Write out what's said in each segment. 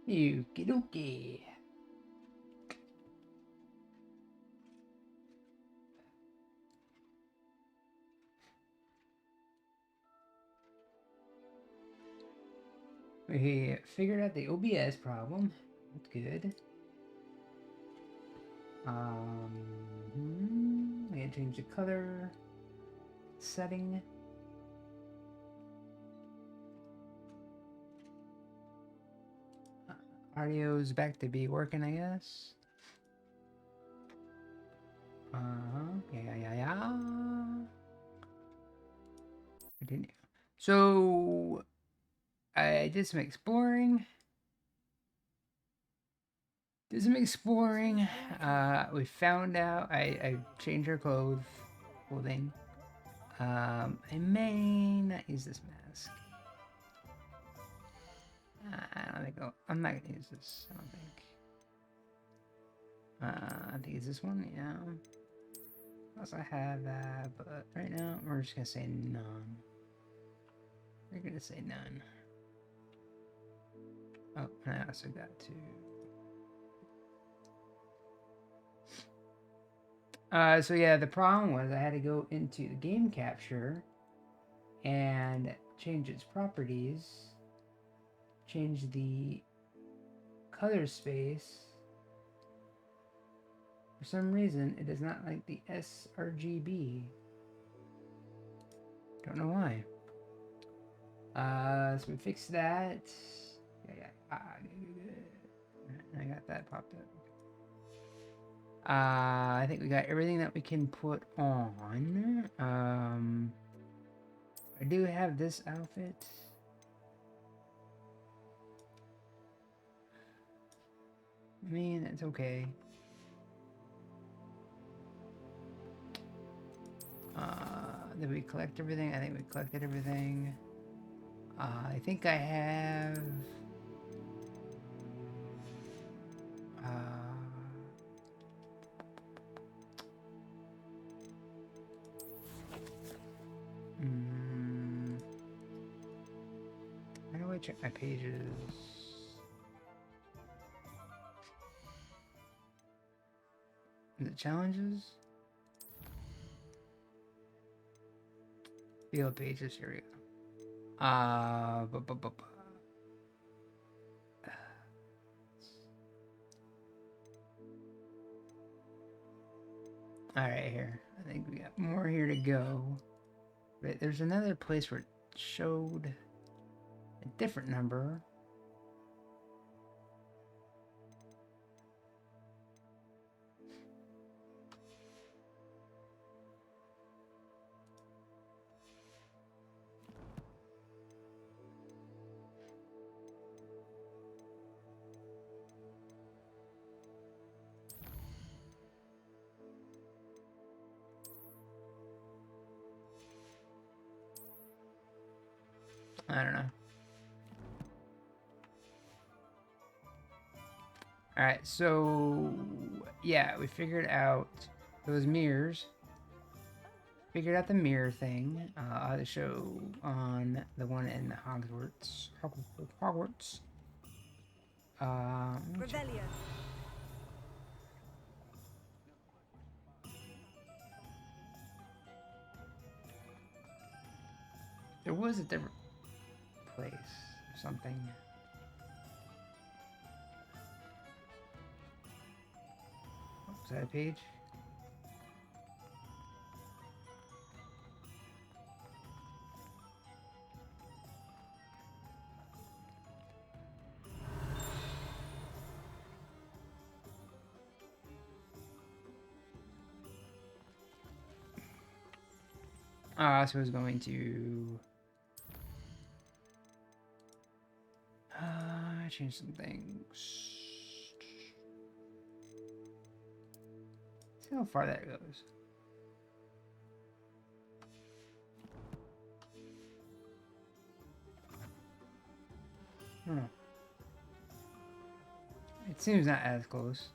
Okie dokie. We figured out the OBS problem. That's good. We can change the color setting. Audio's back to be working, I guess. Yeah. Continue. So, I did some exploring. We found out I changed her clothing. I may not use this mask. I don't think I'm not gonna use this. I don't think. I think it's this one. Yeah. Plus I have that, but right now we're just gonna say none. We're gonna say none. Oh, and I also got to. So yeah, the problem was I had to go into the game capture and change its properties, change the color space. For some reason, it does not like the sRGB. Don't know why. So we fixed that. Yeah. I got that popped up. I think we got everything that we can put on. I do have this outfit. I mean, it's okay. Did we collect everything? I think we collected everything. I think I have... How do I check my pages? Is it challenges? Field pages, here we go. Alright, here. I think we got more here to go. But there's another place where it showed a different number. I don't know. Alright, so yeah, we figured out those mirrors. Figured out the mirror thing. I had to show on the one in Hogwarts. Hogwarts. There was a different place or something. Was that a page? So I was going to change some things. See how far that goes. It seems not as close.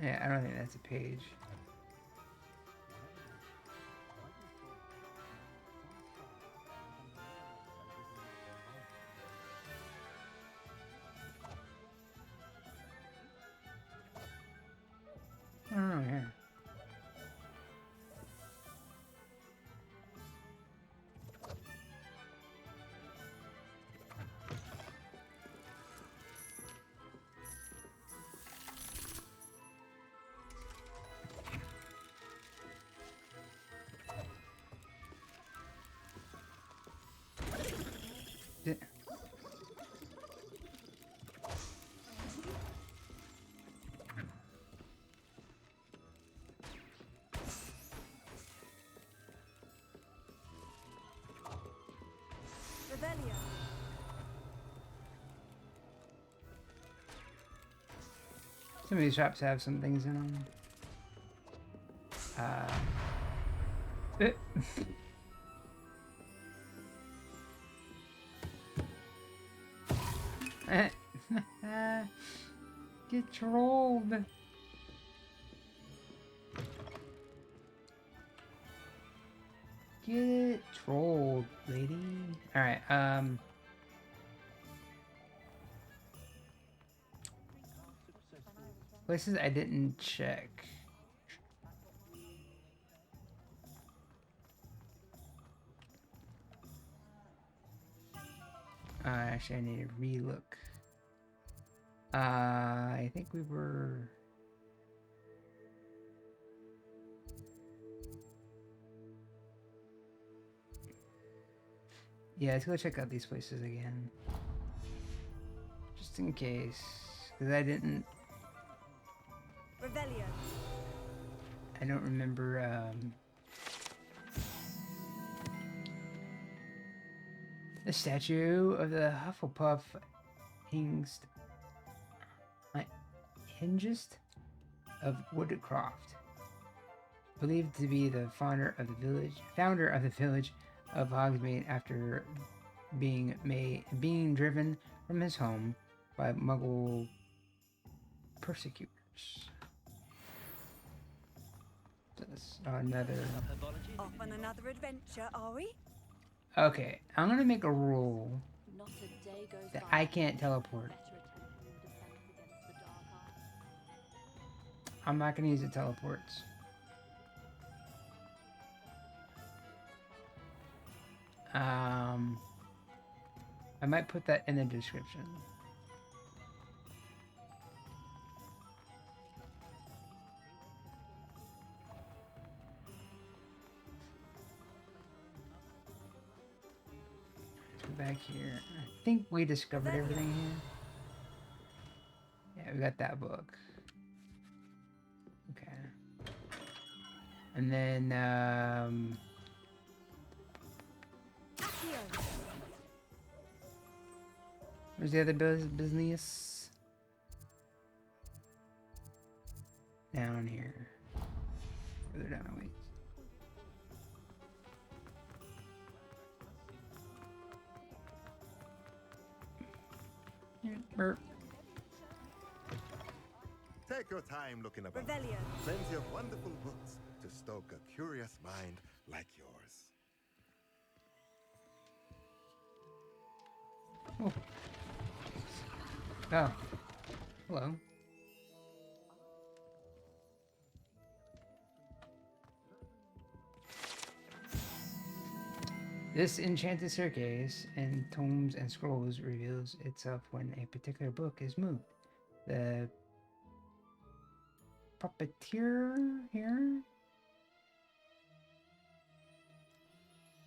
Yeah, I don't think that's a page. Some of these shops have some things in them. Get trolled. Get trolled, lady. Alright, places I didn't check. Actually, I need to re-look. I think we were... Yeah, let's go check out these places again. Just in case. Because I didn't... Revelio. I don't remember, the statue of the Hufflepuff hingest of Woodcroft, believed to be the founder of the village of Hogsmeade after being driven from his home by Muggle persecutors. That's another. Off on another adventure, are we? Okay, I'm gonna make a rule Not a day goes that by I can't teleport. better attempting to defend against the dark arts. I'm not gonna use the teleports. I might put that in the description. Let's go back here. I think we discovered everything here. Yeah, we got that book. Okay. And then, Accio. where's the other business? Down here. Further down, wait. Burp. Take your time looking about. Revelio. Plenty of wonderful books to stoke a curious mind like yours. Oh. Oh. Hello. This enchanted staircase in tomes and scrolls reveals itself when a particular book is moved. The puppeteer here,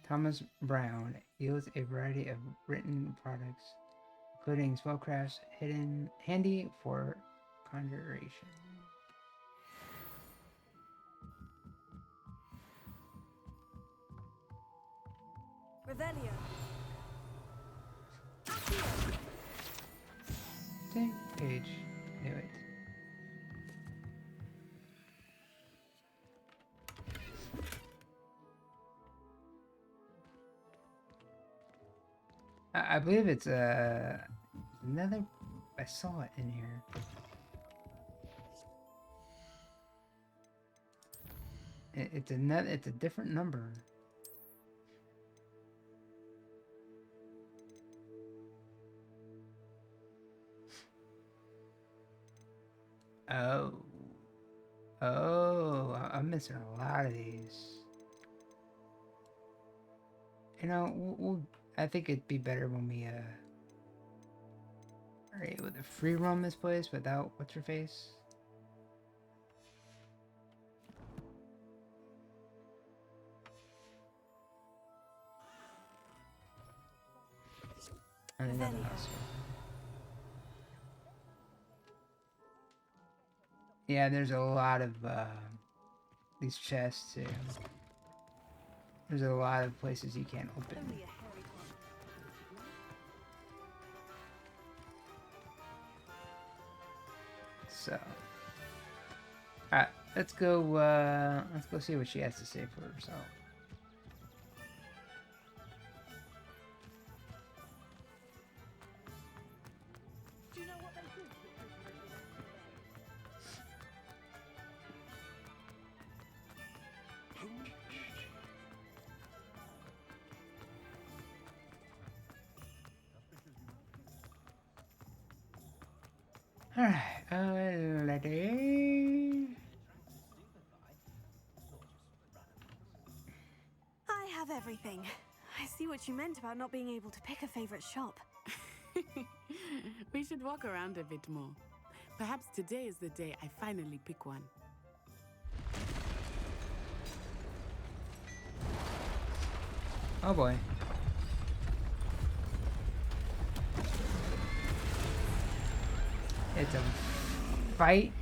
Thomas Brown, yields a variety of written products, including spellcrafts handy for conjuration. Revelio. Accio. Same page. Knew it. I believe it's another. I saw it in here. It's another. It's a different number. Oh. Oh, I'm missing a lot of these. You know, I think it'd be better when we are able to free roam this place without what's her face. And there's nothing else. Yeah, there's a lot of these chests too. There's a lot of places you can't open. Only a hairy one. So, alright, let's go see what she has to say for herself. Do you know what they did to the prisoners yesterday? Alright, lady. I have everything. I see what you meant about not being able to pick a favorite shop. We should walk around a bit more. Perhaps today is the day I finally pick one. Oh boy. It's a fight.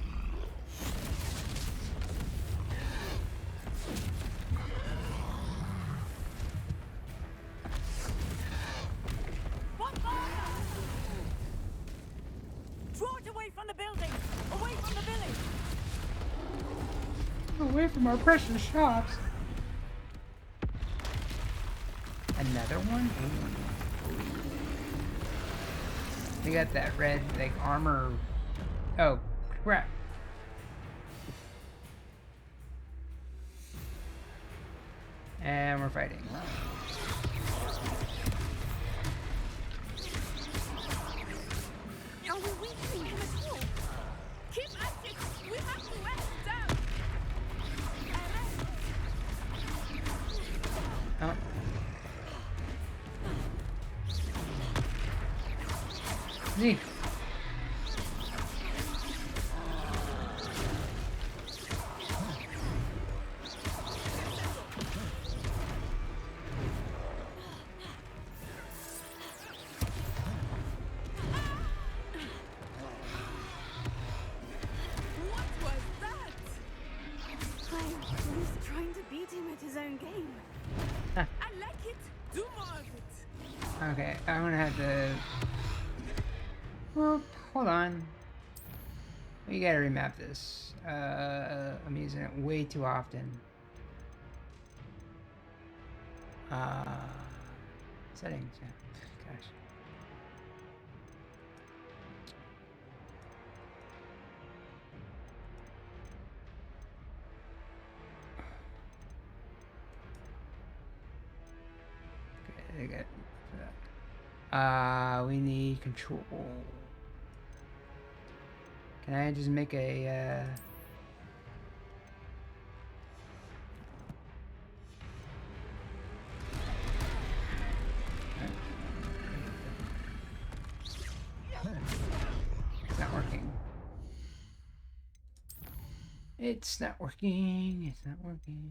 Draw it away from the building! Away from the village! Away from our precious shops. Another one? They got that red, like, armor. Oh, crap. And we're fighting. Are we weakening him at all? Keep at it! We have to wear him down! Oh. Neat. What was that? I'm just trying to beat him at his own game. I like it. Do more of it. Okay, I'm gonna have to. Well, hold on. We gotta remap this. I'm using it way too often. Settings, yeah. Gosh. Okay, I got that. We need control. Can I just make a, It's not working. It's not working.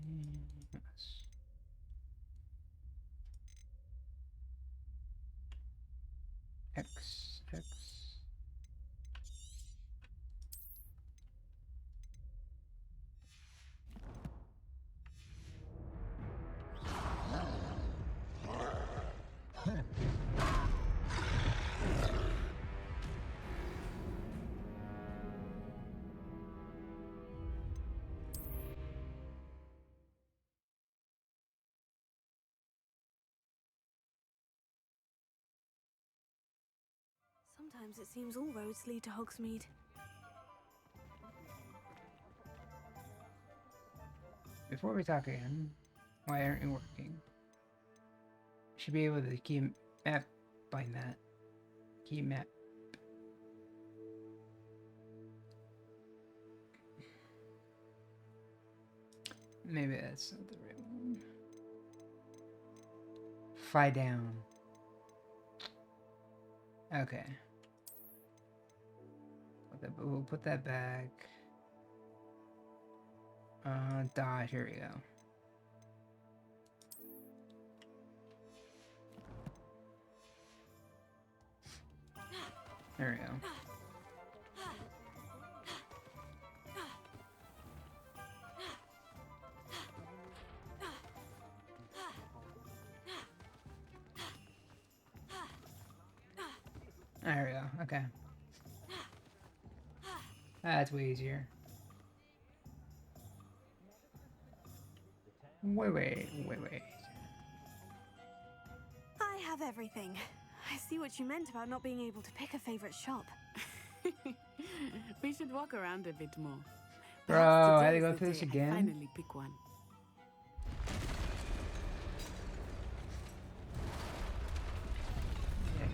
It's not working. X. Sometimes it seems all roads lead to Hogsmeade. Before we talk again, why aren't you working? Should be able to key map find that. Key map. Maybe that's not the right one. Fly down. Okay. We'll put that back. Dodge. Here we go. There we go. There we go. Okay. That's way easier. Wait. I have everything. I see what you meant about not being able to pick a favorite shop. We should walk around a bit more. Bro, Perhaps I had today to is go the through this day I again? finally pick one.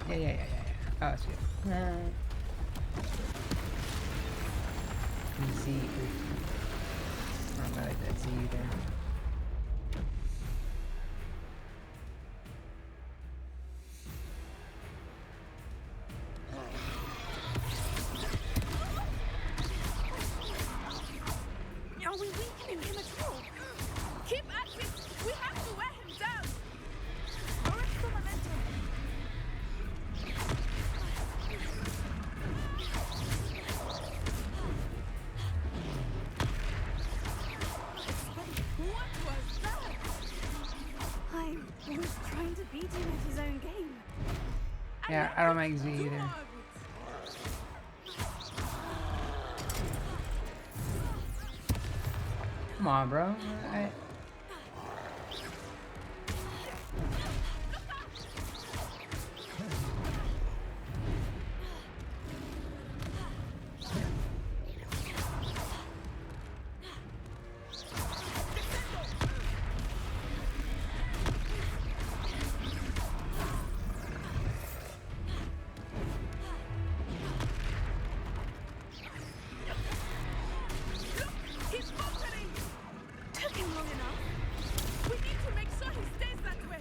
Yeah. Oh, that's good. Z. I don't really like that Z either. Are we weakening him at all? Keep at it! We have to wear him down! Arrest the momentum. What was that? I was trying to beat him at his own game. Yeah, I don't like Z Do either. more of it. Come on, bro. He's faltering! Took him long enough. We need to make sure he stays that way.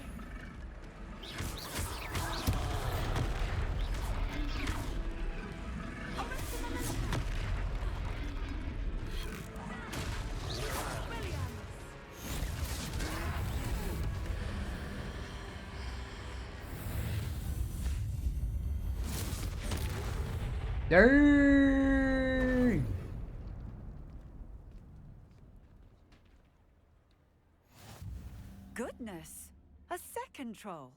Arrest the momentum. Dang! Goodness, a second troll.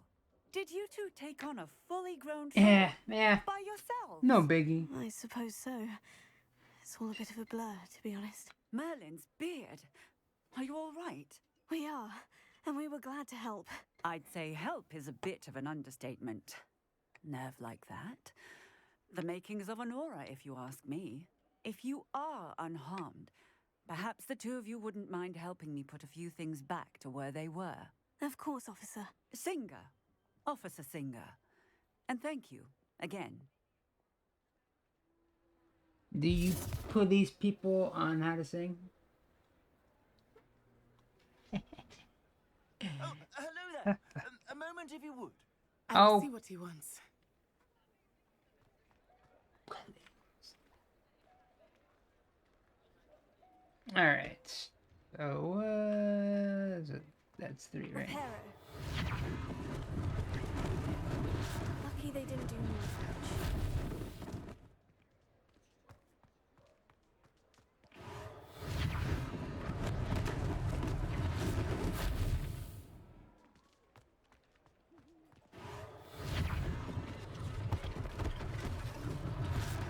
Did you two take on a fully grown troll Yeah. by yourselves? No biggie. I suppose so. It's all a bit of a blur, to be honest. Merlin's beard. Are you all right? We are, and we were glad to help. I'd say help is a bit of an understatement. Nerve like that. The makings of an aura, if you ask me. If you are unharmed, perhaps the two of you wouldn't mind helping me put a few things back to where they were. Of course, officer. Singer. Officer Singer. And thank you, again. Do you put these people on how to sing? Oh, hello there. A moment, if you would. I will Oh. see what he wants. All right. So, that's 3, right? Reparo. Lucky they didn't do more French.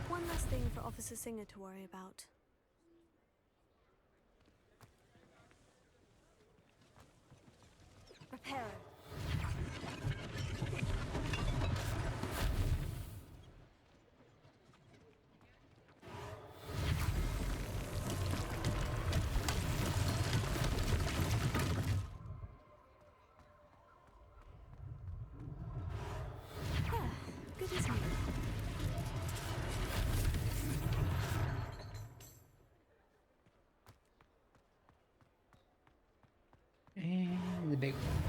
One less thing for Officer Singer to worry about. Reparo. Good as new. And the big one.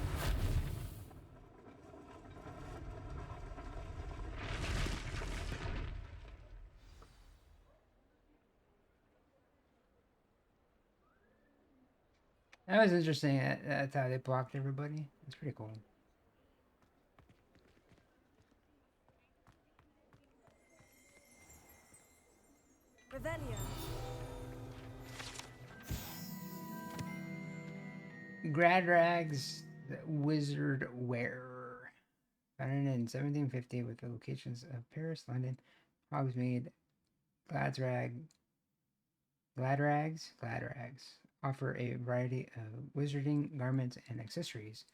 That was interesting. That's how they blocked everybody. It's pretty cool. Revelio. Gradrag's Wizard Wearer. Founded in 1750 with the locations of Paris, London, Hogsmeade, Gladsrag, Glad Rags offer a variety of wizarding garments and accessories.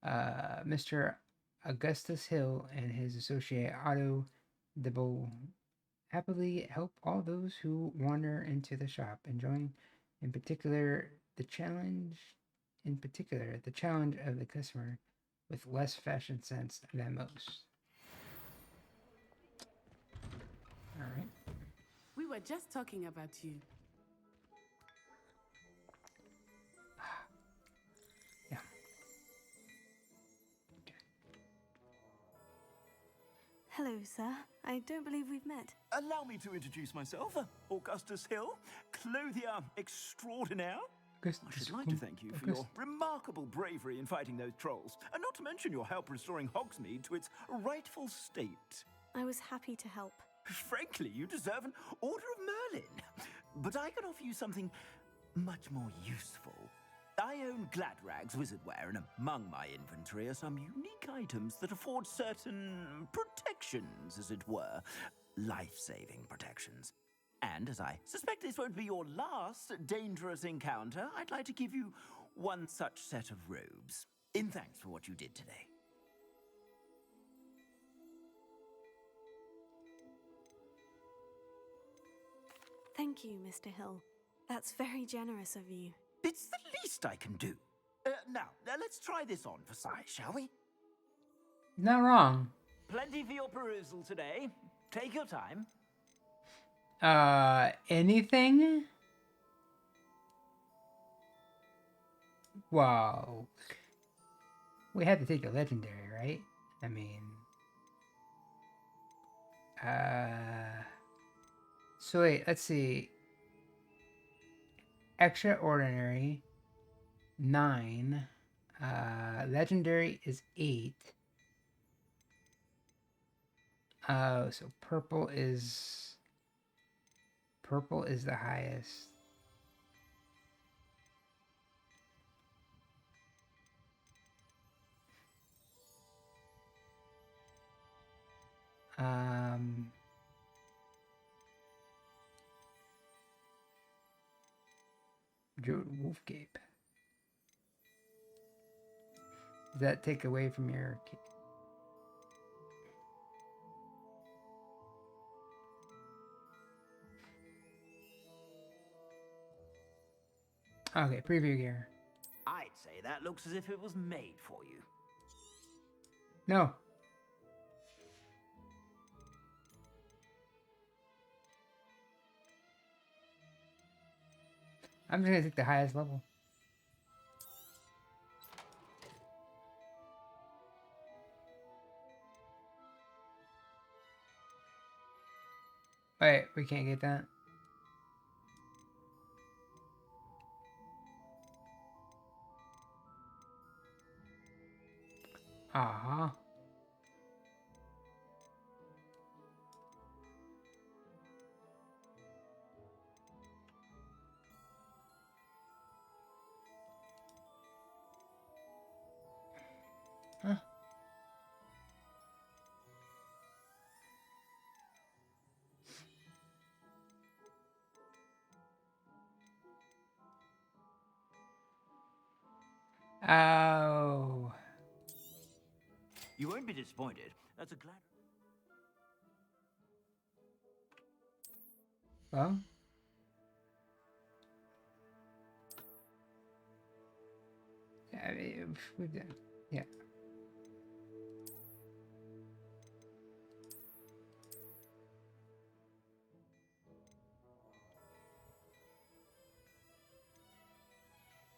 Mr. Augustus Hill and his associate Otto Dibble happily help all those who wander into the shop, enjoying in particular the challenge of the customer with less fashion sense than most. All right. We were just talking about you. Yeah. Hello, sir. I don't believe we've met. Allow me to introduce myself, Augustus Hill, clothier extraordinaire. I should like to thank you for your remarkable bravery in fighting those trolls, and not to mention your help restoring Hogsmeade to its rightful state. I was happy to help. Frankly, you deserve an Order of Merlin. But I can offer you something much more useful. I own Gladrag's wizardware, and among my inventory are some unique items that afford certain protections, as it were. Life-saving protections. And as I suspect this won't be your last dangerous encounter, I'd like to give you one such set of robes, in thanks for what you did today. Thank you, Mr. Hill. That's very generous of you. It's the least I can do. Now, let's try this on for size, shall we? Not wrong. Plenty for your perusal today. Take your time. Anything? Wow. We had to take the legendary, right? I mean, so wait, let's see. Extraordinary, 9. Legendary is 8. So purple is the highest. Wolfgape. Does that take away from your... Okay, preview gear. I'd say that looks as if it was made for you. No. I'm just gonna take the highest level. Wait, we can't get that. Uh-huh. Huh. Oh. You won't be disappointed. That's a glad... Well. Yeah, we've done. Yeah.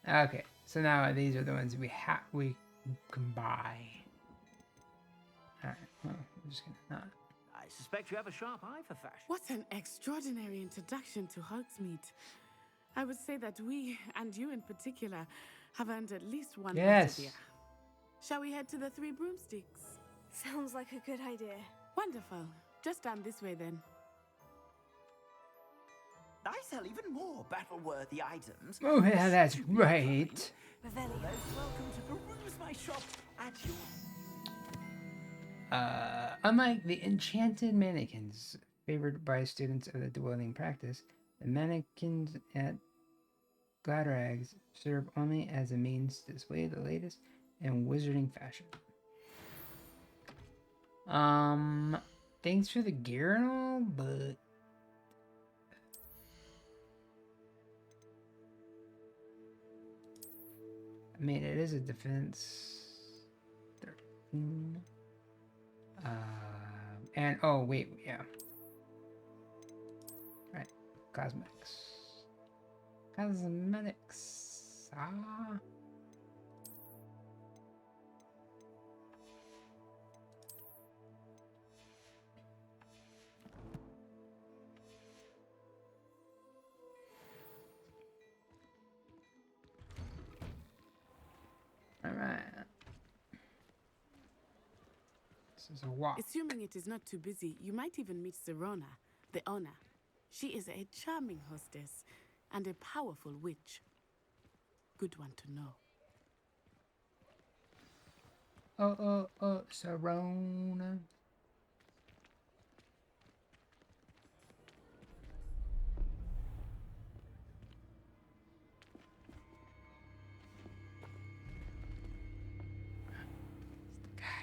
Okay, so now these are the ones we can buy. All right, well, I'm just gonna not. I suspect you have a sharp eye for fashion. What an extraordinary introduction to Hogsmeade. I would say that we, and you in particular, have earned at least one Yes. beer. Shall we head to the Three Broomsticks? Sounds like a good idea. Wonderful. Just down this way then. I sell even more battle-worthy items. Oh yeah, that's right. Revelio. Most welcome to peruse my shop at your... Unlike the enchanted mannequins favored by students of the dueling practice, The mannequins at Gladrags serve only as a means to display the latest in wizarding fashion. Thanks for the gear and all, but I mean, it is a defense 13. And oh wait, yeah. Right, cosmetics. Cosmetics. Ah. All right. This is a walk. Assuming it is not too busy, you might even meet Serona, the owner. She is a charming hostess and a powerful witch. Good one to know. Serona.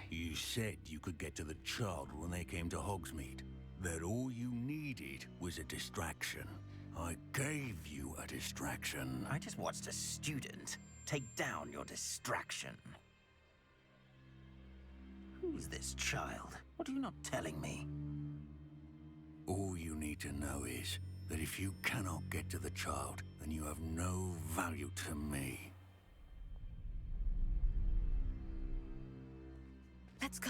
You said you could get to the child when they came to Hogsmeade. That all you needed was a distraction. I gave you a distraction. I just watched a student take down your distraction. Who's this child? What are you not telling me? All you need to know is that if you cannot get to the child, then you have no value to me. Let's go.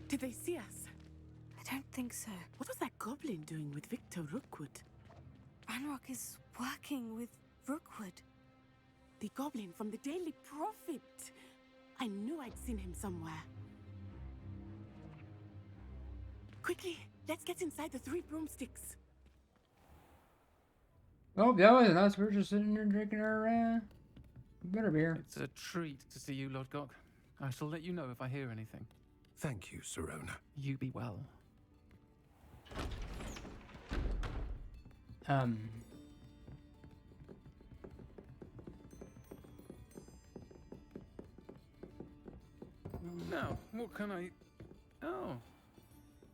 Did they see us? I don't think so. What was that goblin doing with Victor Rookwood? Ranrock is working with Rookwood. The goblin from the Daily Prophet. I knew I'd seen him somewhere. Quickly, let's get inside the 3 broomsticks. Oh, that wasn't us. We're just sitting there drinking our butterbeer. It's a treat to see you, Lodgok. I shall let you know if I hear anything. Thank you, Serona. You be well. Now, what can I... Oh,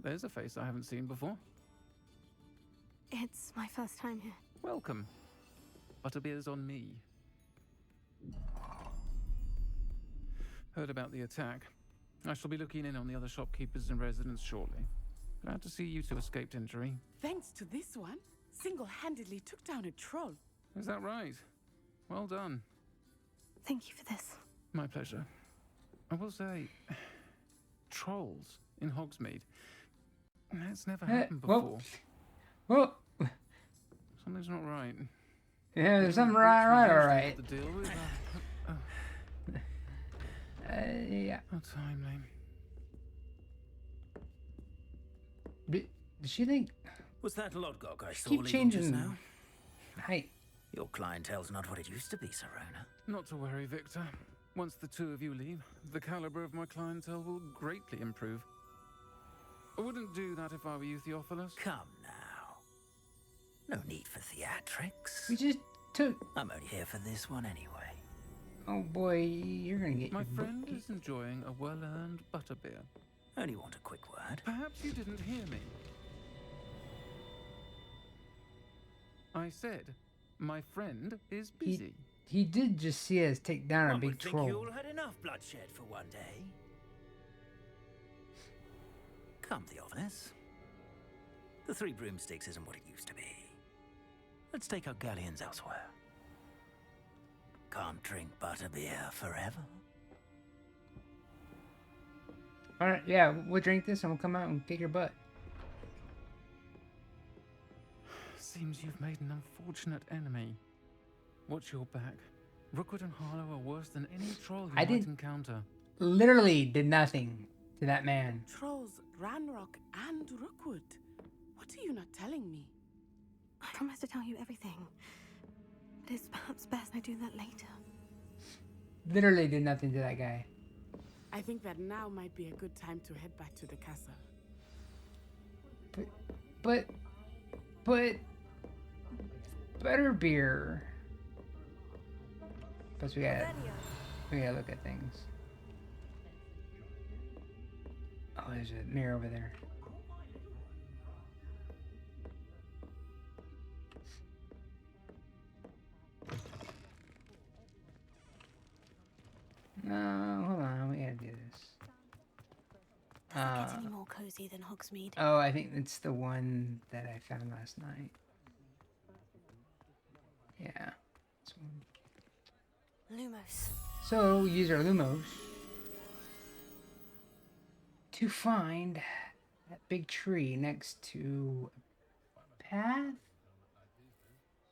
there's a face I haven't seen before. It's my first time here. Welcome. Butterbeer's on me. Heard about the attack. I shall be looking in on the other shopkeepers and residents shortly. Glad to see you two escaped injury. Thanks to this one, single-handedly took down a troll. Is that right? Well done. Thank you for this. My pleasure. I will say, trolls in Hogsmeade. That's never happened before. Whoa. Something's not right. Yeah, there's something right, all right. To deal with. Yeah. How timely. Did she think? Was that Lodgok I saw Keep leaving just changing. now? Height. Your clientele's not what it used to be, Serona. Not to worry, Victor. Once the two of you leave, the caliber of my clientele will greatly improve. I wouldn't do that if I were you, Theophilus. Come now. No need for theatrics. We just took. I'm only here for this one anyway. Oh boy, you're gonna get My your friend book- is enjoying a well-earned butterbeer. Only want a quick word. Perhaps you didn't hear me. I said, my friend is busy. He did just see us take down a One big would think troll. you all had enough bloodshed for one day. Come, Theophilus. The 3 broomsticks isn't what it used to be. Let's take our galleons elsewhere. Can't drink butterbeer forever. All right, yeah, we'll drink this and we'll come out and kick your butt. Seems you've made an unfortunate enemy. Watch your back. Rookwood and Harlow are worse than any troll you I might didn't- encounter. Literally did nothing to that man. Trolls, Ranrock, and Rookwood. What are you not telling me? I promise to tell you everything. But it's perhaps best I do that later. Literally did nothing to that guy. I think that now might be a good time to head back to the castle. But, but, butterbeer. Plus we gotta look at things. Oh, there's a mirror over there. No, hold on, we gotta do this. Does it get any more cozy than Hogsmeade? Oh, I think it's the one that I found last night. Yeah. This one. Lumos. So, use our Lumos to find that big tree next to a path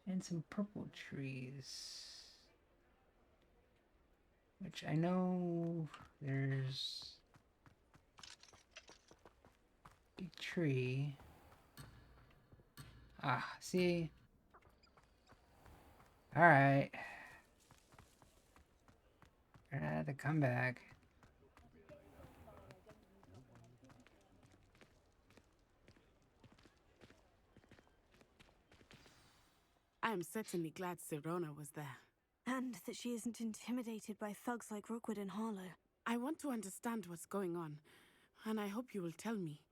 and some purple trees. Which I know there's a big tree. Ah, see? Alright. Gonna have to come back. I am certainly glad Sirona was there. And that she isn't intimidated by thugs like Rookwood and Harlow. I want to understand what's going on, and I hope you will tell me.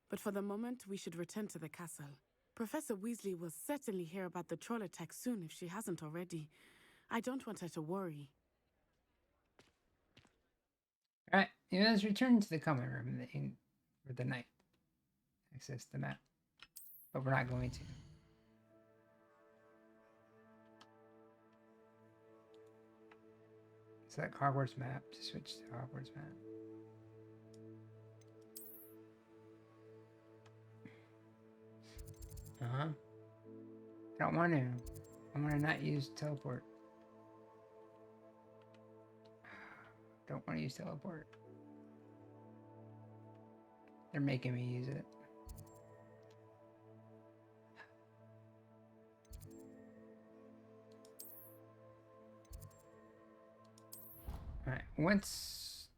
But for the moment, we should return to the castle. Professor Weasley will certainly hear about the troll attack soon if she hasn't already. I don't want her to worry. Alright, let's return to the common room for the night. Access the map. But we're not going to. Select Hogwarts map to switch to Hogwarts map. I don't want to. I want to not use teleport. Don't want to use teleport. They're making me use it. Alright, once...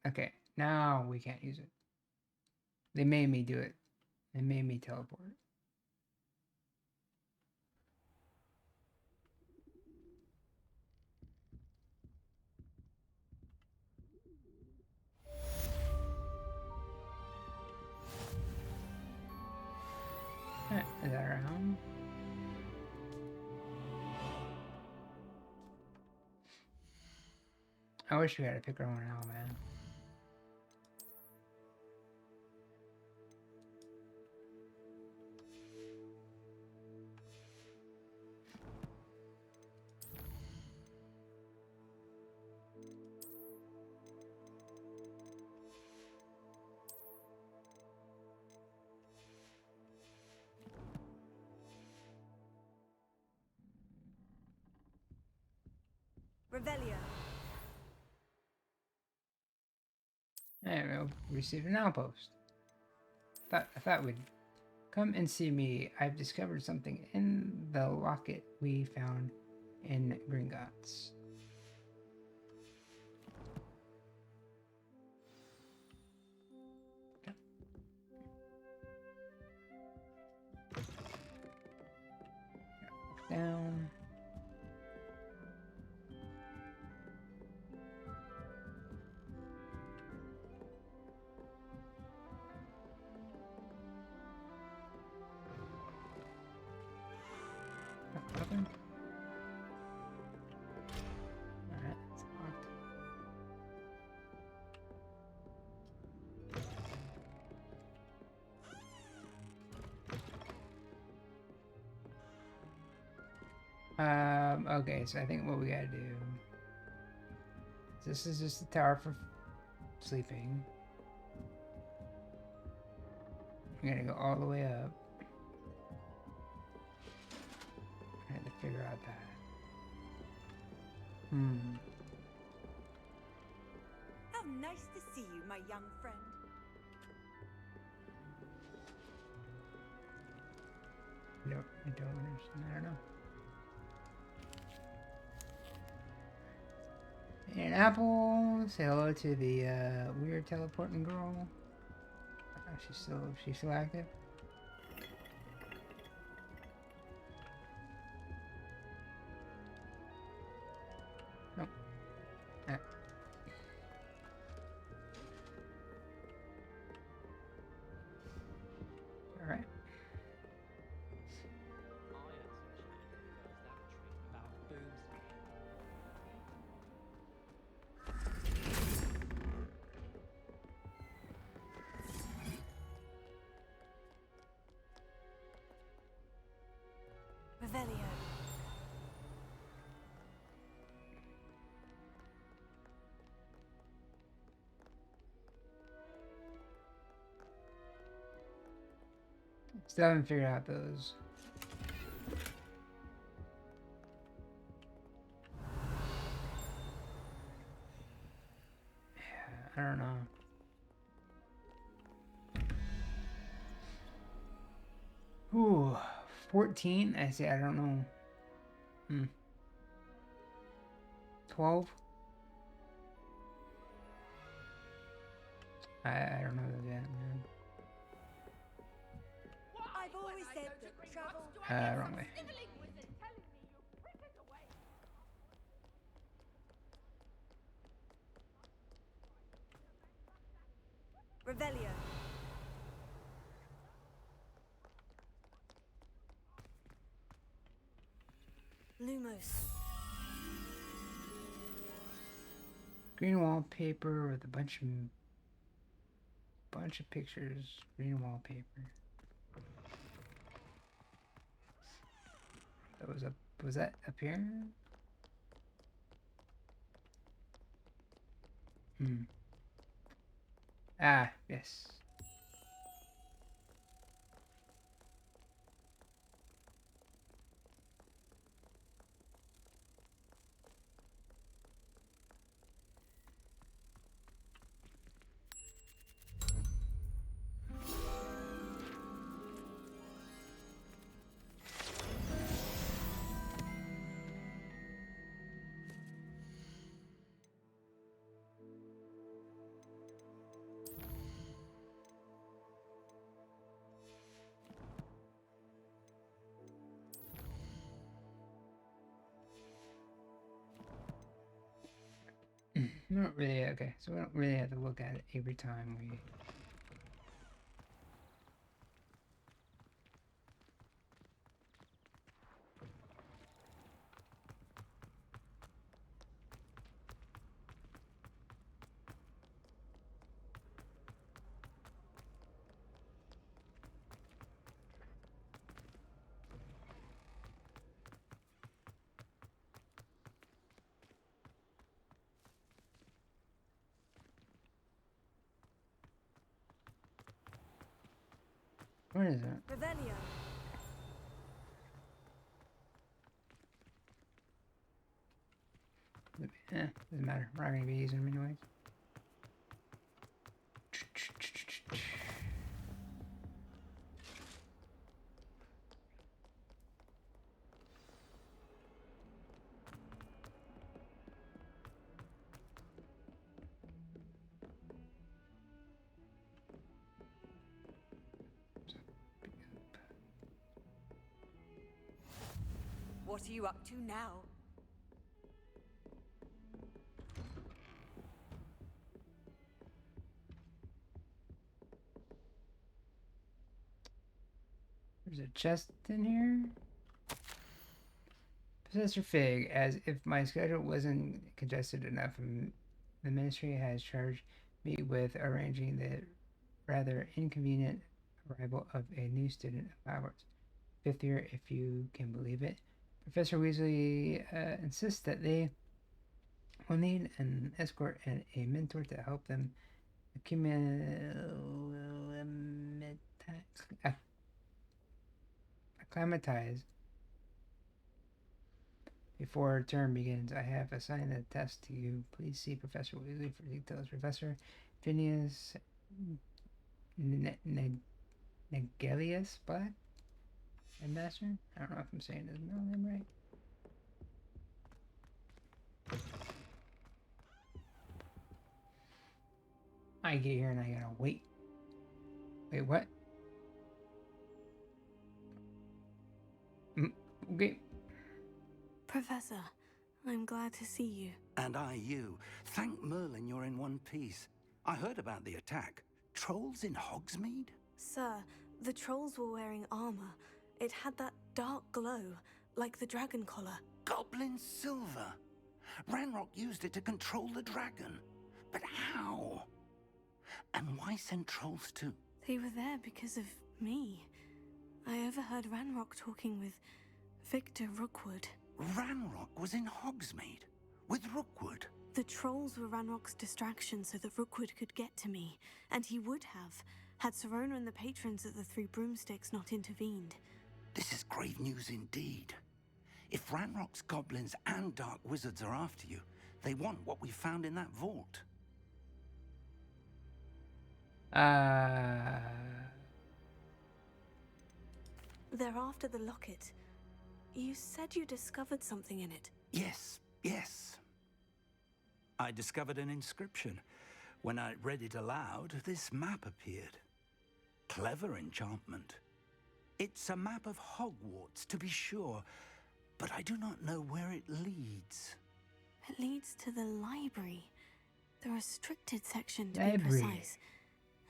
Okay, now we can't use it. They made me do it. They made me teleport. Alright, is that our home? I wish we had to pick our own owl, man. Revelio. There we go. Received an outpost. I thought we'd come and see me. I've discovered something in the locket we found in Gringotts. Okay. Down. Nothing. Alright, it's locked. Okay, so I think what we gotta do. This is just the tower for sleeping. I'm gonna go all the way up. I had to figure out that. How nice to see you, my young friend. I don't understand. I don't know. An apple. Say hello to the weird teleporting girl. She's still active. Revelio. Still haven't figured out those. Yeah, I don't know. Ooh, 14? I see, I don't know. 12? I don't know those yet, man. I've always said that travel. Wrong way. Revelio. Lumos. Green wallpaper with a bunch of pictures. Green wallpaper. That was up. Was that up here? Ah, yes. We don't really, okay, so we don't really have to look at it every time we... What is it? Revelio. Doesn't matter. We're not going to be using them anyways. What are you up to now? There's a chest in here. Professor Fig, as if my schedule wasn't congested enough, the ministry has charged me with arranging the rather inconvenient arrival of a new student of Hogwarts. 5th year, if you can believe it. Professor Weasley insists that they will need an escort and a mentor to help them acclimatize before term begins. I have assigned the test to you. Please see Professor Weasley for details. Professor Phineas Negelius Black? Headmaster? I don't know if I'm saying his middle name right. I get here and I gotta wait. Wait, what? Okay. Professor, I'm glad to see you. And I you. Thank Merlin you're in one piece. I heard about the attack. Trolls in Hogsmeade? Sir, the trolls were wearing armor. It had that dark glow, like the dragon collar. Goblin silver. Ranrock used it to control the dragon. But how? And why send trolls too? They were there because of me. I overheard Ranrock talking with Victor Rookwood. Ranrock was in Hogsmeade with Rookwood. The trolls were Ranrock's distraction so that Rookwood could get to me, and he would have, had Serona and the patrons of the Three Broomsticks not intervened. This is grave news indeed. If Ranrock's goblins and dark wizards are after you, they want what we found in that vault. They're after the locket. You said you discovered something in it. Yes, yes. I discovered an inscription. When I read it aloud, this map appeared. Clever enchantment. It's a map of Hogwarts, to be sure, but I do not know where it leads. It leads to the library. The restricted section, to Library. be precise.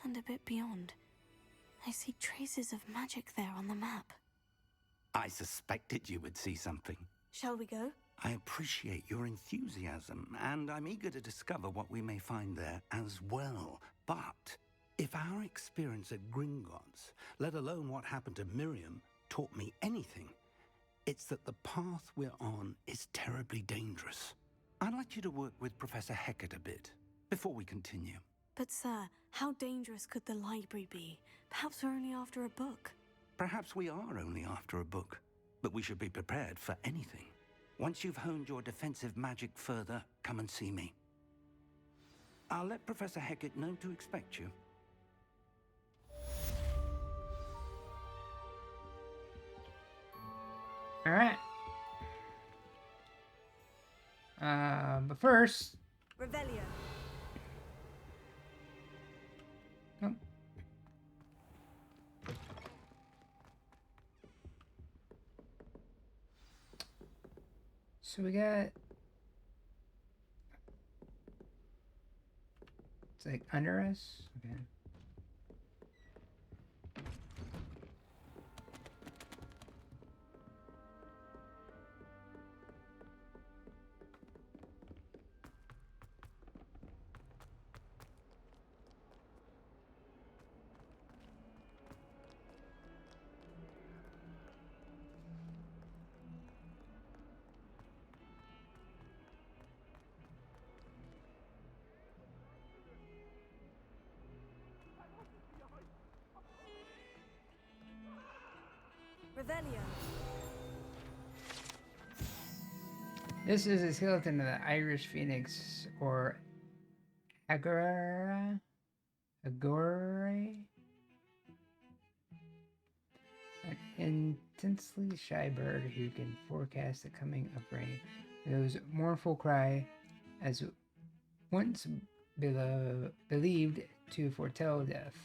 And a bit beyond. I see traces of magic there on the map. I suspected you would see something. Shall we go? I appreciate your enthusiasm, and I'm eager to discover what we may find there as well. But if our experience at Gringotts, let alone what happened to Miriam, taught me anything, it's that the path we're on is terribly dangerous. I'd like you to work with Professor Hecat a bit before we continue. But sir, how dangerous could the library be? Perhaps we're only after a book. Perhaps we are only after a book, but we should be prepared for anything. Once you've honed your defensive magic further, come and see me. I'll let Professor Hecat know to expect you. All right. But first. Revelio. Oh. So we got. It's like under us. Okay. Revelio. This is a skeleton of the Irish Phoenix, or Agora. An intensely shy bird who can forecast the coming of rain. Those mournful cry, as once believed to foretell death.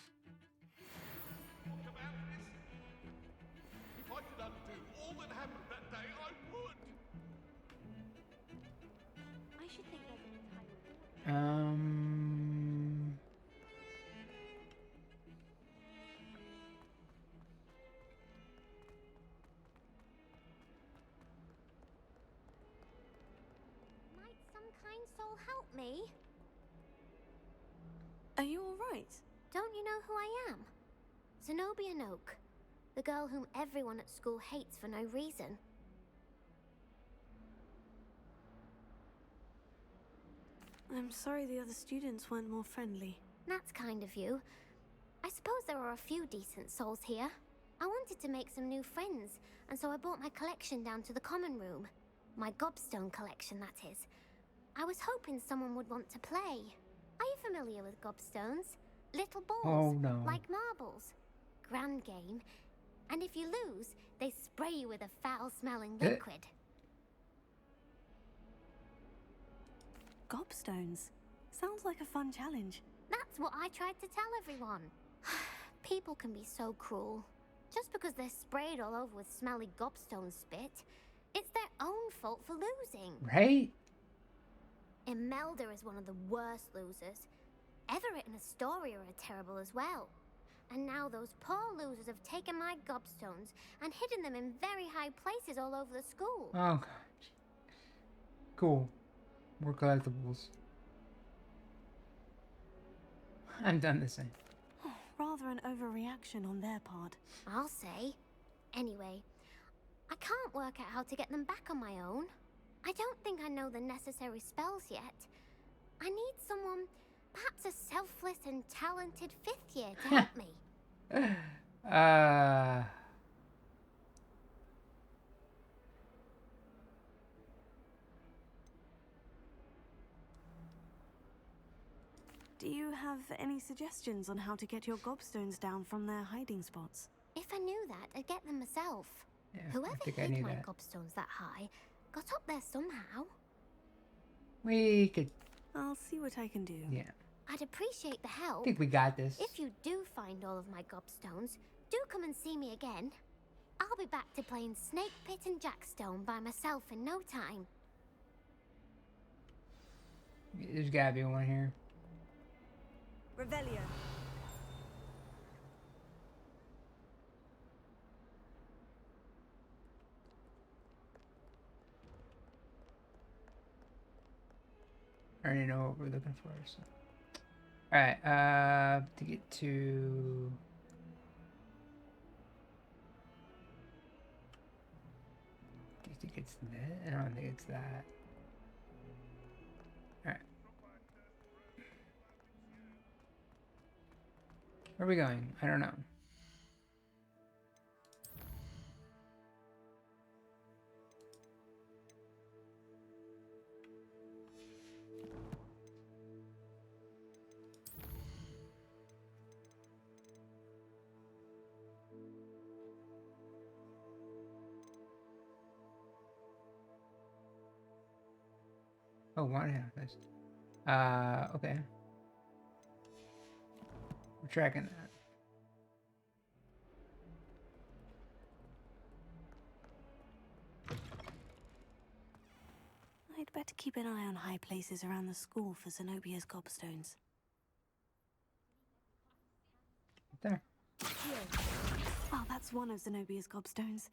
If I could undo all that happened that day, I would. I should think there's an entire Might some kind soul help me? Are you all right? Don't you know who I am? Zenobia Noak, the girl whom everyone at school hates for no reason. I'm sorry the other students weren't more friendly. That's kind of you. I suppose there are a few decent souls here. I wanted to make some new friends, and so I brought my collection down to the common room. My gobstone collection, that is. I was hoping someone would want to play. Are you familiar with gobstones? Little balls, Oh, no. like marbles. Grand game. And if you lose, they spray you with a foul-smelling liquid. Gobstones. Sounds like a fun challenge. That's what I tried to tell everyone. People can be so cruel. Just because they're sprayed all over with smelly gobstone spit, it's their own fault for losing. Right? Imelda is one of the worst losers. Everett and Astoria are terrible as well. And now those poor losers have taken my gobstones and hidden them in very high places all over the school. Oh, God. Cool. More collectibles. I'm done this thing. Rather an overreaction on their part. I'll say. Anyway, I can't work out how to get them back on my own. I don't think I know the necessary spells yet. I need someone, perhaps a selfless and talented 5th year to help me. Do you have any suggestions on how to get your gobstones down from their hiding spots? If I knew that, I'd get them myself. Yeah, Whoever I think I hid knew my that. gobstones that high got up there somehow. We could. I'll see what I can do. Yeah. I'd appreciate the help. I think we got this. If you do find all of my gobstones, do come and see me again. I'll be back to playing Snake Pit and Jackstone by myself in no time. There's gotta be one here. Revelio. I already know what we're looking for. So. All right. To get to. Do you think it's that? I don't think it's that. All right. Where are we going? I don't know. Oh, one half this. Okay. We're tracking that. I'd better keep an eye on high places around the school for Zenobia's gobstones. There. Oh, that's one of Zenobia's gobstones.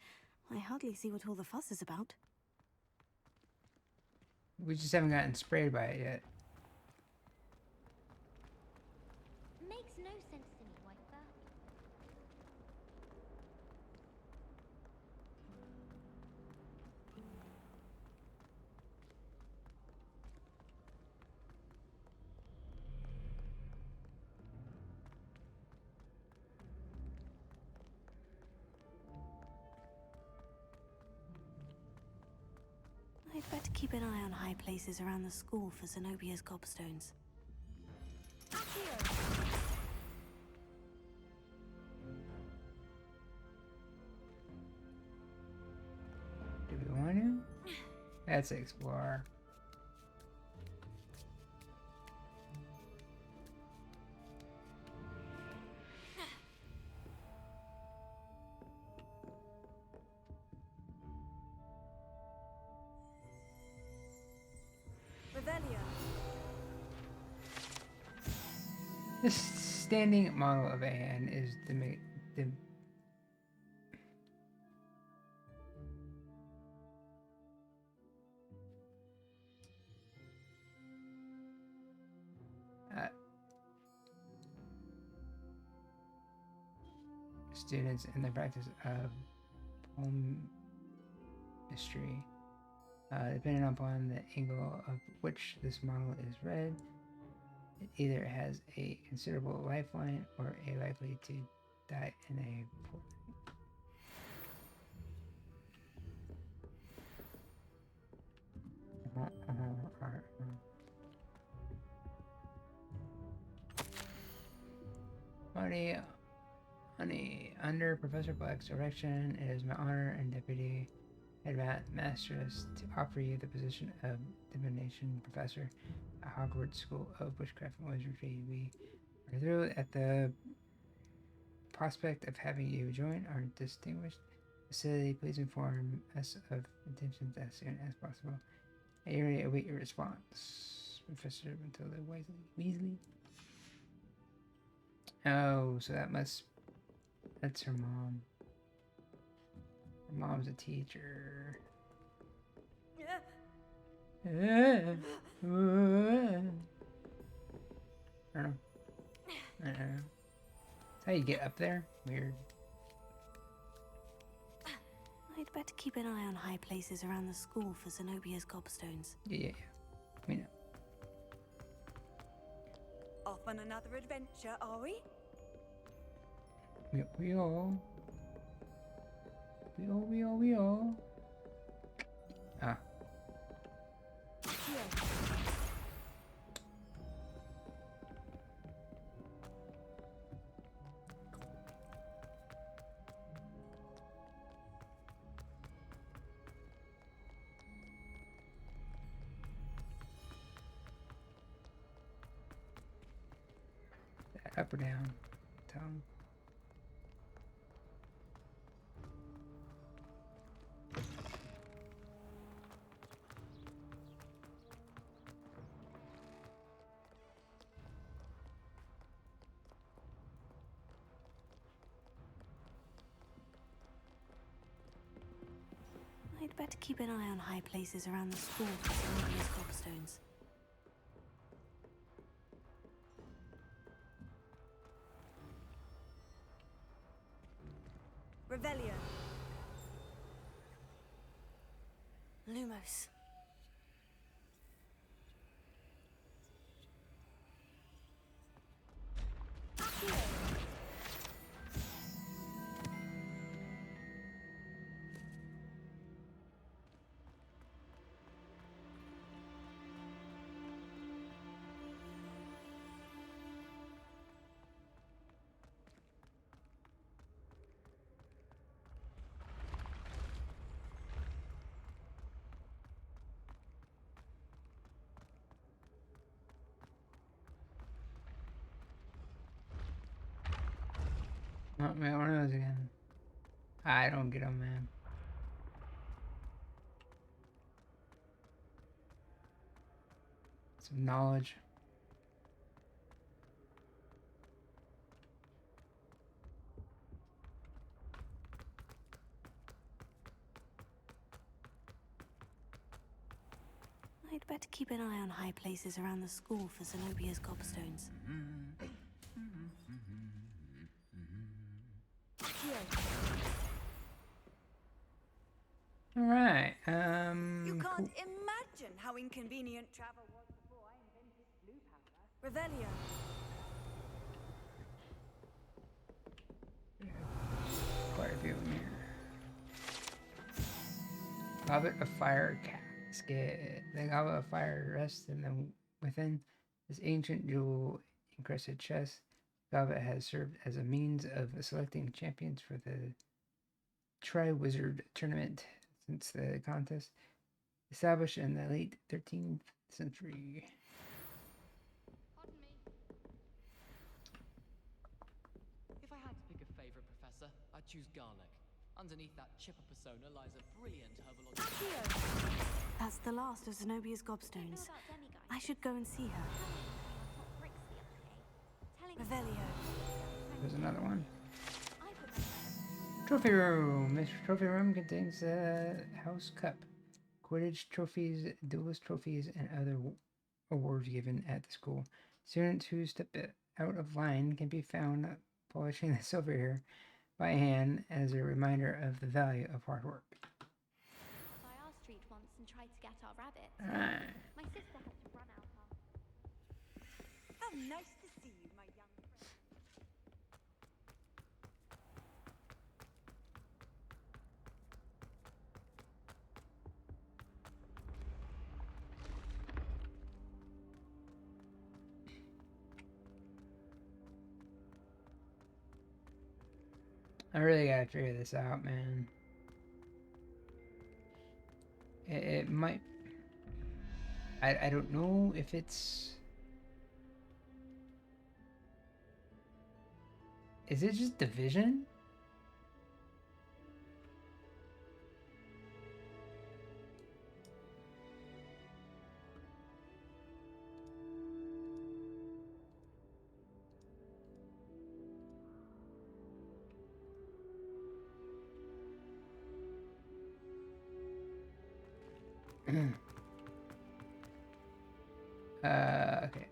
I hardly see what all the fuss is about. We just haven't gotten sprayed by it yet. Makes no sense to me, Wiper. I'd better keep an eye on high places around the school for Zenobia's gobstones. Do we want to? Let's explore. Revelio. This standing model of a hand is the students in the practice of palmistry. Depending upon the angle of which this model is read, it either has a considerable lifeline or a likely to die in a Honey, under Professor Black's direction, it is my honor and deputy headmastress to offer you the position of divination professor at Hogwarts School of Witchcraft and Wizardry. We are thrilled at the prospect of having you join our distinguished facility. Please inform us of intentions as soon as possible. I eagerly await your response, Professor Matilda Weasley. Oh, so that's her mom. Her mom's a teacher. I don't know. That's how you get up there? Weird. I'd better keep an eye on high places around the school for Zenobia's gobstones. Yeah. We know. Off on another adventure, are we? We all. Ah. Up or down? Tongue. I'd better keep an eye on high places around the school for Zenobia's gobstones. Revelio. Lumos. Oh man, one of those again. I don't get them, man. Some knowledge. I'd better keep an eye on high places around the school for Zenobia's gobstones. All right. You can't Cool. imagine how inconvenient travel was before I invented blue powder. Revelio. Quite a few of them here. Goblet of Fire Casket. The Goblet of Fire rests in the within this ancient jewel encrusted chest. Goblet has served as a means of selecting champions for the Tri-Wizard tournament since the contest established in the late 13th century. Pardon me. If I had to pick a favorite professor, I'd choose garlic. Underneath that chipper persona lies a brilliant herbological. That's the last of Zenobia's gobstones. I should go and see her. Revelio. There's another one. Trophy room. This trophy room contains the house cup, Quidditch trophies, duelist trophies, and other awards given at the school. Students who step out of line can be found polishing the silverware by hand as a reminder of the value of hard work. By our street once and tried to get our rabbit. Alright. My sister had to run out after. How nice to see you, my young friend. I really gotta figure this out, man. It might... I don't know if it's... Is it just division? Okay.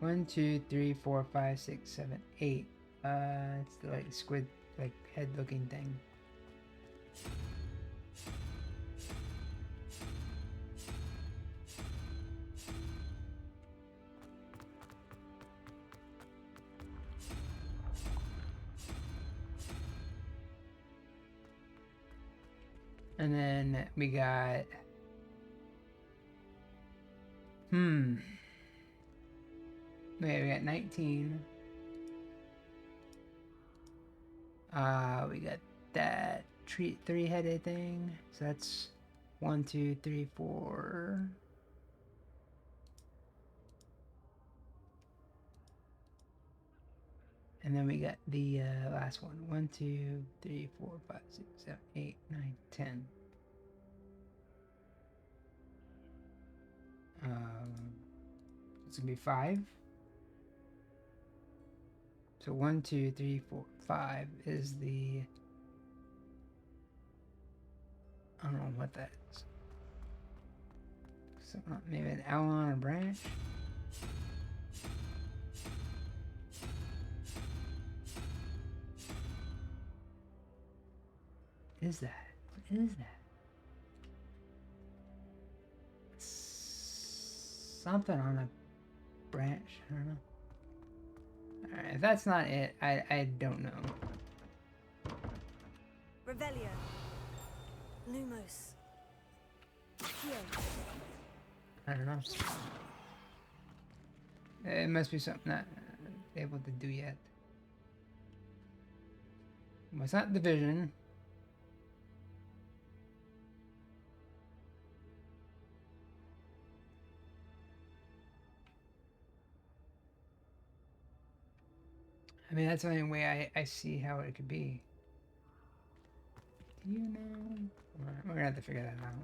1, 2, 3, 4, 5, 6, 7, 8. It's the like squid, like head looking thing. And then we got... Wait, we got 19. We got that three-headed thing. So that's 1, 2, 3, 4. And then we got the last one. 1, 2, 3, 4, 5, 6, 7, 8, 9, 10. It's gonna be 5. So 1, 2, 3, 4, 5 is the... I don't know what that is. So maybe an owl on a branch? What is that? What is that? Something on a branch. I don't know. Alright, if that's not it, I don't know. Revelio. Lumos. Here. I don't know. It must be something not able to do yet. Well, it's not division. I mean, that's the only way I see how it could be. Do you know? We're gonna have to figure that out.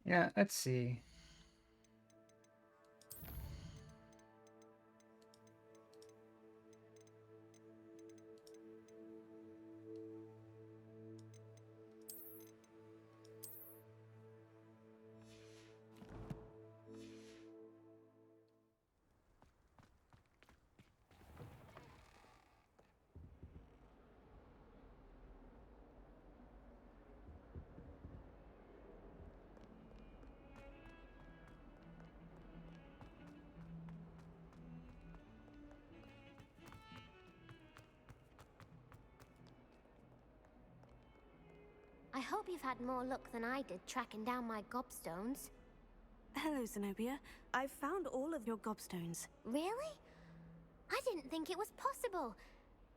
Yeah, let's see. I hope you've had more luck than I did tracking down my gobstones. Hello, Zenobia. I've found all of your gobstones. Really? I didn't think it was possible.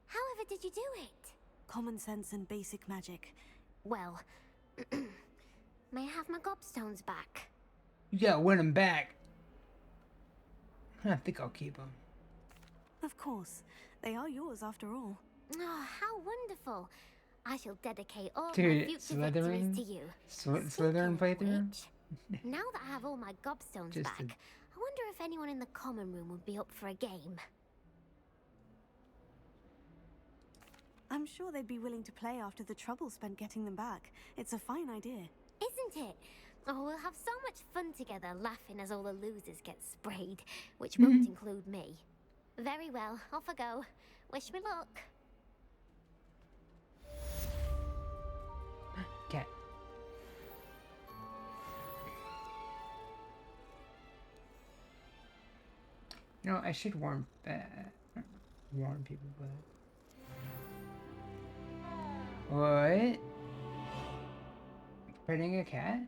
However did you do it? Common sense and basic magic. Well, may I have my gobstones back? You gotta win them back. I think I'll keep them. Of course. They are yours after all. Oh, how wonderful. I shall dedicate all my Dude, future Slytherin? victories to you. Slytherin playthrough? Now that I have all my gobstones Just back, I wonder if anyone in the common room would be up for a game. I'm sure they'd be willing to play after the trouble spent getting them back. It's a fine idea. Isn't it? Oh, we'll have so much fun together laughing as all the losers get sprayed, which won't include me. Very well, off I go. Wish me luck. Okay. You know, I should warn people, but what? Petting a cat?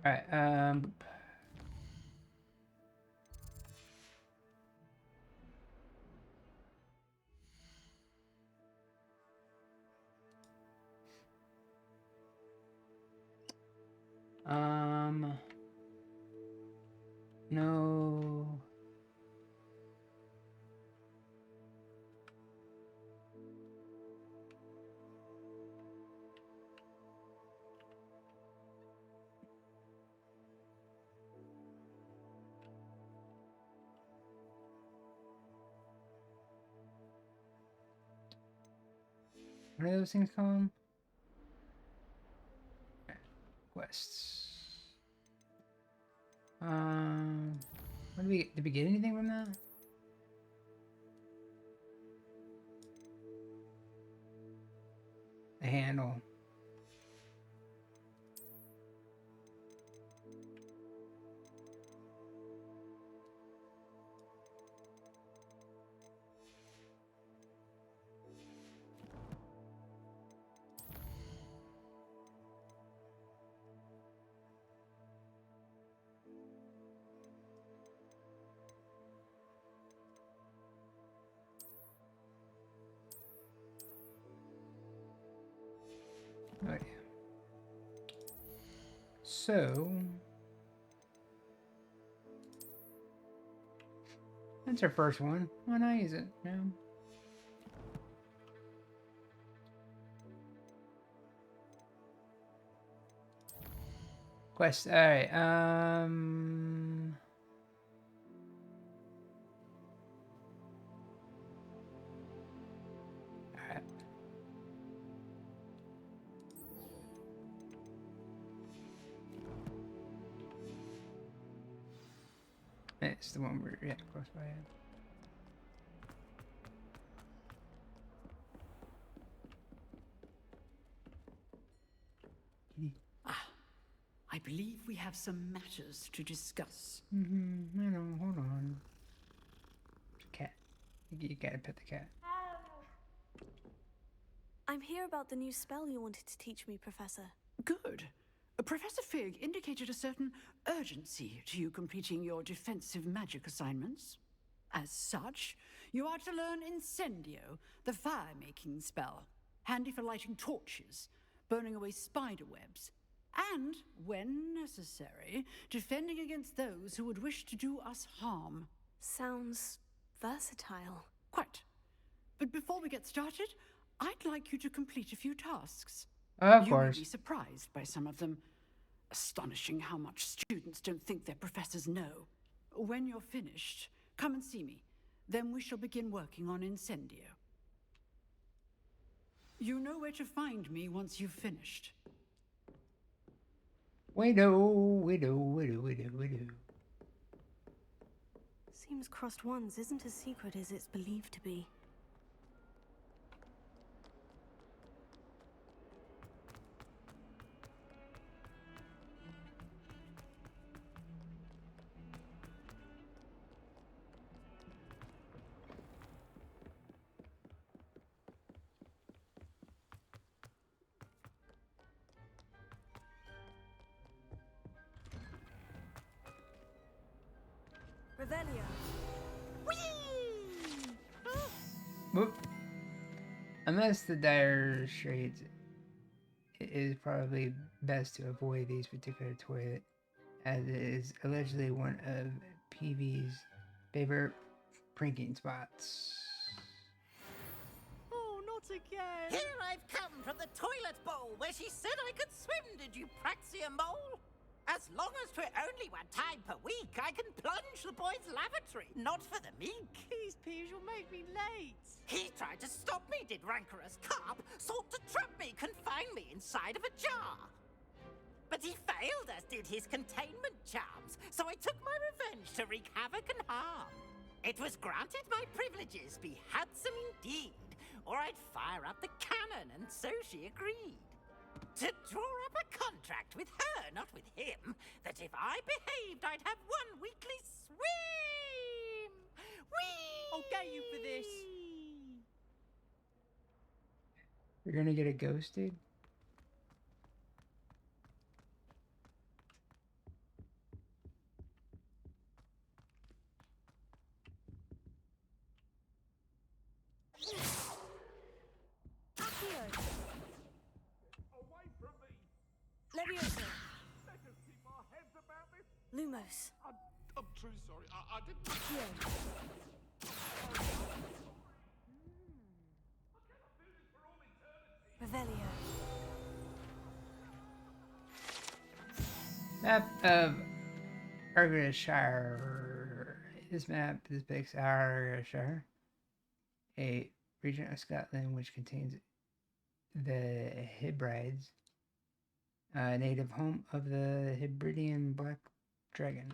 Alright, no. What are those things called? Quests. What did we get anything from that? A handle. Oh, yeah. So that's our first one. Why not use it? No. Quest. All right. All right. It's the one we're close by. I believe we have some matters to discuss. I know. Hold on. Cat. You gotta pet the cat. I'm here about the new spell you wanted to teach me, Professor. Good. Professor Fig indicated a certain urgency to you completing your defensive magic assignments. As such, you are to learn Incendio, the fire-making spell, handy for lighting torches, burning away spider webs, and, when necessary, defending against those who would wish to do us harm. Sounds versatile. Quite. But before we get started, I'd like you to complete a few tasks. Of You may course. be surprised by some of them. Astonishing how much students don't think their professors know. When you're finished, come and see me. Then we shall begin working on Incendio. You know where to find me once you've finished. We do. Seems crossed ones isn't as secret as it's believed to be. Revelio. Whoop. Unless the dire straits, it is probably best to avoid these particular toilet, as it is allegedly one of PV's favorite pranking spots. Oh, not again! Here I've come from the toilet bowl where she said I could swim, did you praxia mole? As long as 'twere only one time per week, I can plunge the boy's lavatory, not for the meek. These peeves will make me late. He tried to stop me, did rancorous carp, sought to trap me, confine me inside of a jar. But he failed, as did his containment charms, so I took my revenge to wreak havoc and harm. It was granted my privileges be handsome indeed, or I'd fire up the cannon, and so she agreed. To draw up a contract with her, not with him, that if I behaved, I'd have one weekly swim! Whee! I'll get you for this. You're gonna get a ghosted? Lumos. I'm truly sorry. I didn't. Revelio. Map of Argyllshire. This map depicts Argyllshire, a region of Scotland which contains the Hebrides, a native home of the Hebridean black dragon.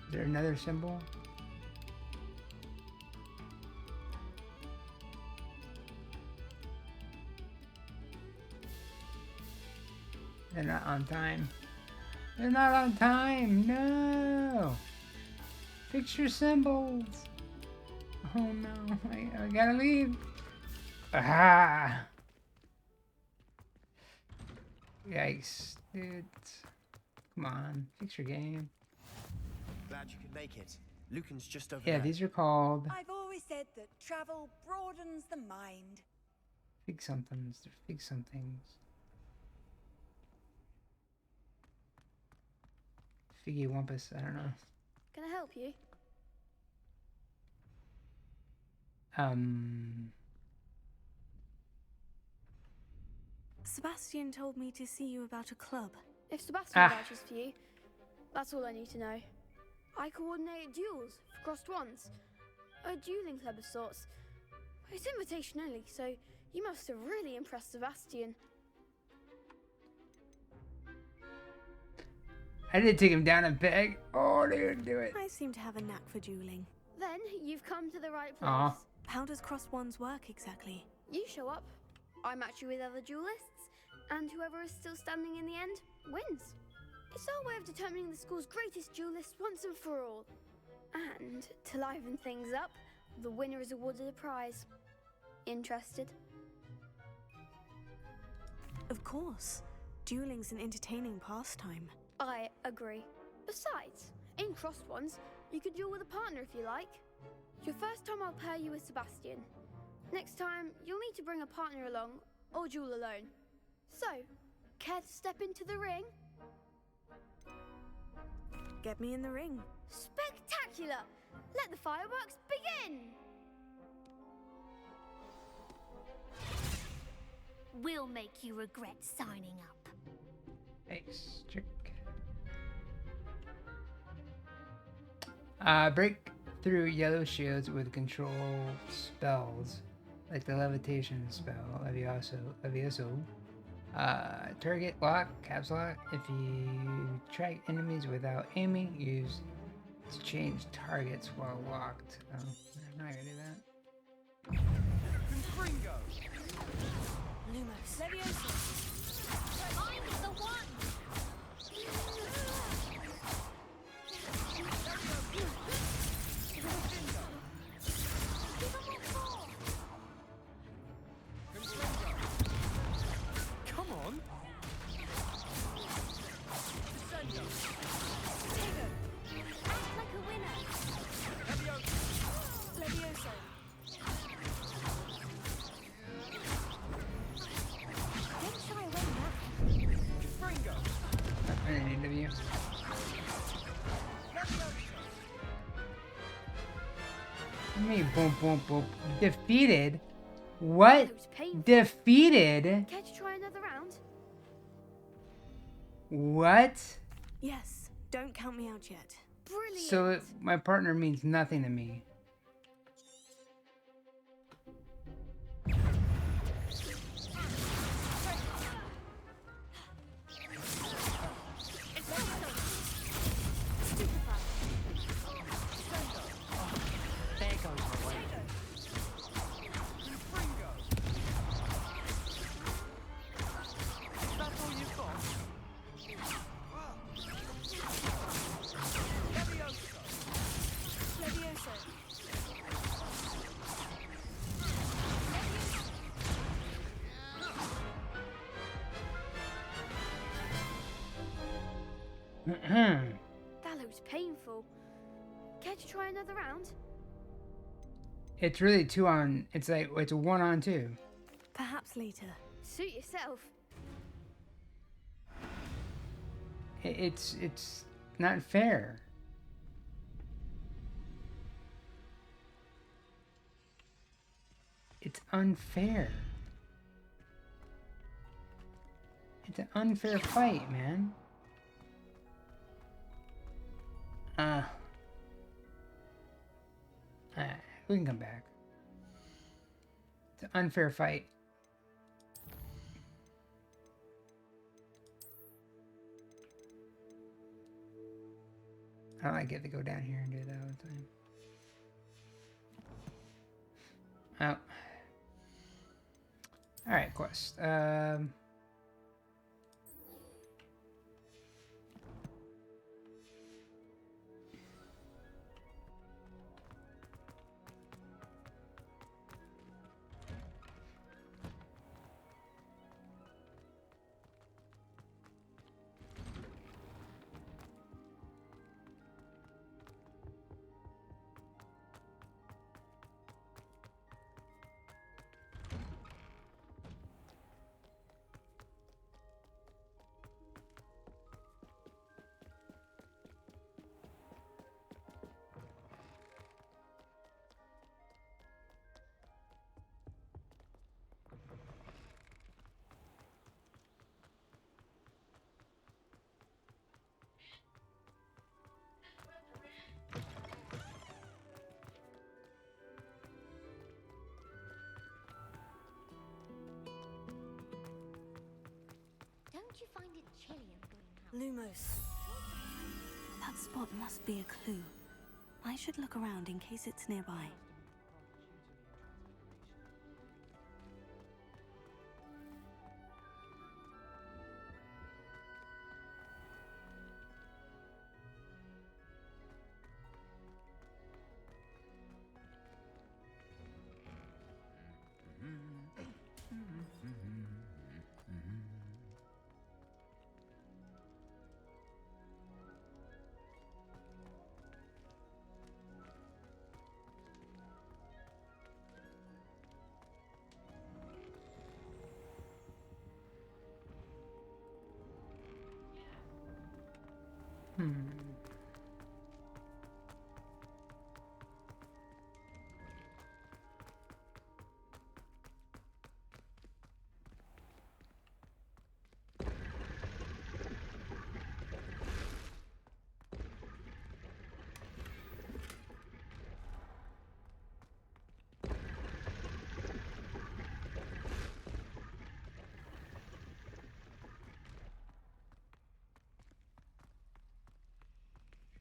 Is there another symbol? They're not on time. They're not on time! No! Fix your symbols! Oh no, I gotta leave! Aha! Yikes, dude. Come on, fix your game. Glad you could make it. Lucan's just over Yeah, there. these are called I've always said that travel broadens the mind. fig somethings. They're fig somethings. Figgy Wumpus, I don't know. Can I help you? Sebastian told me to see you about a club. If Sebastian vouches for you, that's all I need to know. I coordinate duels for crossed ones. A dueling club of sorts. It's invitation only, so you must have really impressed Sebastian. I did take him down a peg. Oh, dude, do it. I seem to have a knack for dueling. Then you've come to the right place. Aw. How does crossed wands work exactly? You show up, I match you with other duelists, and whoever is still standing in the end wins. It's our way of determining the school's greatest duelist once and for all. And to liven things up, the winner is awarded a prize. Interested? Of course. Dueling's an entertaining pastime. I agree. Besides, in crossed ones, you could duel with a partner if you like. Your first time I'll pair you with Sebastian. Next time, you'll need to bring a partner along, or duel alone. So, care to step into the ring? Get me in the ring. Spectacular! Let the fireworks begin! We'll make you regret signing up. Nice trick. Break through yellow shields with control spells, like the levitation spell, Levioso. Target lock, caps lock. If you track enemies without aiming, use to change targets while locked. Oh, I'm not gonna do that. Confringo! Lumos. Levioso. I'm the one! Come on! Act like a winner! Levioso. Don't shy away now. Confringo! I didn't need of you. Me, boom, boom, boom. Defeated? What? Defeated? Care to try another round? What? Yes. Don't count me out yet. Brilliant! So my partner means nothing to me. There goes my way. Is that all you've got? Levioso. That looks painful. Care to try another round? It's really 2 on. It's like it's a 1 on 2. Perhaps later. Suit yourself. It's not fair. It's unfair. It's an unfair fight, man. We can come back. It's an unfair fight. I don't like it to go down here and do that all the time. Oh. Alright, quest. Don't you find it chilly in Greenhouse? Lumos. That spot must be a clue. I should look around in case it's nearby.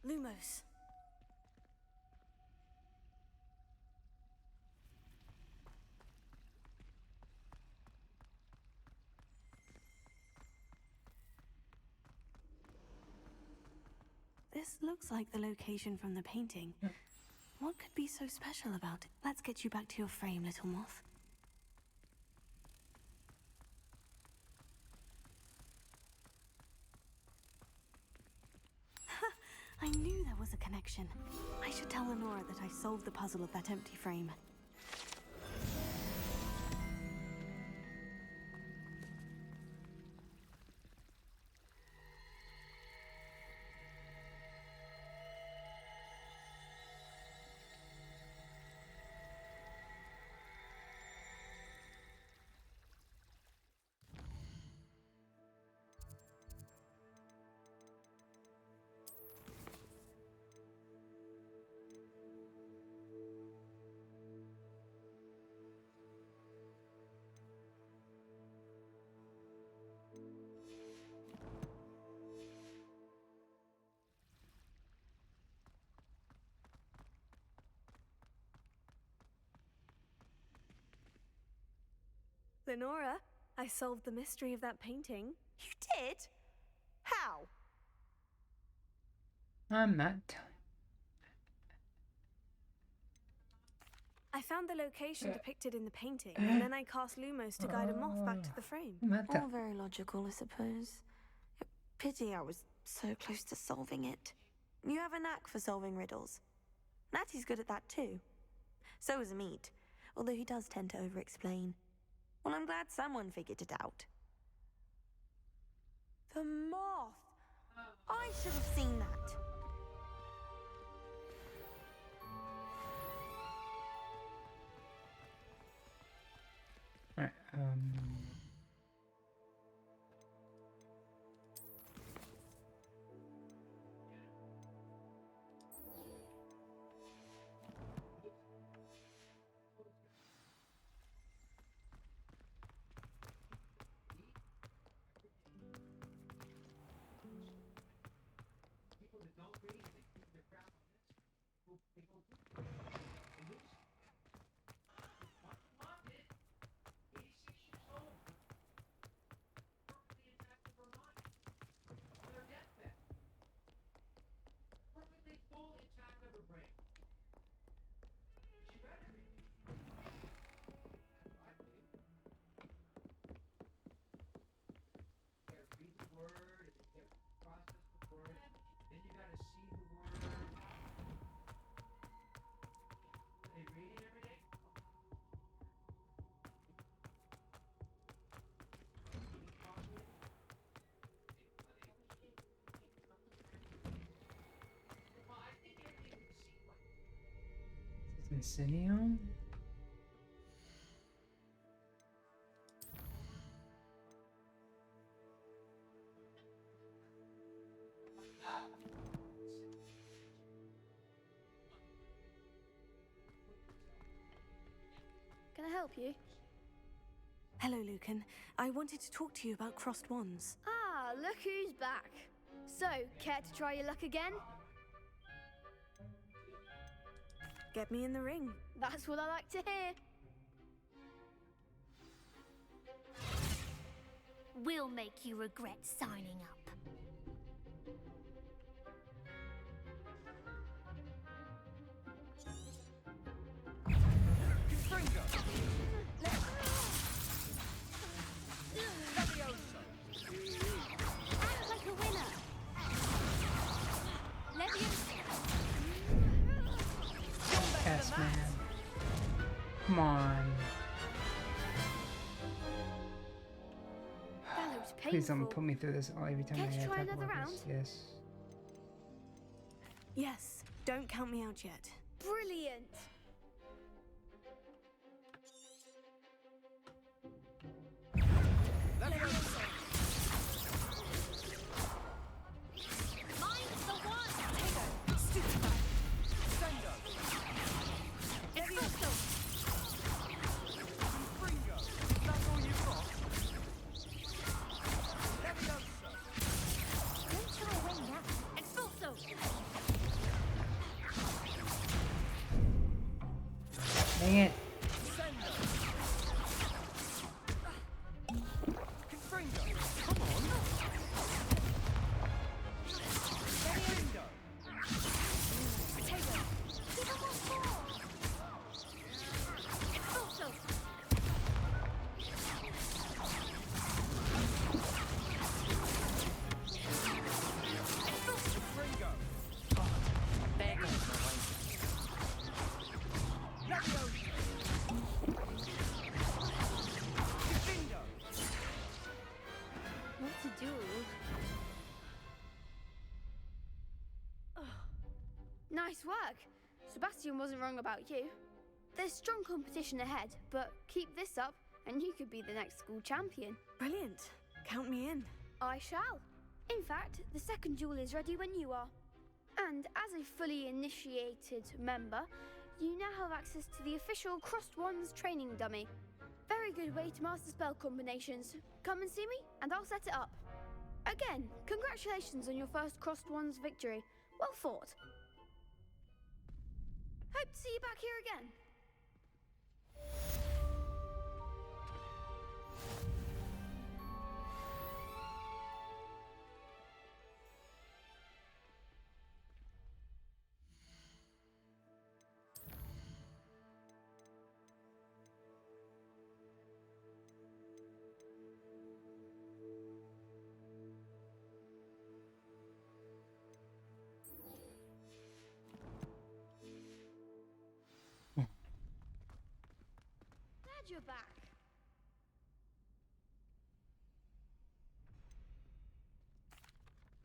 Lumos. This looks like the location from the painting. What could be so special about it? Let's get you back to your frame, little moth. I knew there was a connection. I should tell Lenora that I solved the puzzle of that empty frame. Lenora, I solved the mystery of that painting. You did? How? I'm not telling. I found the location depicted in the painting, and then I cast Lumos to guide a moth back to the frame. All very logical, I suppose. Pity I was So close to solving it. You have a knack for solving riddles. Natty's good at that too. So is Meat, although he does tend to over-explain. Well, I'm glad someone figured it out. The moth! I should have seen that. Alright, Incendium? Can I help you? Hello, Lucan. I wanted to talk to you about crossed wands. Ah, look who's back. So, care to try your luck again? Get me in the ring. That's what I like to hear. We'll make you regret signing up. Act like a winner. Yes, man. Come on. That looks painful. Please don't put me through this all every time Care I to attack try another workers. round? Yes. Yes, don't count me out yet. Brilliant. Mine's the one. Don't try to win now. Expulso. Dang it. What to do? Nice work. Sebastian wasn't wrong about you. There's strong competition ahead, but keep this up and you could be the next school champion. Brilliant. Count me in. I shall. In fact, the second duel is ready when you are. And as a fully initiated member, you now have access to the official Crossed Wands training dummy. Very good way to master spell combinations. Come and see me, and I'll set it up. Again, congratulations on your first Crossed Wands victory. Well fought. Hope to see you back here again. you're back.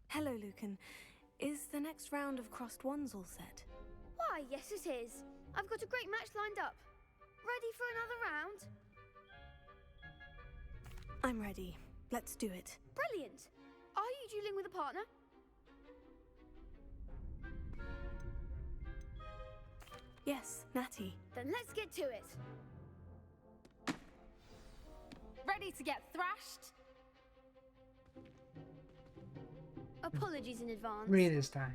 Hello, Lucan. Is the next round of crossed wands all set? Why, yes it is. I've got a great match lined up. Ready for another round? I'm ready. Let's do it. Brilliant. Are you dueling with a partner? Yes, Natty. Then let's get to it. Ready to get thrashed? Apologies in advance. 3 this time.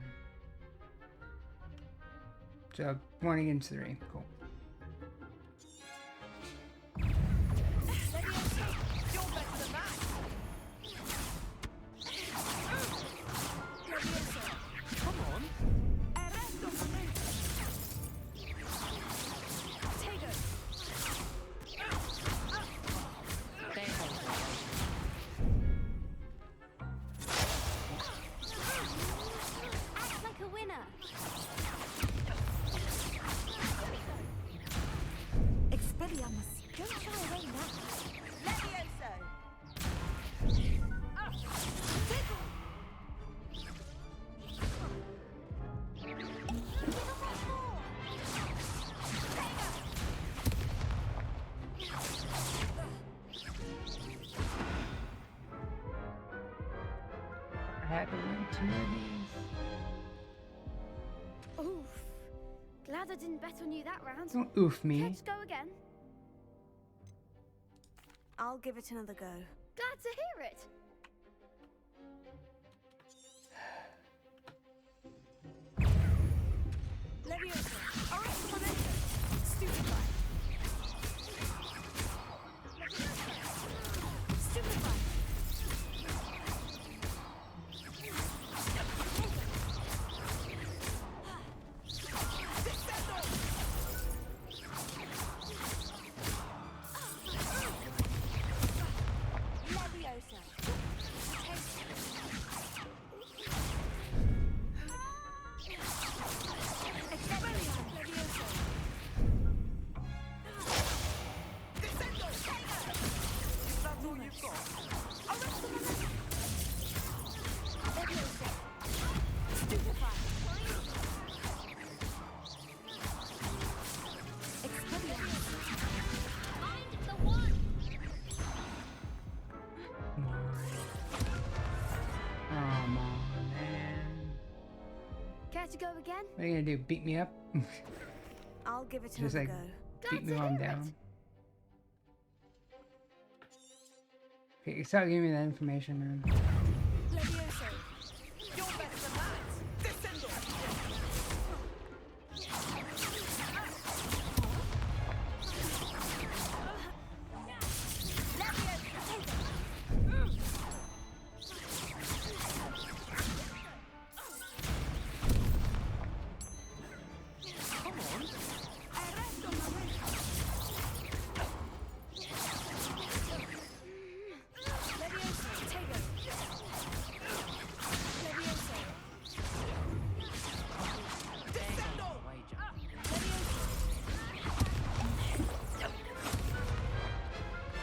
So 1 against 3. Cool. I had to win 2 of these. Oof. Glad I didn't bet on you that round. Don't oof me. Let's go again. I'll give it another go. Glad to hear it. Leviosa. All right, come on. Stupefy. Stupefy. Care to go again? What are you gonna do? Beat me up? I'll give it Just another like go. beat me while I'm down. Okay, stop giving me that information, man. Leviosa. You're better than that. Descendo.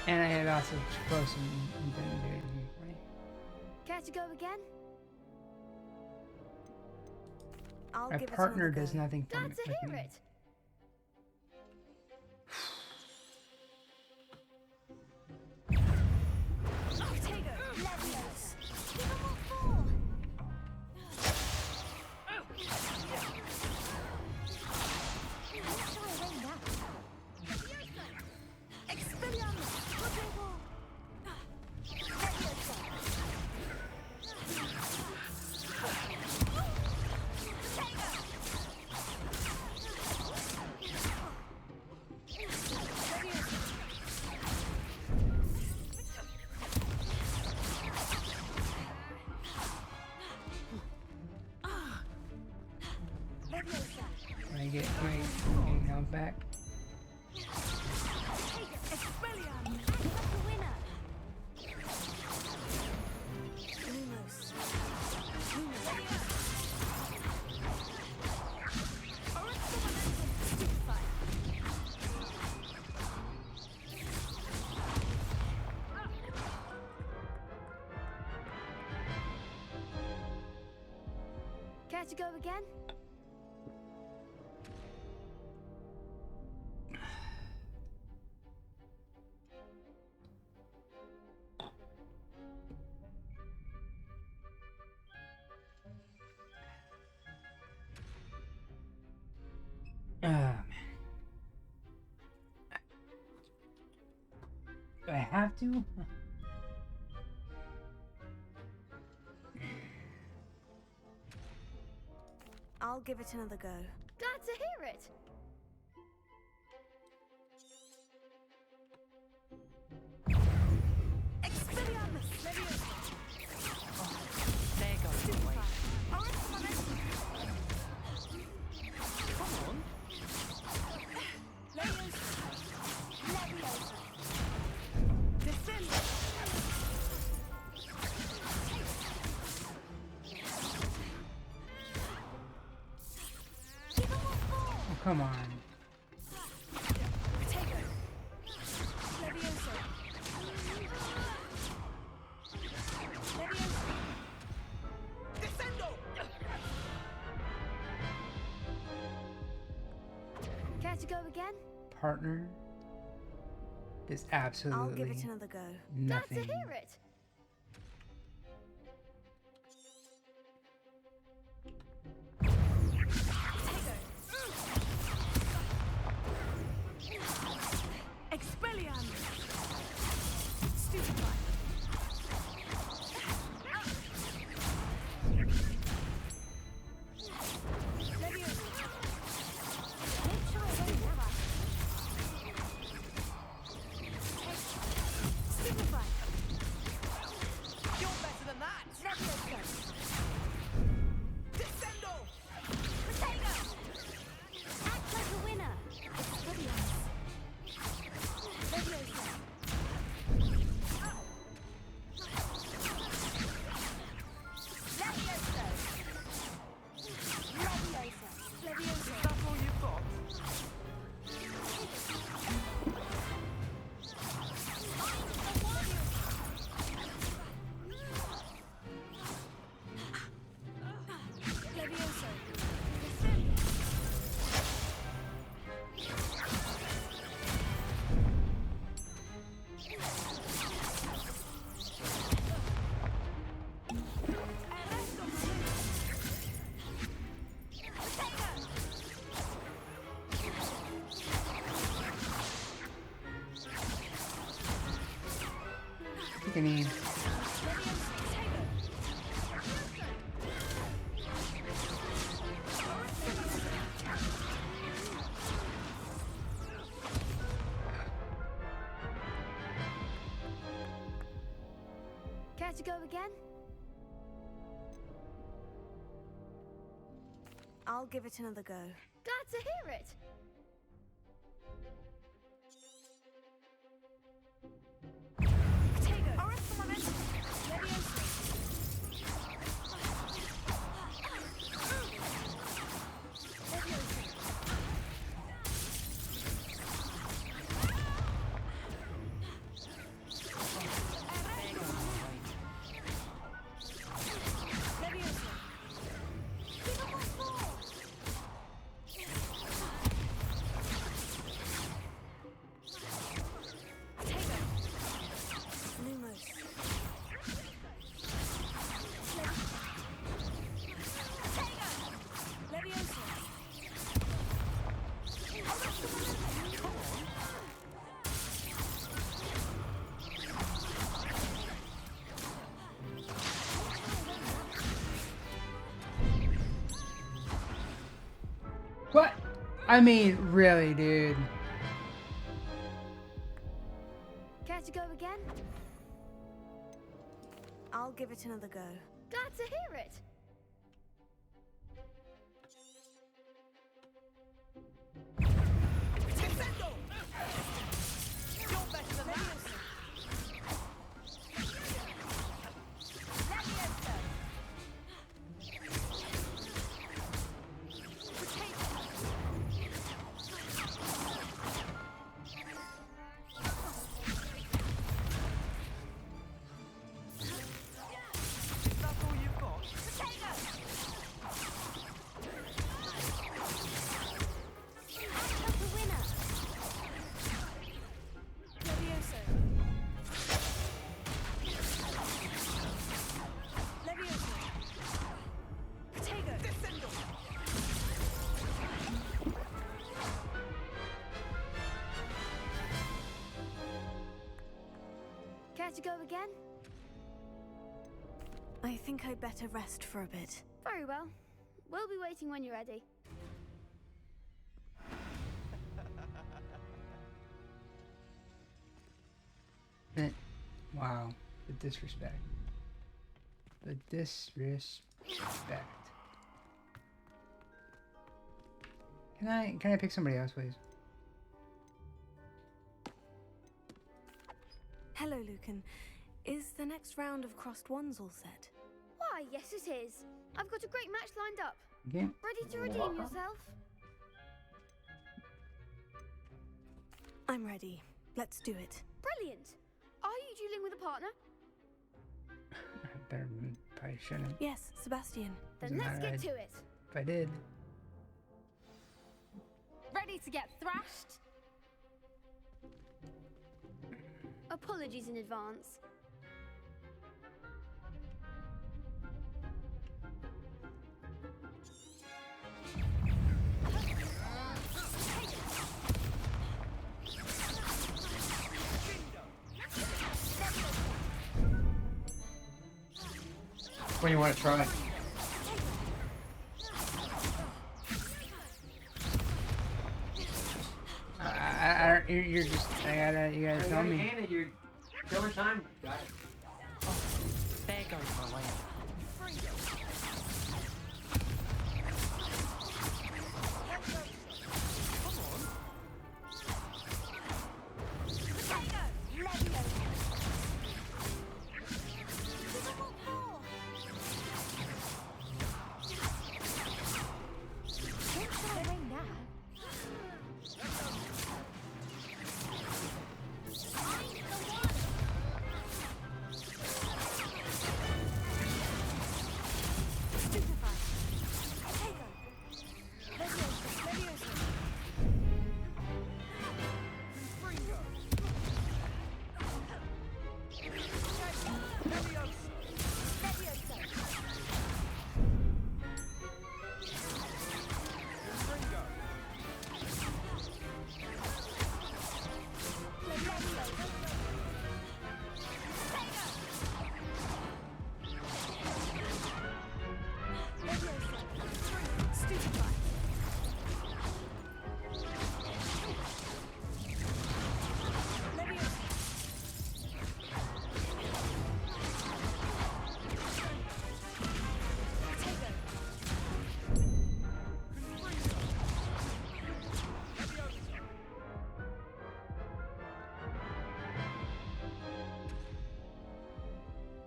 And I had also close and didn't do anything for me. Care to go again? I'll My give it partner another does go. nothing for me. Glad to with hear me. it. Can I get health back? Care to go again? Man. Do I have to? I'll give it another go. Glad to hear it. Expelliarmus! Leviosa! There goes the way. Come on! Leviosa! Leviosa! Descend! Oh, come on. Potato! Leviosa! Leviosa! Descendo! Care to go again? Partner is absolutely I'll give it another go. nothing. Glad to hear it. Expelliarmus! Stupefy! Leviosa! Make sure I don't have Stupefy! You're better than that! Leviosa! Descendo! Potato! Act like a winner. Expelliarmus! Leviosa! Leviosa! Leviosa! Leviosa! Is that all you've got? Leviosa! Sickening. Care to go again? I'll give it another go. Glad to hear it. Potato! Arrest the momentum! Leviosa! Leviosa! Leviosa! Give up my ball! Potato! Lumos! Potato! Leviosa! Arrest the momentum! Come on! What? I mean, really, dude. Care to go again? I'll give it another go. Glad to hear it. Descendo! You're better than that! Leviosa! Is that all you've got? Potato! to go again? I think I'd better rest for a bit. Very well. We'll be waiting when you're ready. Wow, the disrespect. The disrespect. Can I pick somebody else, please? Hello, Lucan. Is the next round of crossed ones all set? Why, yes it is. I've got a great match lined up. Okay. Ready to redeem yourself? I'm ready. Let's do it. Brilliant. Are you dueling with a partner? Better probably shouldn't. Yes, Sebastian. Then let's get to it. If I did. Ready to get thrashed? Apologies in advance. What do you want to try? You're just. You gotta tell me. Hannah, you're killer time. Got it. Oh, there goes my way.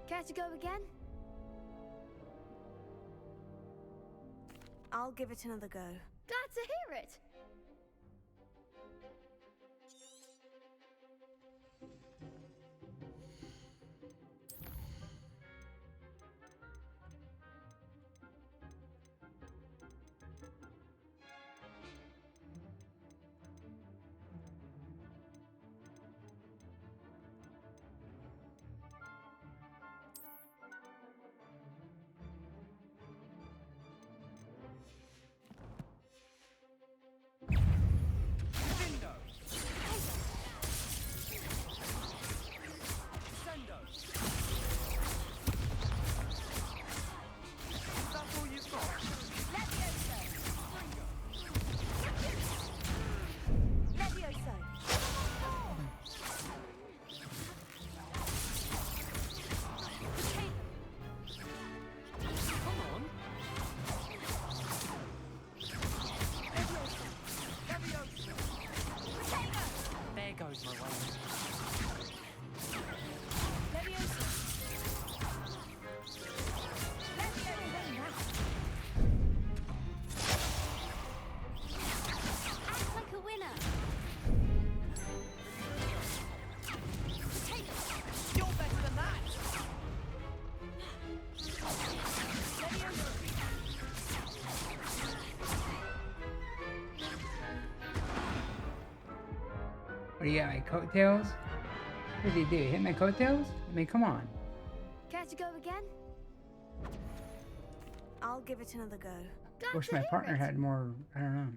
Care to go again? I'll give it another go. Glad to hear it. Goes my way. Act like a winner. You're better than that. What do you got, my coattails? What did he do? Hit my coattails? I mean, come on. Care to go again? I'll give it another go. I wish my partner had more, I don't know.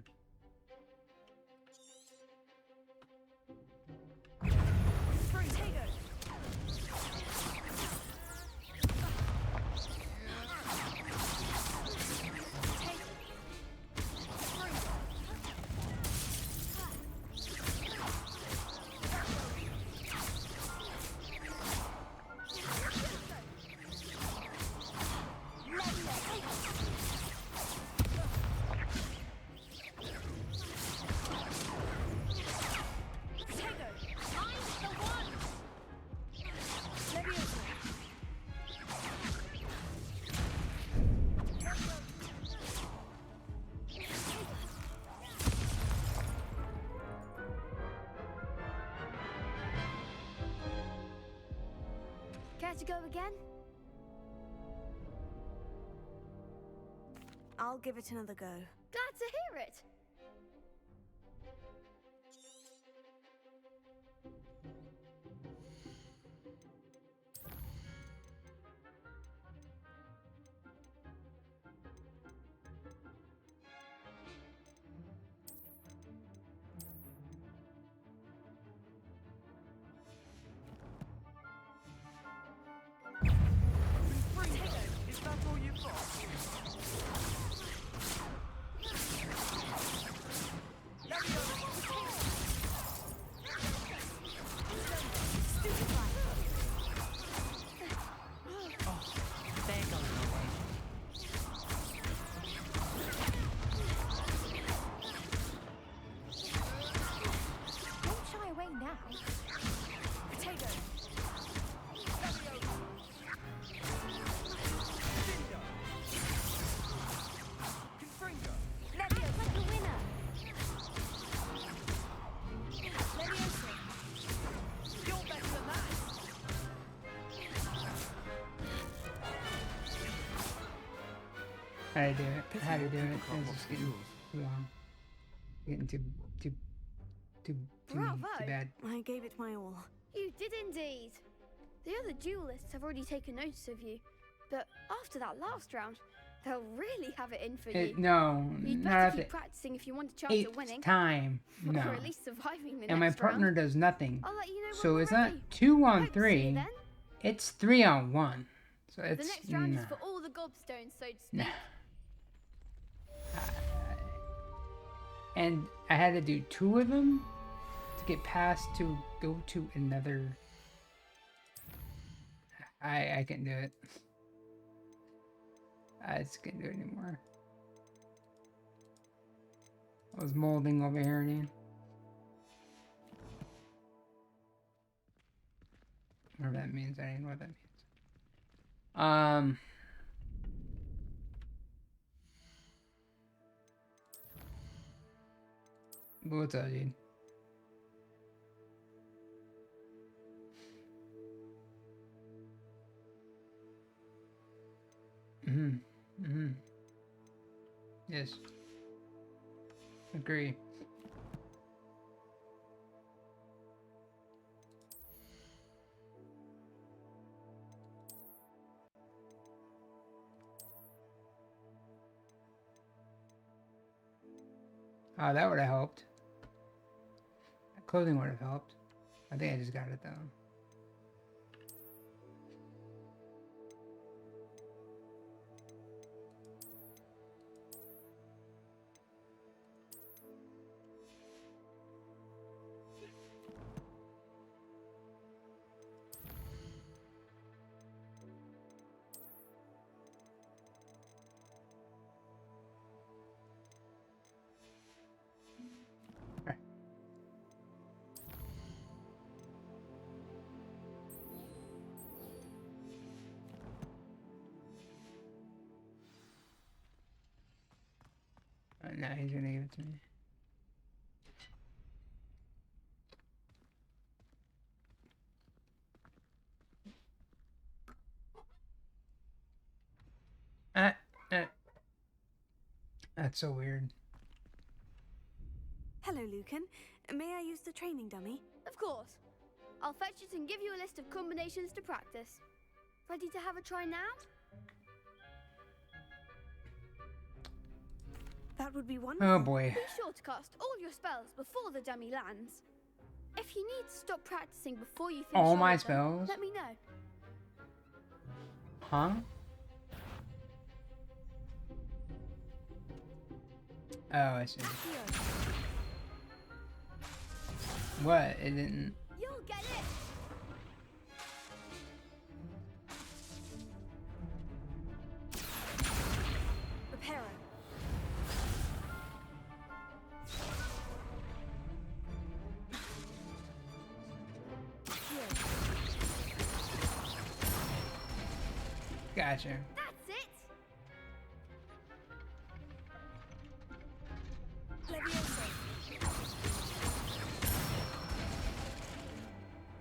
Care to go again? I'll give it another go. Glad to hear it. Is that all you've got? Don't shy away now. Potato. Levio's like the winner. Leviosa. You're better than that. How to do it? How to do it? It's just getting too long. Getting too bad. I gave it my all. You did indeed. The other duelists have already taken notice of you, but after that last round, they'll really have it in for you. No, You'd not better at keep the practicing if you want a chance at 8th winning. time. No. Or at least surviving the And my next partner round. does nothing. I'll let you know when So we're it's not ready. 2 on Hope to see you 3. then. It's 3 on 1. So The it's next round nah. is for all the gobstones, so to speak. Nah. And I had to do 2 of them to get past to go to another. I can't do it. I just can't do it anymore. I was molding over here again. Whatever that means, I don't know what that means. What's up, dude? Yes. Agree. Oh, that would have helped. Clothing would have helped. I think I just got it though. Now he's gonna give it to me. That's so weird. Hello, Lucan. May I use the training dummy? Of course. I'll fetch it and give you a list of combinations to practice. Ready to have a try now? That would be wonderful. Oh boy. Be sure to cast all your spells before the dummy lands. If you need to stop practicing before you finish All my of them, spells? let me know. Huh? Oh, I see. What? It didn't. You'll get it. Reparo. Gotcha. That's it. Leviosa.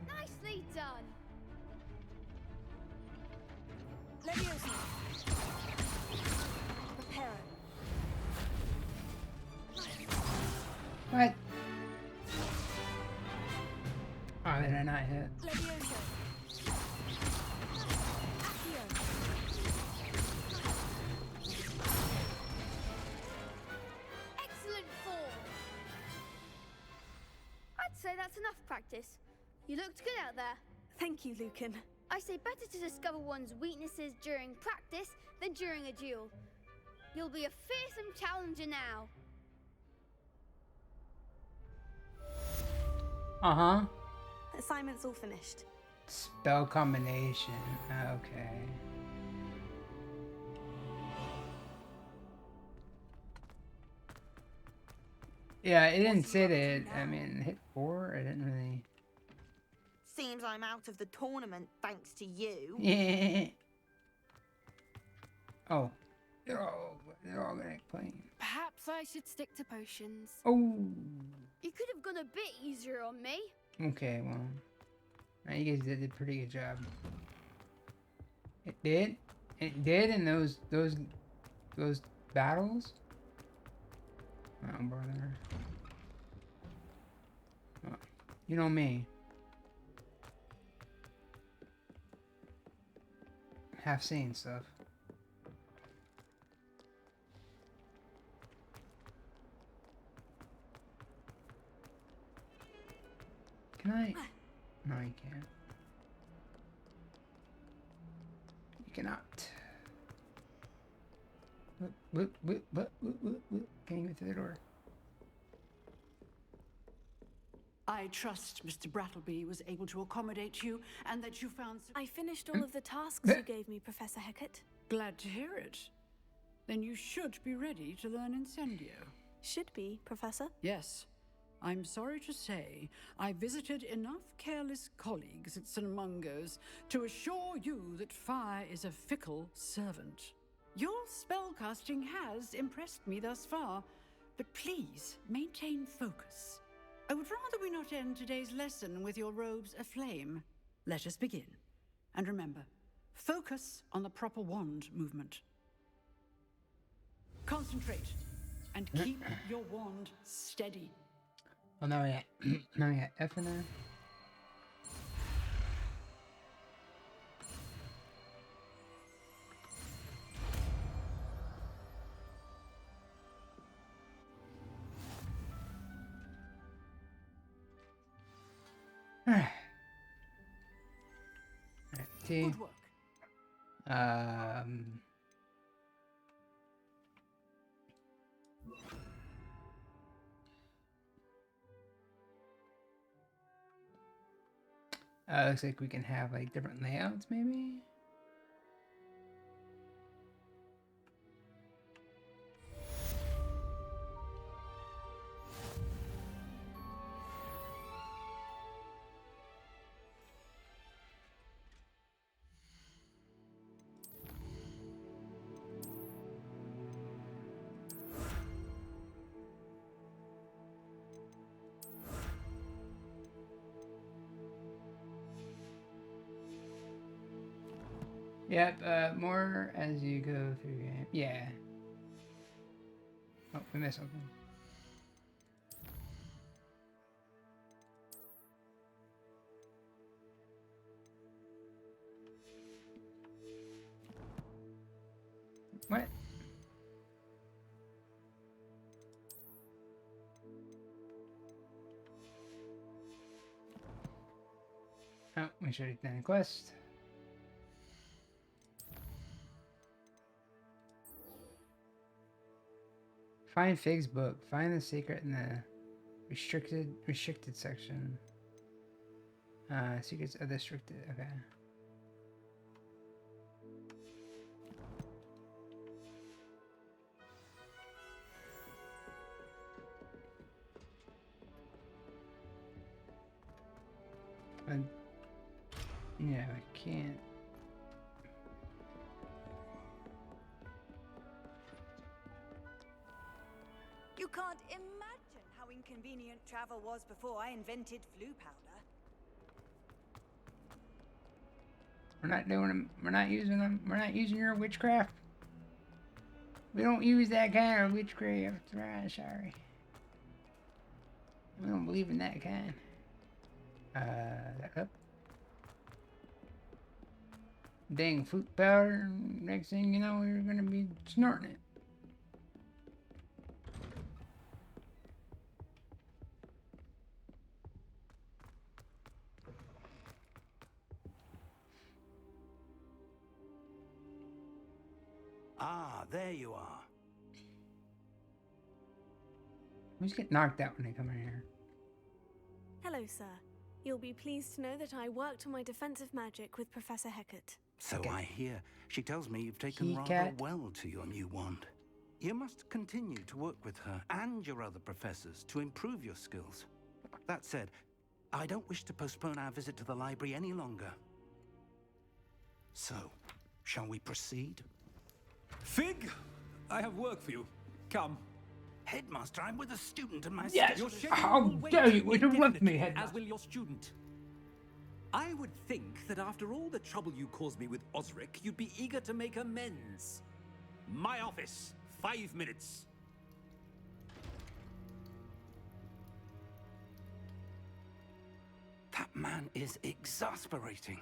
Nicely done. Leviosa. Reparo. What? Oh, did I not hit? Leviosa. Accio. Excellent form. I'd say that's enough practice. You looked good out there. Thank you, Lucan. I say better to discover one's weaknesses during practice than during a duel. You'll be a fearsome challenger now. Uh-huh. Assignment's all finished. Spell combination. Okay. Yeah, it didn't say that. I mean, hit 4. I didn't really. Seems I'm out of the tournament thanks to you. Yeah. Oh, they're all gonna play. Perhaps I should stick to potions. Oh. You could have gone a bit easier on me. Okay, well, you guys did a pretty good job. It did. It did in those battles. Oh, brother. Oh, you know me. Half seen stuff. Can I? No, you can't. You cannot. What? Can you get through the door? I trust Mr. Brattleby was able to accommodate you and that you found... I finished all of the tasks you gave me, Professor Hecat. Glad to hear it. Then you should be ready to learn Incendio. Should be, Professor. Yes. I'm sorry to say, I visited enough careless colleagues at St. Mungo's to assure you that fire is a fickle servant. Your spellcasting has impressed me thus far, but please maintain focus. I would rather we not end today's lesson with your robes aflame. Let us begin. And remember, focus on the proper wand movement. Concentrate and keep your wand steady. Well, now we got F in there. Alright, T. Good work. Looks like we can have like different layouts, maybe. Yep, more as you go through your game. Yeah. Oh, we missed something. What? Oh, we should have done a quest. Find Fig's book. Find the secret in the restricted section. Secrets of the restricted. Okay. Yeah, I can't. You can't imagine how inconvenient travel was before I invented flu powder. We're not doing them. We're not using them. We're not using your witchcraft. We don't use that kind of witchcraft. Right, sorry. We don't believe in that kind. That up. Dang flute powder. Next thing you know, you're gonna be snorting it. Ah, there you are. We just get knocked out when they come in here. Hello, sir. You'll be pleased to know that I worked on my defensive magic with Professor Hecat. So I hear. She tells me you've taken He rather cat. well to your new wand. You must continue to work with her and your other professors to improve your skills. That said, I don't wish to postpone our visit to the library any longer. So, shall we proceed? Fig, I have work for you. Come. Headmaster, I'm with a student and my Yes, schedule is- how dare you interrupt me, Headmaster? As will your student. I would think that after all the trouble you caused me with Osric, you'd be eager to make amends. My office, 5 minutes. That man is exasperating.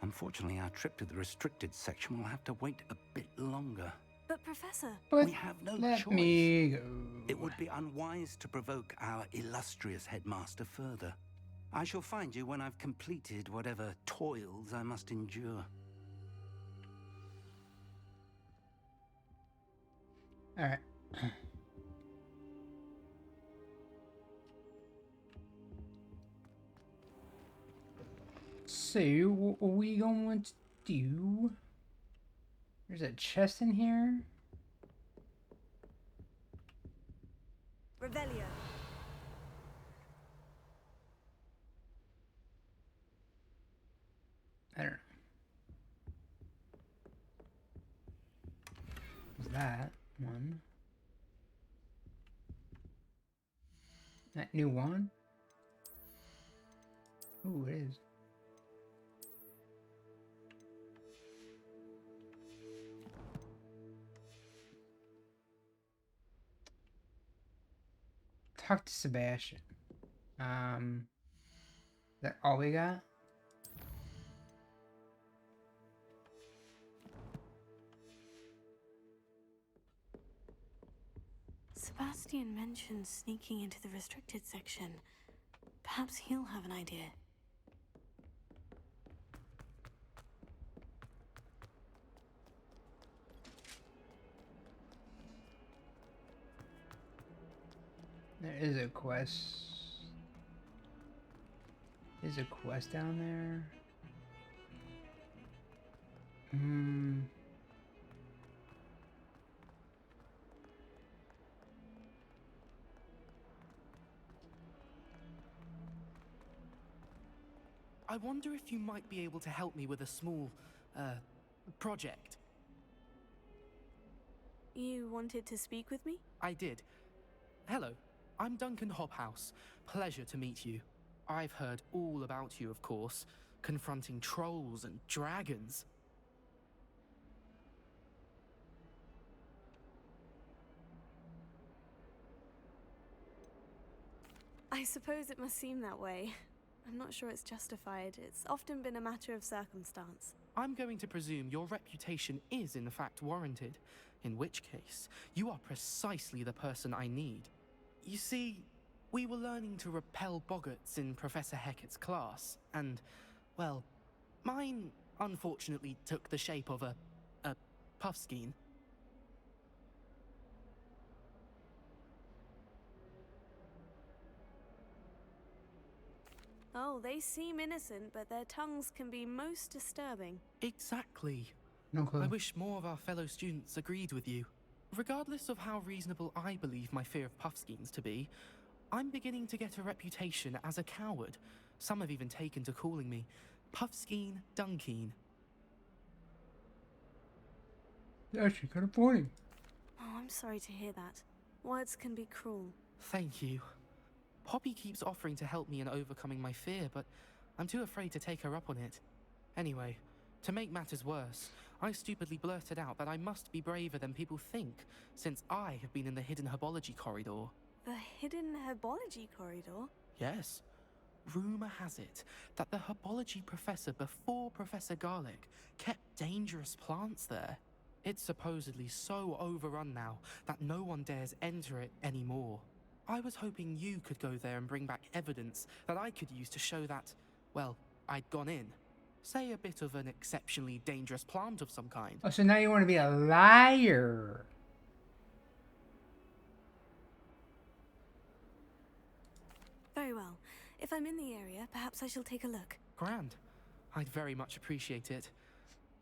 Unfortunately, our trip to the restricted section will have to wait a bit longer. But, Professor... We have no let choice. me go. It would be unwise to provoke our illustrious headmaster further. I shall find you when I've completed whatever toils I must endure. Alright. So, what are we going to do? There's a chest in here. Revelio. I don't know. What's that? One. That new one? Ooh, it is. Talk to Sebastian. Is that all we got? Sebastian mentioned sneaking into the restricted section. Perhaps he'll have an idea. There is a quest. There's a quest down there. I wonder if you might be able to help me with a small, project. You wanted to speak with me? I did. Hello, I'm Duncan Hobhouse. Pleasure to meet you. I've heard all about you, of course, confronting trolls and dragons. I suppose it must seem that way. I'm not sure it's justified. It's often been a matter of circumstance. I'm going to presume your reputation is in fact warranted, in which case, you are precisely the person I need. You see, we were learning to repel boggarts in Professor Hecat's class, and, well, mine unfortunately took the shape of a puffskein. Oh, they seem innocent, but their tongues can be most disturbing. Exactly. No clue. I wish more of our fellow students agreed with you. Regardless of how reasonable I believe my fear of puffskeins to be, I'm beginning to get a reputation as a coward. Some have even taken to calling me Puffskeen Dunkeen. Actually, kind of funny. Oh, I'm sorry to hear that. Words can be cruel. Thank you. Poppy keeps offering to help me in overcoming my fear, but I'm too afraid to take her up on it. Anyway, To make matters worse, I stupidly blurted out that I must be braver than people think, since I have been in the hidden herbology corridor. The hidden herbology corridor? Yes. Rumor has it that the herbology professor before Professor Garlic kept dangerous plants there. It's supposedly so overrun now that no one dares enter it anymore. I was hoping you could go there and bring back evidence that I could use to show that, well, I'd gone in. Say a bit of an exceptionally dangerous plant of some kind. Oh, so now you want to be a liar. Very well. If I'm in the area, perhaps I shall take a look. Grand. I'd very much appreciate it.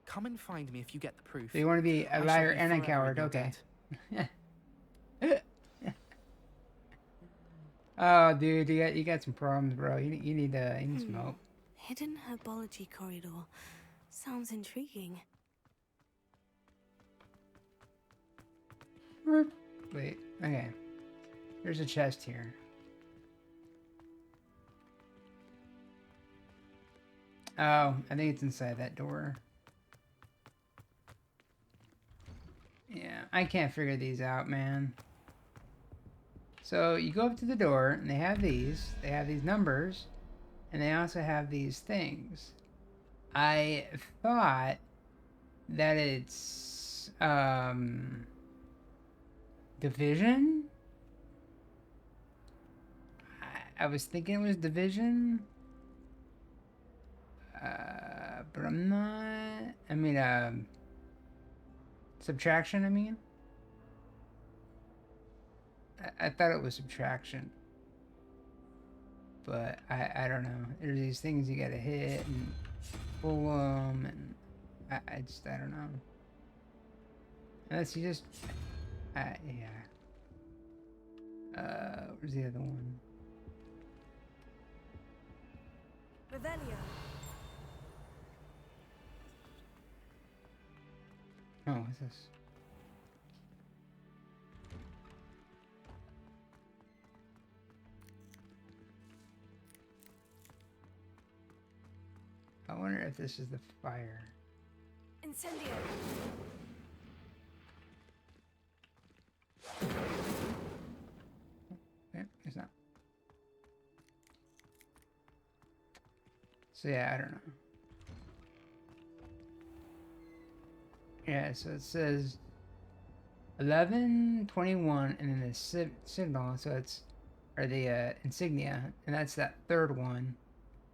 Come and find me if you get the proof. So you want to be a liar and a coward, okay. Oh, dude, you got some problems, bro. You need smoke. Hidden herbology corridor. Sounds intriguing. Wait, okay. There's a chest here. Oh, I think it's inside that door. Yeah, I can't figure these out, man. So you go up to the door, and they have these numbers, and they also have these things. I thought that it's, division? I was thinking it was division. But I'm not, I mean, subtraction, I mean. I thought it was subtraction. But I don't know. There's these things you gotta hit and pull them, and I don't know. Unless you just, yeah. Where's the other one? Revelio. Oh, what's this? I wonder if this is the fire. Incendio. Okay, it's not. So yeah, I don't know. Yeah, so it says 11:21, and then the signal. So it's the insignia, and that's that third one,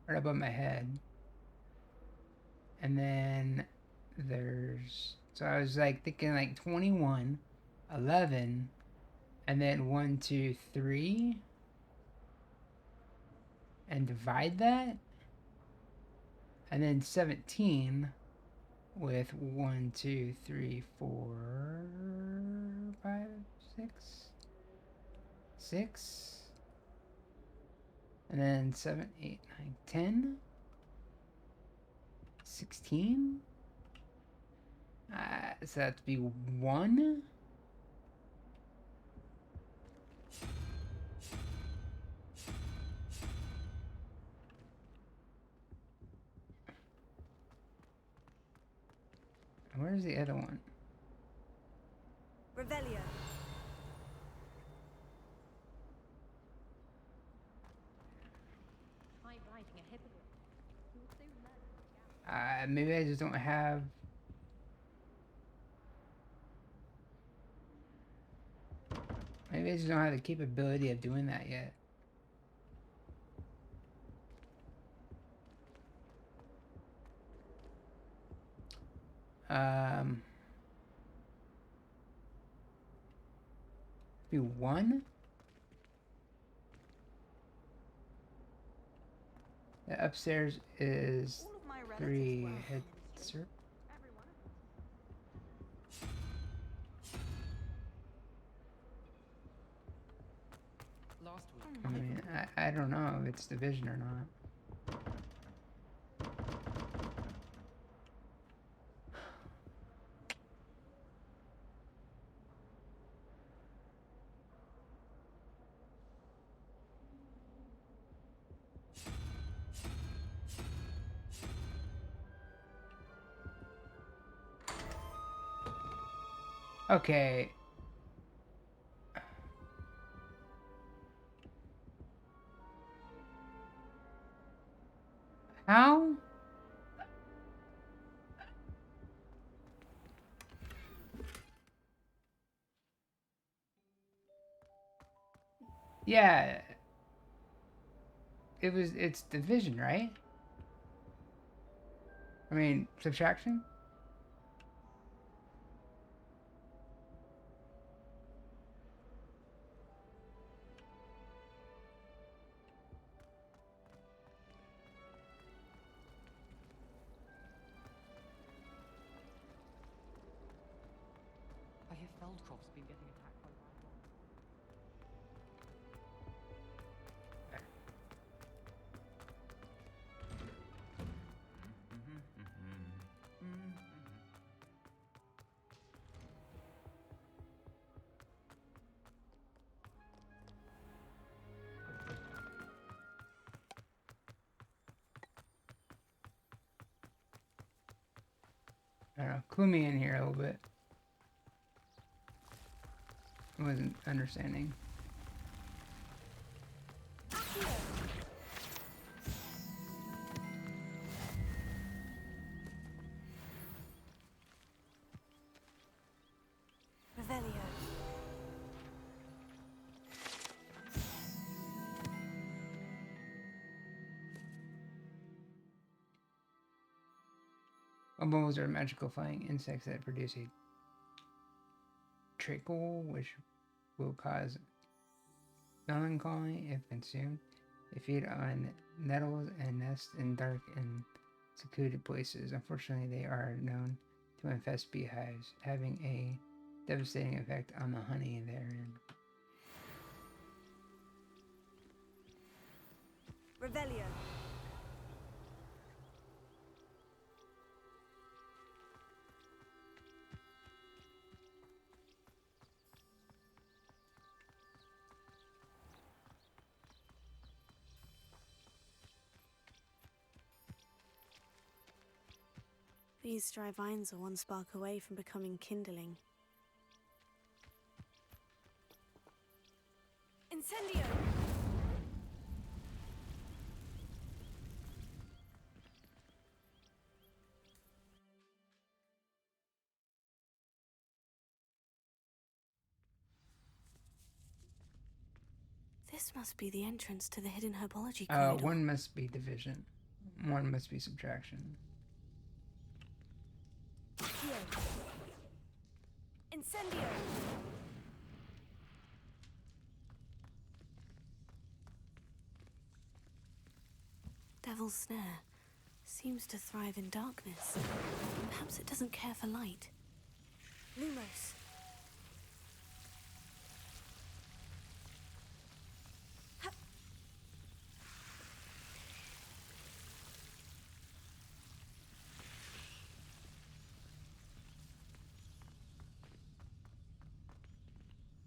right above my head. And then there's, so I was like thinking like 21, 11, and then 1, 2, 3, and divide that, and then 17 with 1, 2, 3, 4, 5, 6, and then 7, 8, 9, 10, 16. So that'd be 1. Where's the other one? Revelio. Maybe I just don't have. Maybe I just don't have the capability of doing that yet. Be 1. The upstairs is 3. Head sir. Last week. I mean, I don't know if it's division or not. Okay. How? Yeah. It's division, right? I mean, subtraction? I hear Feldcroft's been getting attacked by Ravenclaw. I don't know. Clue me in here a little bit. I wasn't understanding. Revelio. Bumblbees are magical flying insects that produce a trickle, which will cause melancholy if consumed. They feed on nettles and nest in dark and secluded places. Unfortunately, they are known to infest beehives, having a devastating effect on the honey therein. Revelio. These dry vines are one spark away from becoming kindling. Incendio. This must be the entrance to the hidden herbology corridor. One must be division. One must be subtraction. Incendio. Devil's Snare seems to thrive in darkness. Perhaps it doesn't care for light. Lumos.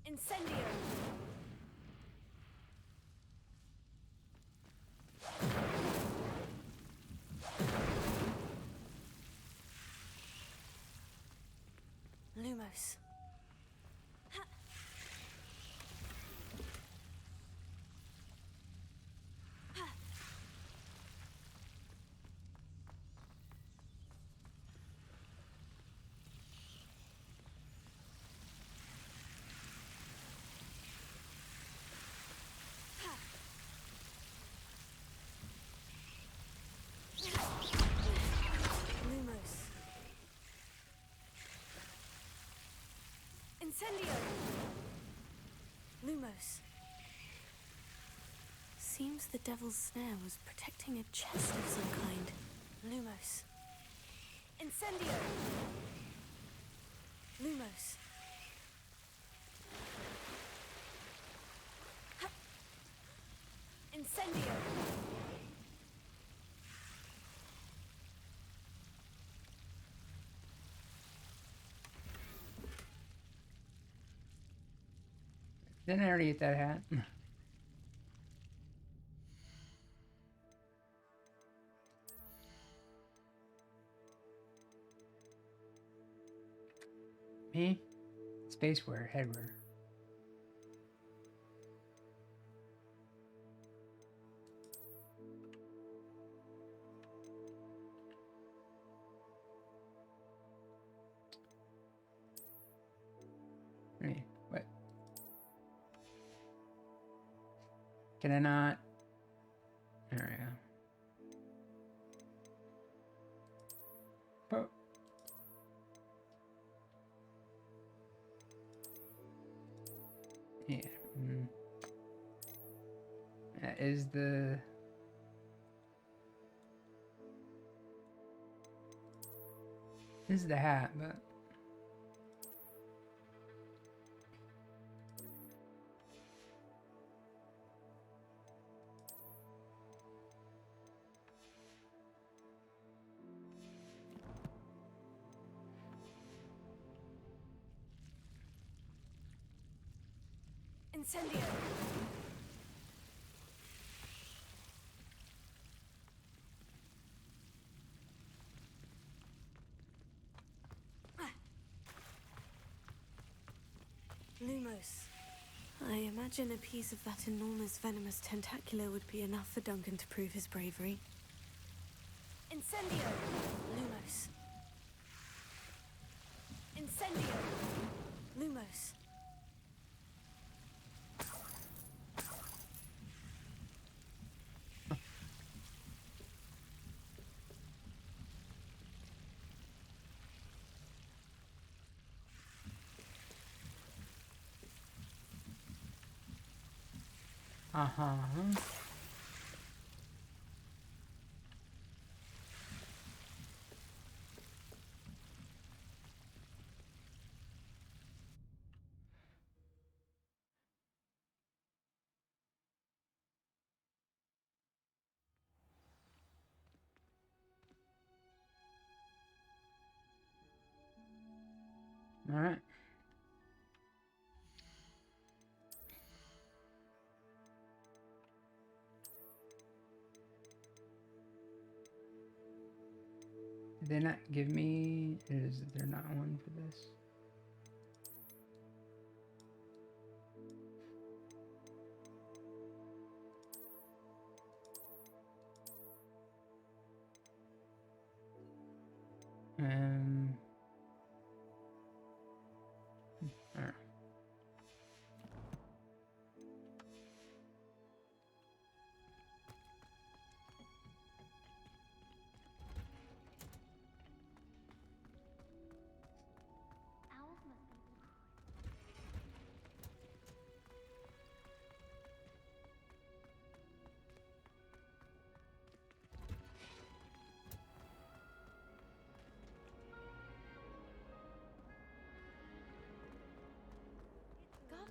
Incendio. Lumos. Lumos. Incendio. Lumos. Seems the Devil's Snare was protecting a chest of some kind. Lumos. Incendio. Lumos. Incendio. Didn't I already get that hat? Me? Spaceware, headwear. Wait, what? Can I not? There we go. Oh. Yeah. That is the... This is the hat, but... Incendio! Lumos. I imagine a piece of that enormous venomous tentacula would be enough for Duncan to prove his bravery. Incendio! Lumos. Incendio! Lumos. Uh-huh. All right. Did they not give me... Is there not one for this? All right.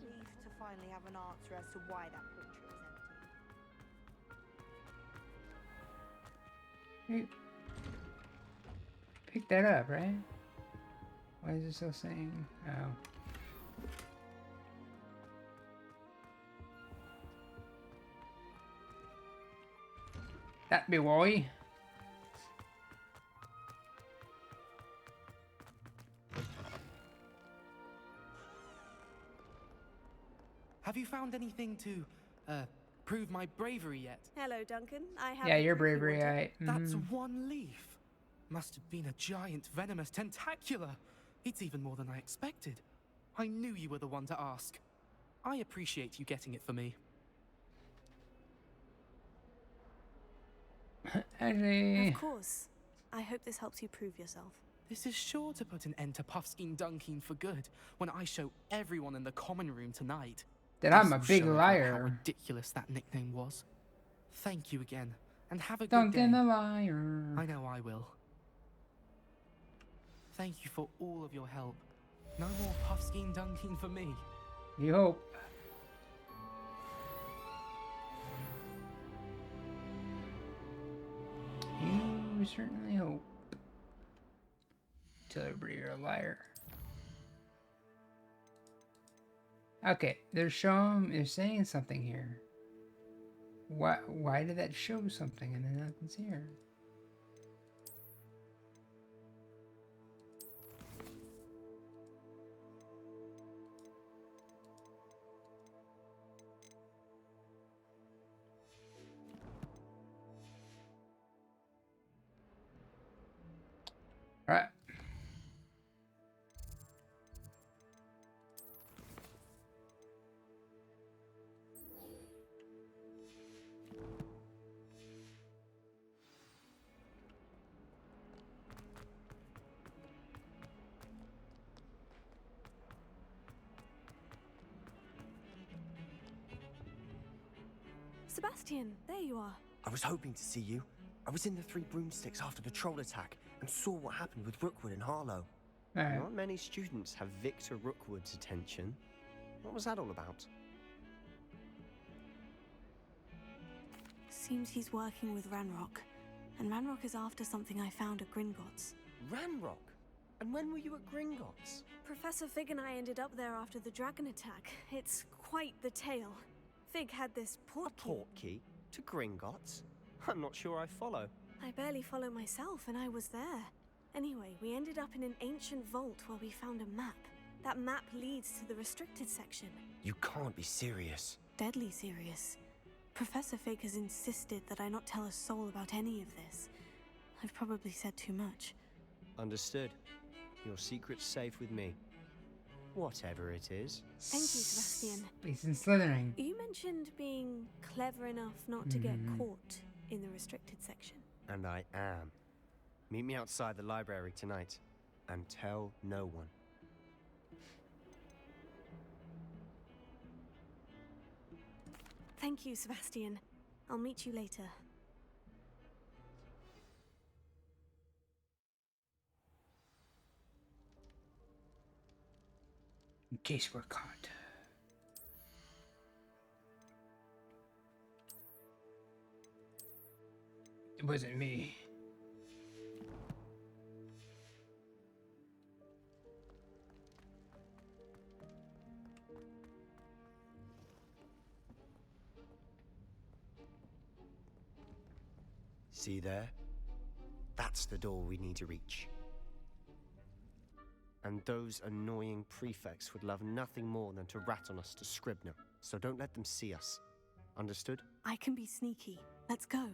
Relieved to finally have an answer as to why that picture is empty. Hey, pick that up, right? Why is it still saying? Oh. That be why. Have you found anything to, prove my bravery yet? Hello, Duncan. I have Yeah, the your proof you bravery, wanted. That's one leaf. Must have been a giant venomous tentacula. It's even more than I expected. I knew you were the one to ask. I appreciate you getting it for me. Actually... Of course. I hope this helps you prove yourself. This is sure to put an end to Puffskein Dunkin for good when I show everyone in the common room tonight. That I'm a This will big show everyone liar. How ridiculous that nickname was. Thank you again, and have a good Duncan day. the liar. I know I will. Thank you for all of your help. No more Puffskein Dunkin for me. You hope. You certainly hope. Tell everybody you're a liar. Okay, they're saying something here. Why did that show something and then nothing's here? Sebastian, there you are. I was hoping to see you. I was in the Three Broomsticks after the troll attack and saw what happened with Rookwood and Harlow. Alright. Not many students have Victor Rookwood's attention. What was that all about? Seems he's working with Ranrock. And Ranrock is after something I found at Gringotts. Ranrock? And when were you at Gringotts? Professor Fig and I ended up there after the dragon attack. It's quite the tale. Fig had this portkey. A portkey? To Gringotts? I'm not sure I follow. I barely follow myself, and I was there. Anyway, we ended up in an ancient vault where we found a map. That map leads to the restricted section. You can't be serious. Deadly serious. Professor Fig has insisted that I not tell a soul about any of this. I've probably said too much. Understood. Your secret's safe with me. Whatever it is. Thank you, Sebastian. He's in Slytherin. You mentioned being clever enough not to get caught in the restricted section. And I am. Meet me outside the library tonight. And tell no one. Thank you, Sebastian. I'll meet you later. In case we're caught. It wasn't me. See there? That's the door we need to reach. And those annoying prefects would love nothing more than to rat on us to Scribner, so don't let them see us. Understood? I can be sneaky. Let's go.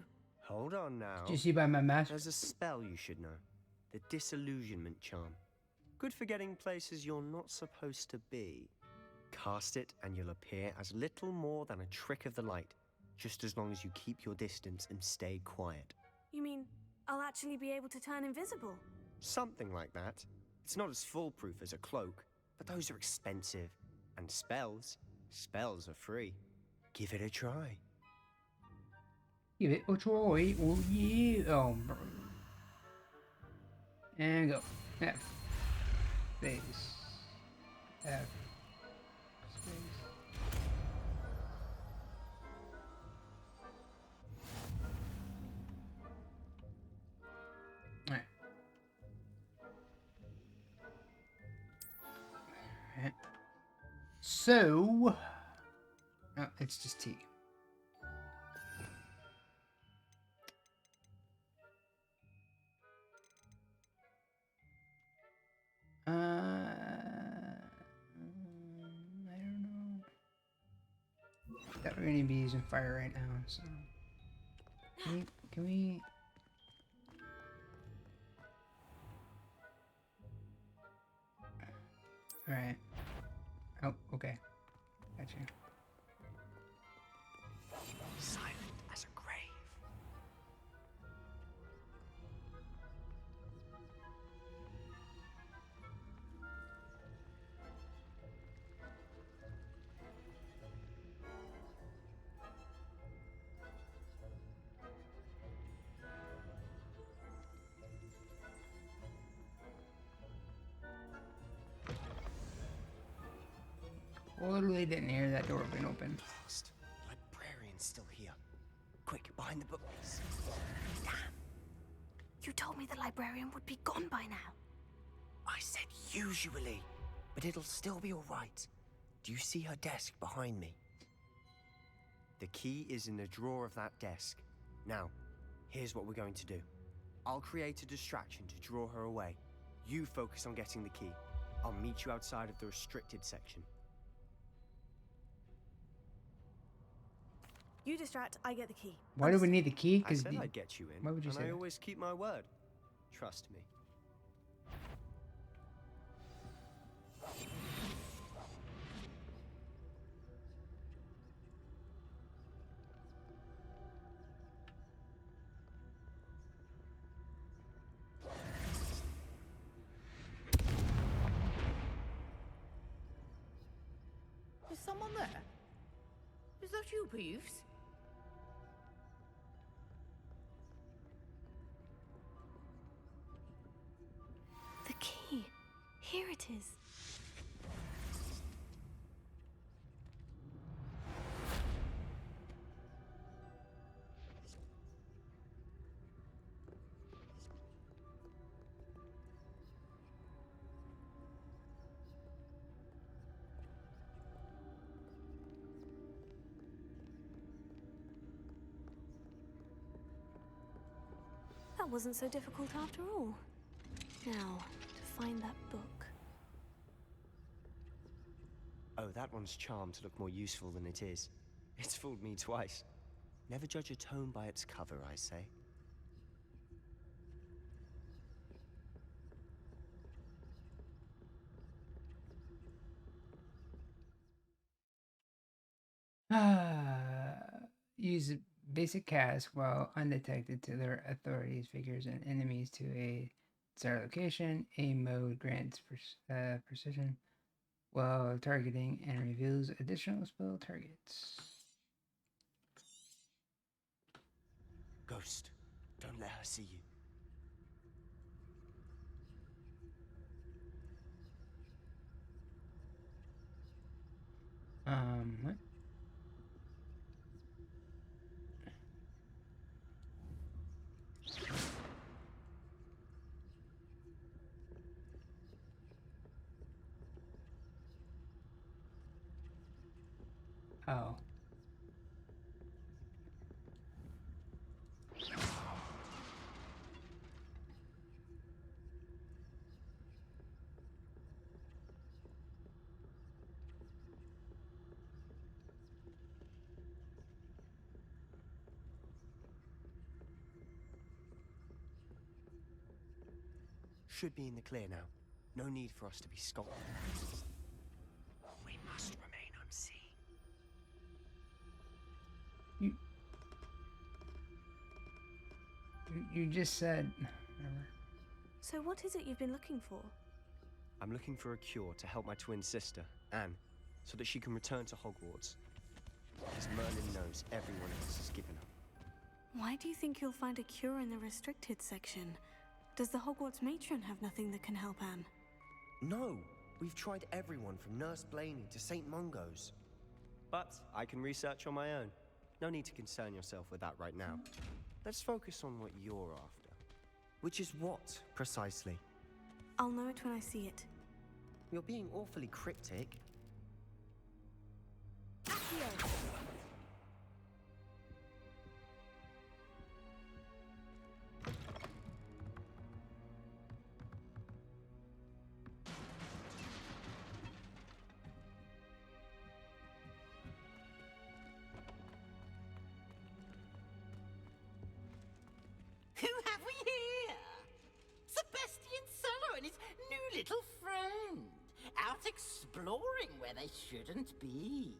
Hold on now. Did you see by my mask? There's a spell you should know. The Disillusionment Charm. Good for getting places you're not supposed to be. Cast it and you'll appear as little more than a trick of the light, just as long as you keep your distance and stay quiet. You mean I'll actually be able to turn invisible? Something like that. It's not as foolproof as a cloak, but those are expensive. And spells are free. Give it a try. Give it a try. Oh yeah. Oh, bro. And go. F. Space. F. Space. Alright. Alright. So. Oh, it's just tea. I don't know. That we're gonna be using fire right now, so can we all right. Oh, okay. Gotcha. Silent as a grave. Totally didn't hear that door being open. Blast. Librarian's still here. Quick, behind the bookcase. Damn. You told me the librarian would be gone by now. I said usually, but it'll still be all right. Do you see her desk behind me? The key is in the drawer of that desk. Now, here's what we're going to do. I'll create a distraction to draw her away. You focus on getting the key. I'll meet you outside of the restricted section. You distract, I get the key. Why do we need the key? I said I'd get you in. Why would you and say I that? always keep my word. Trust me. Is someone there? Is that you, Peeves? is. That wasn't so difficult after all. Now, to find that book. Oh, that one's charmed to look more useful than it is. It's fooled me twice. Never judge a tome by its cover, I say. Use basic cast while undetected to alert authorities, figures, and enemies to a desired location. Aim mode grants precision while targeting and reveals additional spell targets. Ghost, don't let her see you. What? Oh. Should be in the clear now. No need for us to be skulking. We must remain unseen. You just said... So what is it you've been looking for? I'm looking for a cure to help my twin sister, Anne, so that she can return to Hogwarts. As Merlin knows, everyone else has given up. Why do you think you'll find a cure in the restricted section? Does the Hogwarts matron have nothing that can help Anne? No! We've tried everyone from Nurse Blaney to St. Mungo's. But I can research on my own. No need to concern yourself with that right now. Let's focus on what you're after. Which is what, precisely? I'll know it when I see it. You're being awfully cryptic. Accio! Who have we here? Sebastian Cello and his new little friend. Out exploring where they shouldn't be.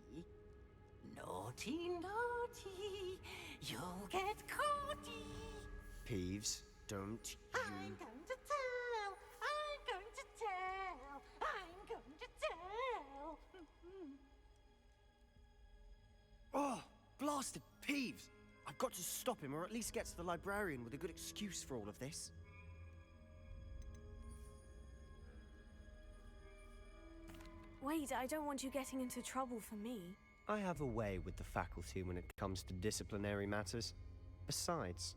Naughty, naughty. You'll get caughty. Peeves, don't you... I'm going to tell. I'm going to tell. I'm going to tell. Oh, blasted Peeves! I've got to stop him, or at least get to the librarian with a good excuse for all of this. Wait, I don't want you getting into trouble for me. I have a way with the faculty when it comes to disciplinary matters. Besides,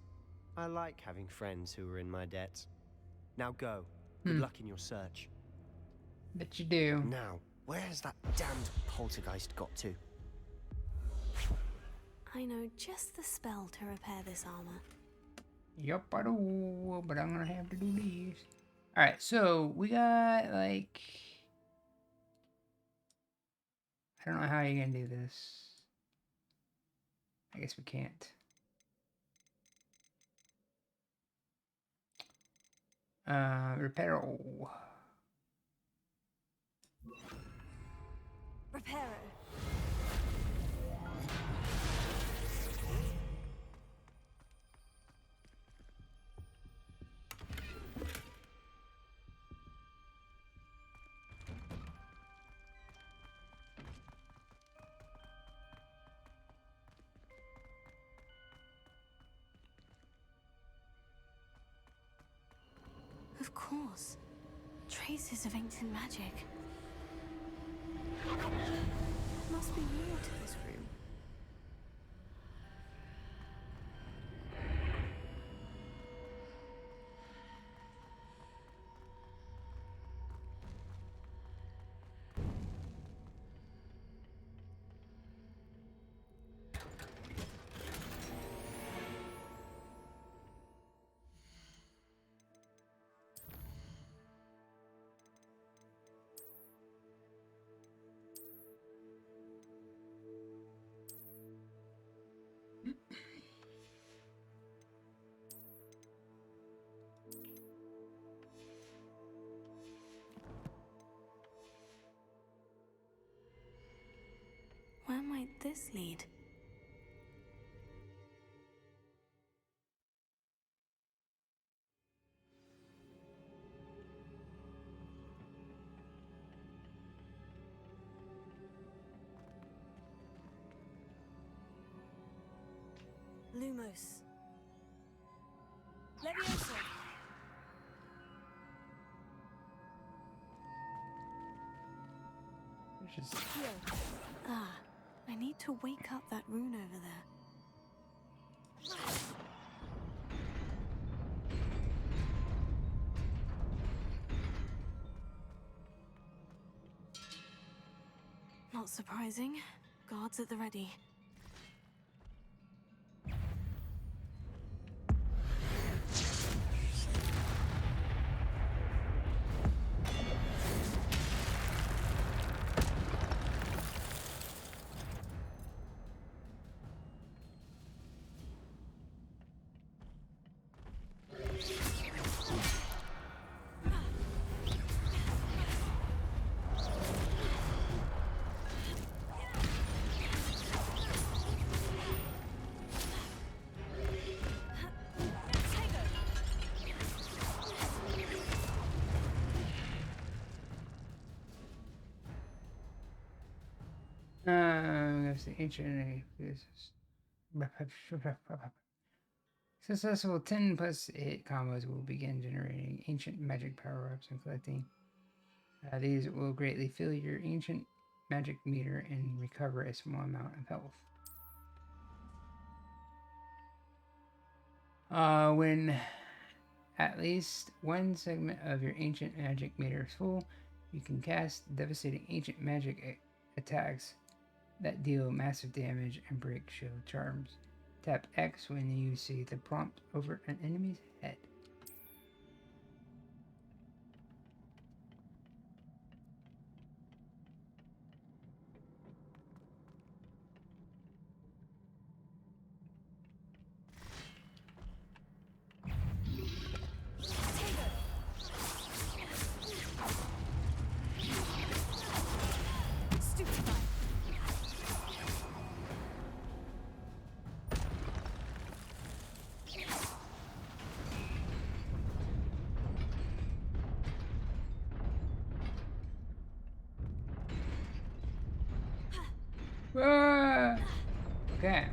I like having friends who are in my debt. Now go. Good luck in your search. Bet you do. Now, where has that damned poltergeist got to? I know just the spell to repair this armor. Yup, I do, but I'm gonna have to do these. Alright, so we got like... I don't know how you're gonna do this. I guess we can't. Reparo. Reparo. Of course. Traces of ancient magic. Must be more to this room. Where might this lead? Lumos. Leviosa. Here. Ah, I need to wake up that rune over there. Not surprising. Guards at the ready. That's the ancient. Successful 10+8 combos will begin generating ancient magic power-ups and collecting. These will greatly fill your ancient magic meter and recover a small amount of health. When at least one segment of your ancient magic meter is full, you can cast devastating ancient magic attacks that deal massive damage and break shield charms. Tap X when you see the prompt over an enemy's head. Okay.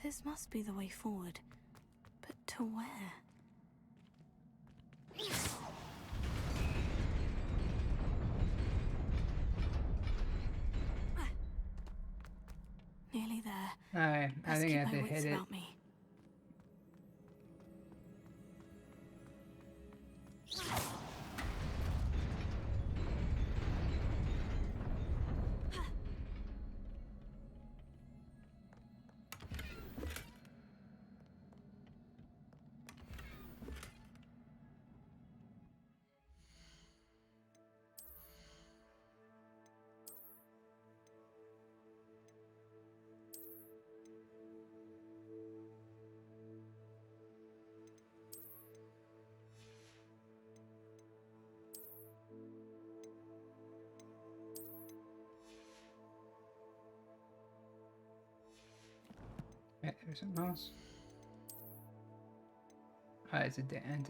This must be the way forward. But to where? Nearly there. Alright, I think I have to hit it. About me. Yeah, there's something else. It's a and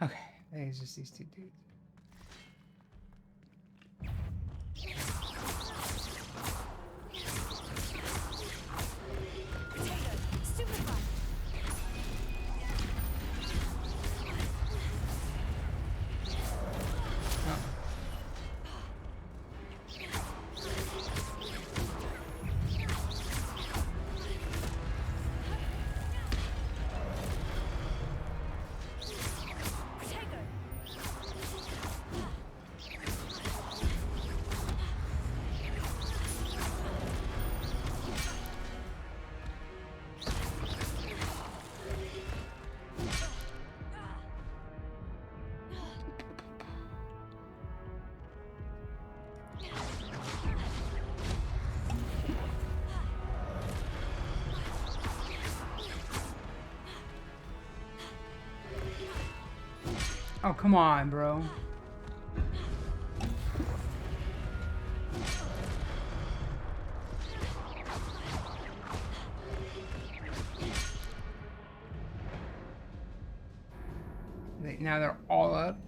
okay, I think it's just these two dudes. Oh, come on, bro. Now they're all up.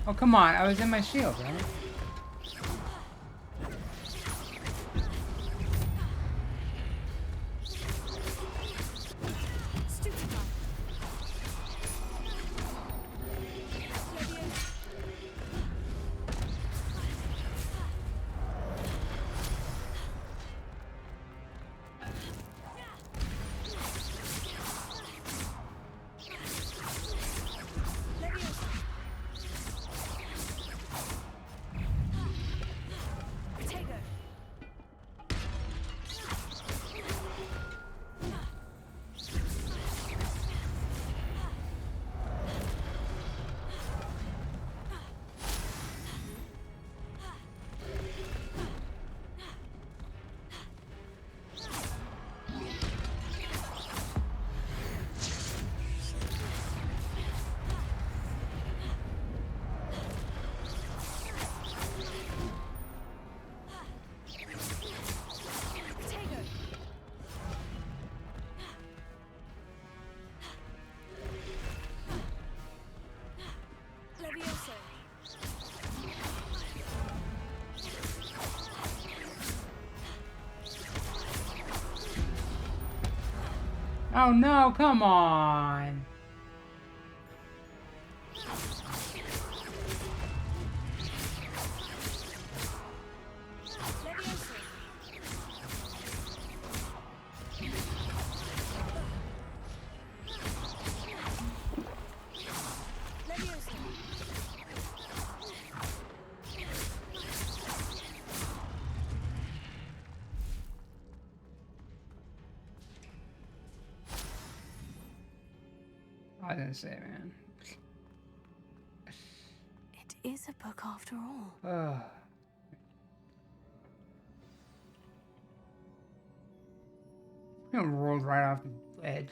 Oh, come on. I was in my shield, right? Oh no, come on. I didn't say, man. It is a book after all. It rolled right off the edge.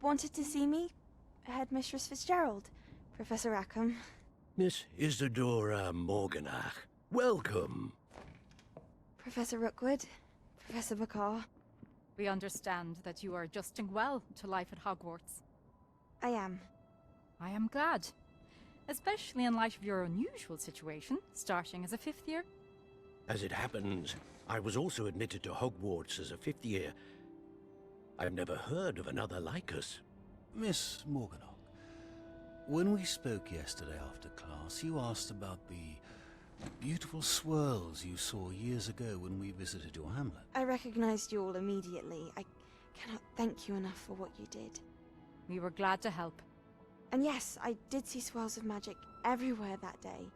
wanted to see me? Headmistress Fitzgerald, Professor Rackham. Miss Isadora Morganach, welcome. Professor Rookwood, Professor Bakar. We understand that you are adjusting well to life at Hogwarts. I am. I am glad. Especially in light of your unusual situation, starting as a 5th year. As it happens, I was also admitted to Hogwarts as a 5th year. I've never heard of another like us. Miss Morganach, when we spoke yesterday after class, you asked about the beautiful swirls you saw years ago when we visited your hamlet. I recognized you all immediately. I cannot thank you enough for what you did. We were glad to help. And yes, I did see swirls of magic everywhere that day.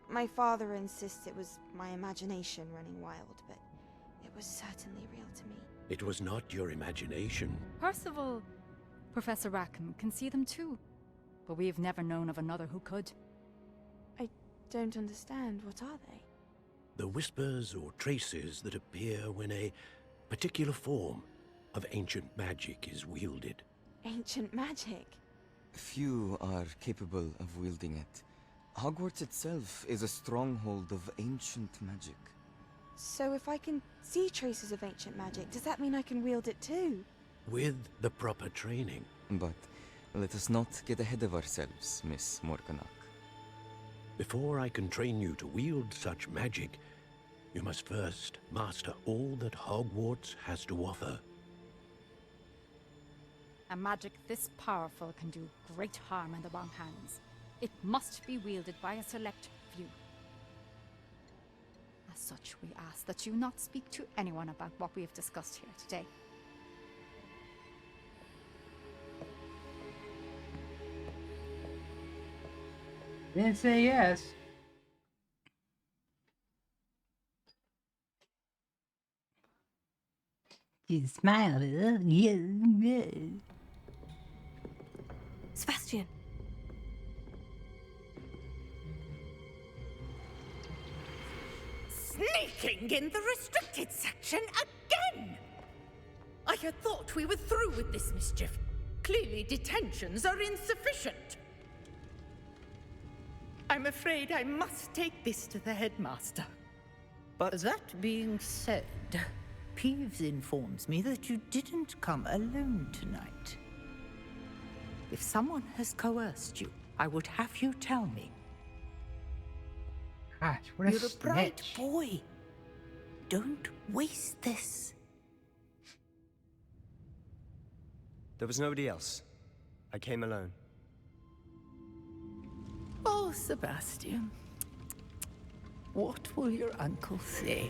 My father insists it was my imagination running wild, but it was certainly real to me. It was not your imagination. Percival, Professor Rackham can see them too. But we've never known of another who could. I don't understand. What are they? The whispers or traces that appear when a particular form of ancient magic is wielded. Ancient magic? Few are capable of wielding it. Hogwarts itself is a stronghold of ancient magic. So if I can see traces of ancient magic, does that mean I can wield it too? With the proper training. But let us not get ahead of ourselves, Miss Morganach. Before I can train you to wield such magic, you must first master all that Hogwarts has to offer. A magic this powerful can do great harm in the wrong hands. It must be wielded by a select few. As such, we ask that you not speak to anyone about what we have discussed here today. Didn't say yes. You smiled. Yeah. Sebastian. Sneaking in the restricted section again! I had thought we were through with this mischief. Clearly detentions are insufficient. I'm afraid I must take this to the headmaster. But that being said, Peeves informs me that you didn't come alone tonight. If someone has coerced you, I would have you tell me. Gosh, what a You're a bright snitch. boy. Don't waste this. There was nobody else. I came alone. Oh, Sebastian. What will your uncle say?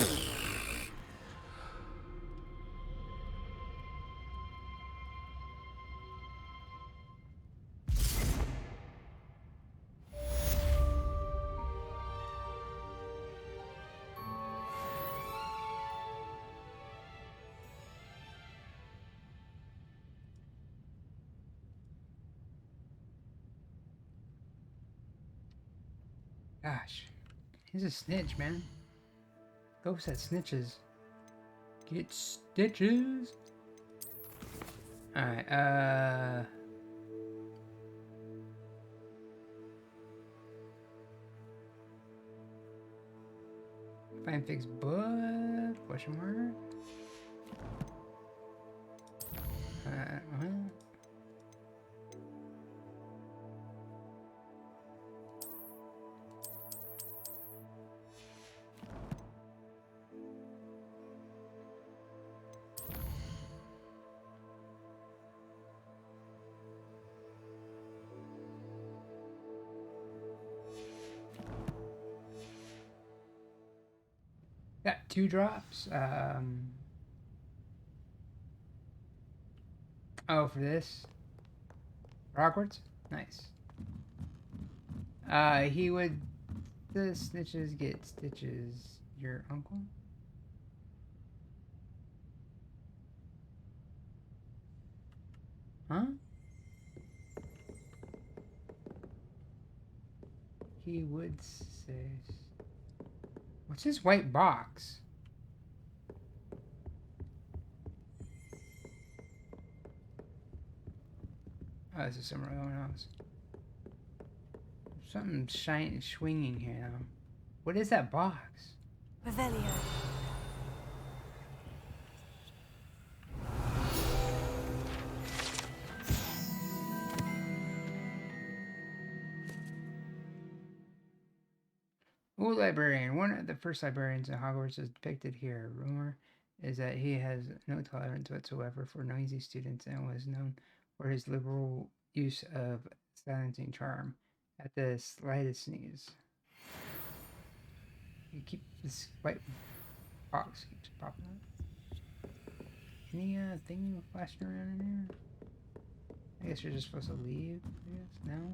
Gosh, he's a snitch, man. Ghost that snitches. Get stitches. Alright, find fix book? Question mark? What? Got 2 drops. Oh, for this? For Hogwarts? Nice. He would... The snitches get stitches. Your uncle? Huh? He would say... What's this white box? Oh, this is somewhere going else. Something swinging here now. What is that box? Revelio. Ooh, librarian. One of the first librarians in Hogwarts is depicted here. Rumor is that he has no tolerance whatsoever for noisy students and was known for his liberal use of silencing charm at the slightest sneeze. You keep this white box keeps popping up. Any thing flashing around in here? I guess you're just supposed to leave, I guess? No?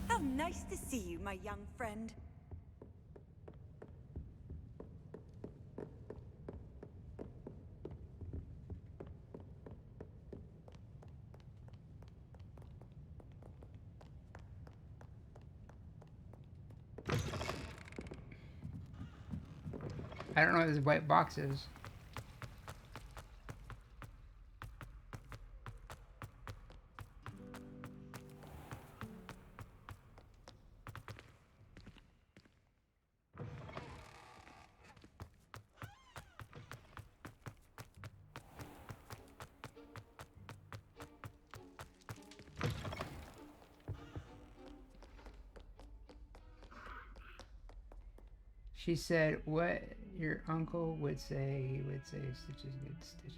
How nice to see you, my young friend. I don't know what this white box is. She said, what your uncle would say, he would say, stitches good stitches.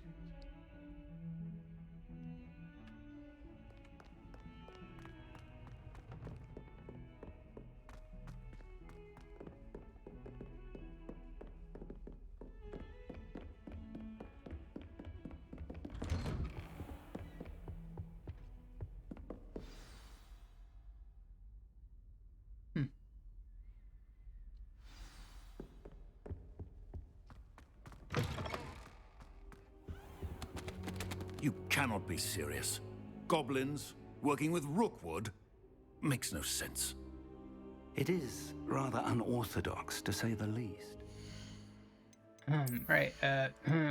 You cannot be serious. Goblins working with Rookwood makes no sense. It is rather unorthodox, to say the least. Right,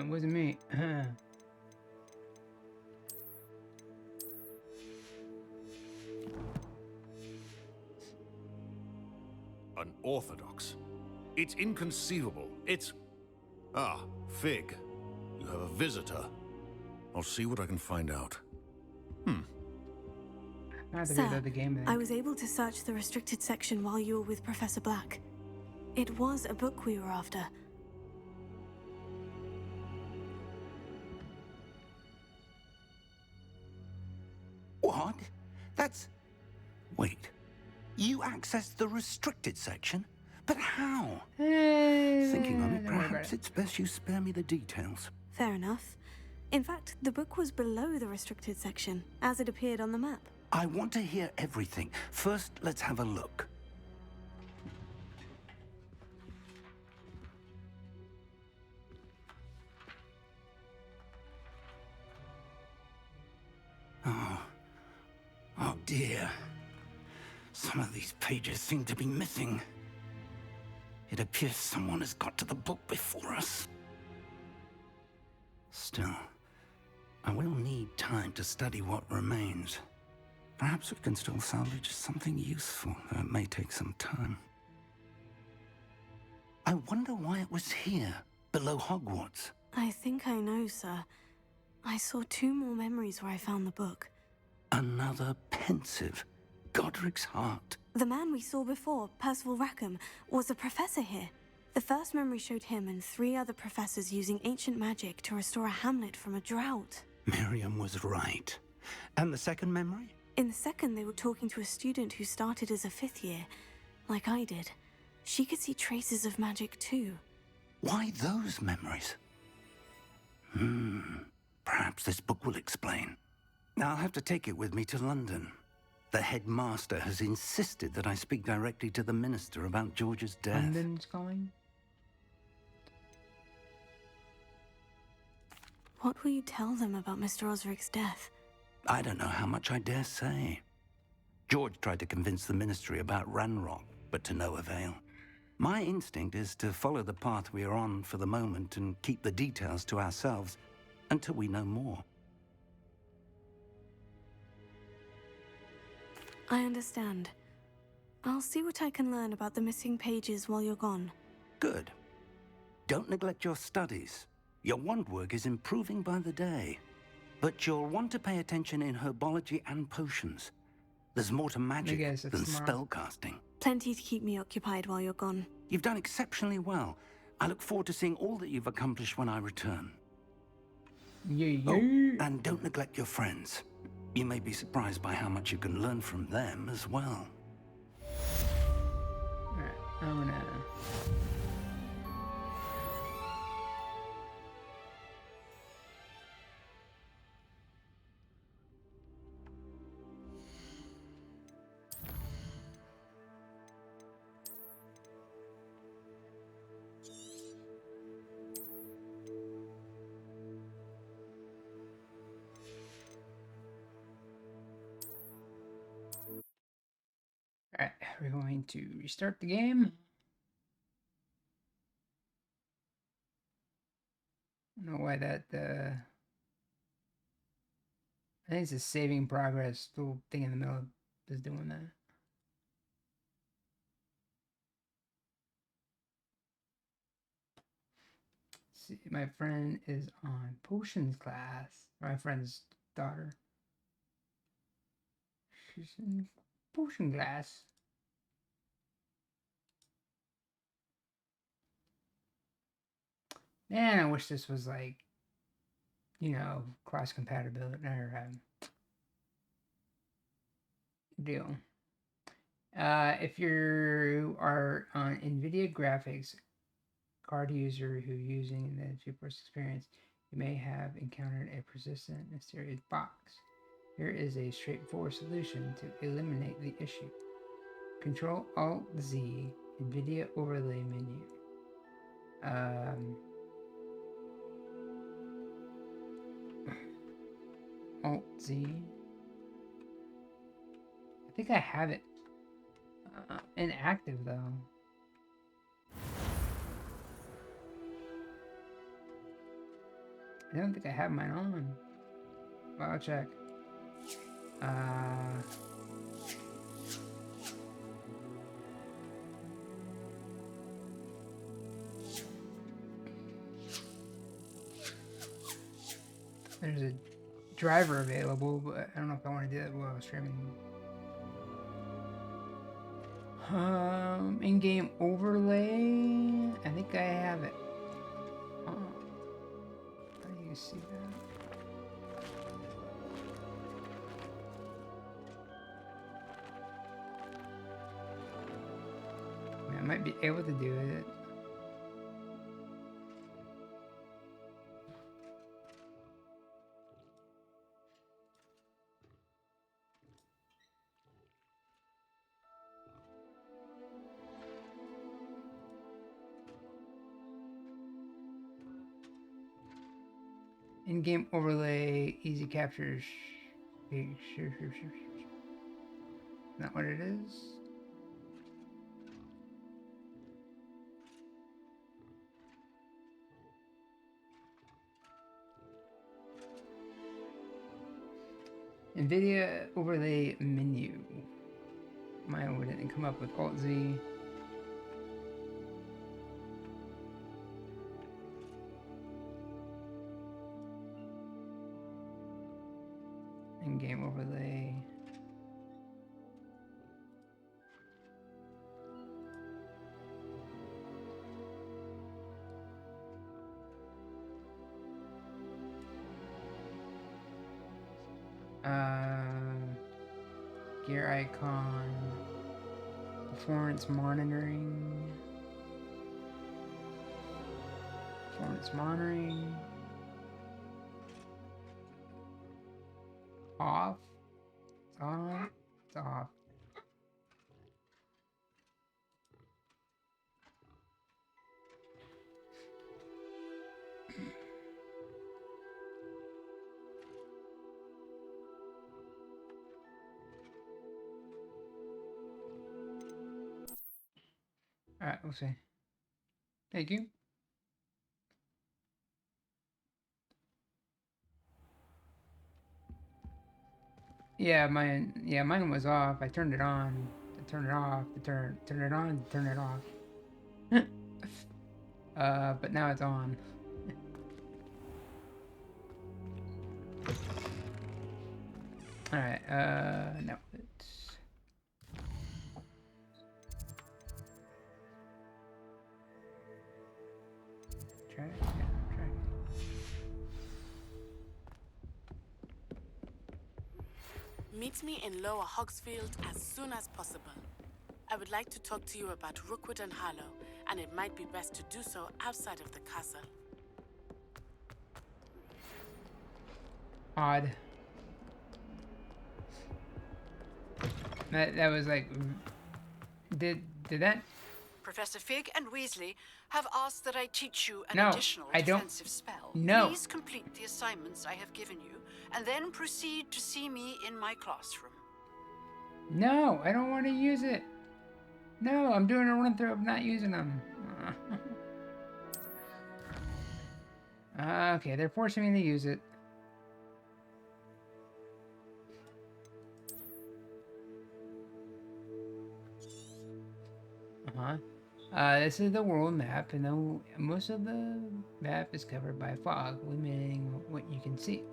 wasn't me. Unorthodox? It's inconceivable. It's... Ah, Fig. You have a visitor. I'll see what I can find out. Sir, I was able to search the restricted section while you were with Professor Black. It was a book we were after. What? That's... Wait. You accessed the restricted section? But how? Thinking on it, perhaps it's best you spare me the details. Fair enough. In fact, the book was below the restricted section, as it appeared on the map. I want to hear everything. First, let's have a look. Oh dear. Some of these pages seem to be missing. It appears someone has got to the book before us. Still, I will need time to study what remains. Perhaps we can still salvage something useful, though it may take some time. I wonder why it was here, below Hogwarts. I think I know, sir. I saw 2 more memories where I found the book. Another pensive. Godric's heart. The man we saw before, Percival Rackham, was a professor here. The first memory showed him and 3 other professors using ancient magic to restore a hamlet from a drought. Miriam was right. And the second memory? In the second, they were talking to a student who started as a 5th year, like I did. She could see traces of magic too. Why those memories? Perhaps this book will explain. I'll have to take it with me to London. The headmaster has insisted that I speak directly to the minister about George's death. London's calling? What will you tell them about Mr. Osric's death? I don't know how much I dare say. George tried to convince the Ministry about Ranrock, but to no avail. My instinct is to follow the path we are on for the moment and keep the details to ourselves until we know more. I understand. I'll see what I can learn about the missing pages while you're gone. Good. Don't neglect your studies. Your wand work is improving by the day. But you'll want to pay attention in herbology and potions. There's more to magic than spellcasting. Plenty to keep me occupied while you're gone. You've done exceptionally well. I look forward to seeing all that you've accomplished when I return. Oh, and don't neglect your friends. You may be surprised by how much you can learn from them as well. Alright, I'm gonna... Alright, we're going to restart the game. I don't know why that, I think it's a saving progress little thing in the middle is doing that. See, my friend is on potions class. My friend's daughter. She's in potion class. Man, I wish this was like, you know, cross compatibility or deal. If you are an NVIDIA graphics card user who using the GeForce experience, you may have encountered a persistent mysterious box. Here is a straightforward solution to eliminate the issue. Control Alt Z NVIDIA overlay menu. Alt Z. I think I have it inactive though. I don't think I have mine on. Well, I'll check. There's a driver available, but I don't know if I want to do that while streaming. In-game overlay. I think I have it. Oh. How do you see that? I mean, I might be able to do it. In-game overlay, easy captures. Sure. Not what it is. NVIDIA overlay menu. Mine didn't come up with Alt Z. In-game overlay. Gear icon. Performance monitoring. Performance monitoring. Off. It's on. It's off. Alright, we'll see. Thank you. Yeah, mine was off. I turned it on, to turn it off, to turn it on, to turn it off. But now it's on. Alright, no, it's... Try it, yeah, try it. Meet me in Lower Hogsfield as soon as possible. I would like to talk to you about Rookwood and Harlow, and it might be best to do so outside of the castle. Odd. That was like... Did that... Professor Fig and Weasley have asked that I teach you an No, additional I don't- defensive spell. No. Please complete the assignments I have given you, and then proceed to see me in my classroom. No, I don't want to use it. No, I'm doing a run through of not using them. Okay, they're forcing me to use it. This is the world map, and most of the map is covered by fog, limiting what you can see.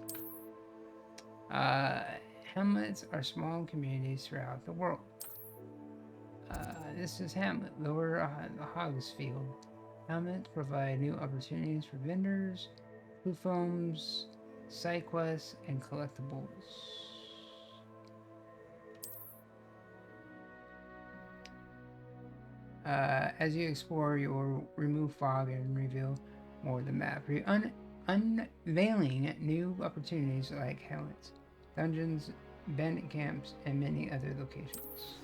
Hamlets are small communities throughout the world. This is Hamlet, Lower Hogsfield. Hamlets provide new opportunities for vendors, food foams, side quests, and collectibles. As you explore, you will remove fog and reveal more of the map, unveiling new opportunities like hamlets, dungeons, bandit camps, and many other locations.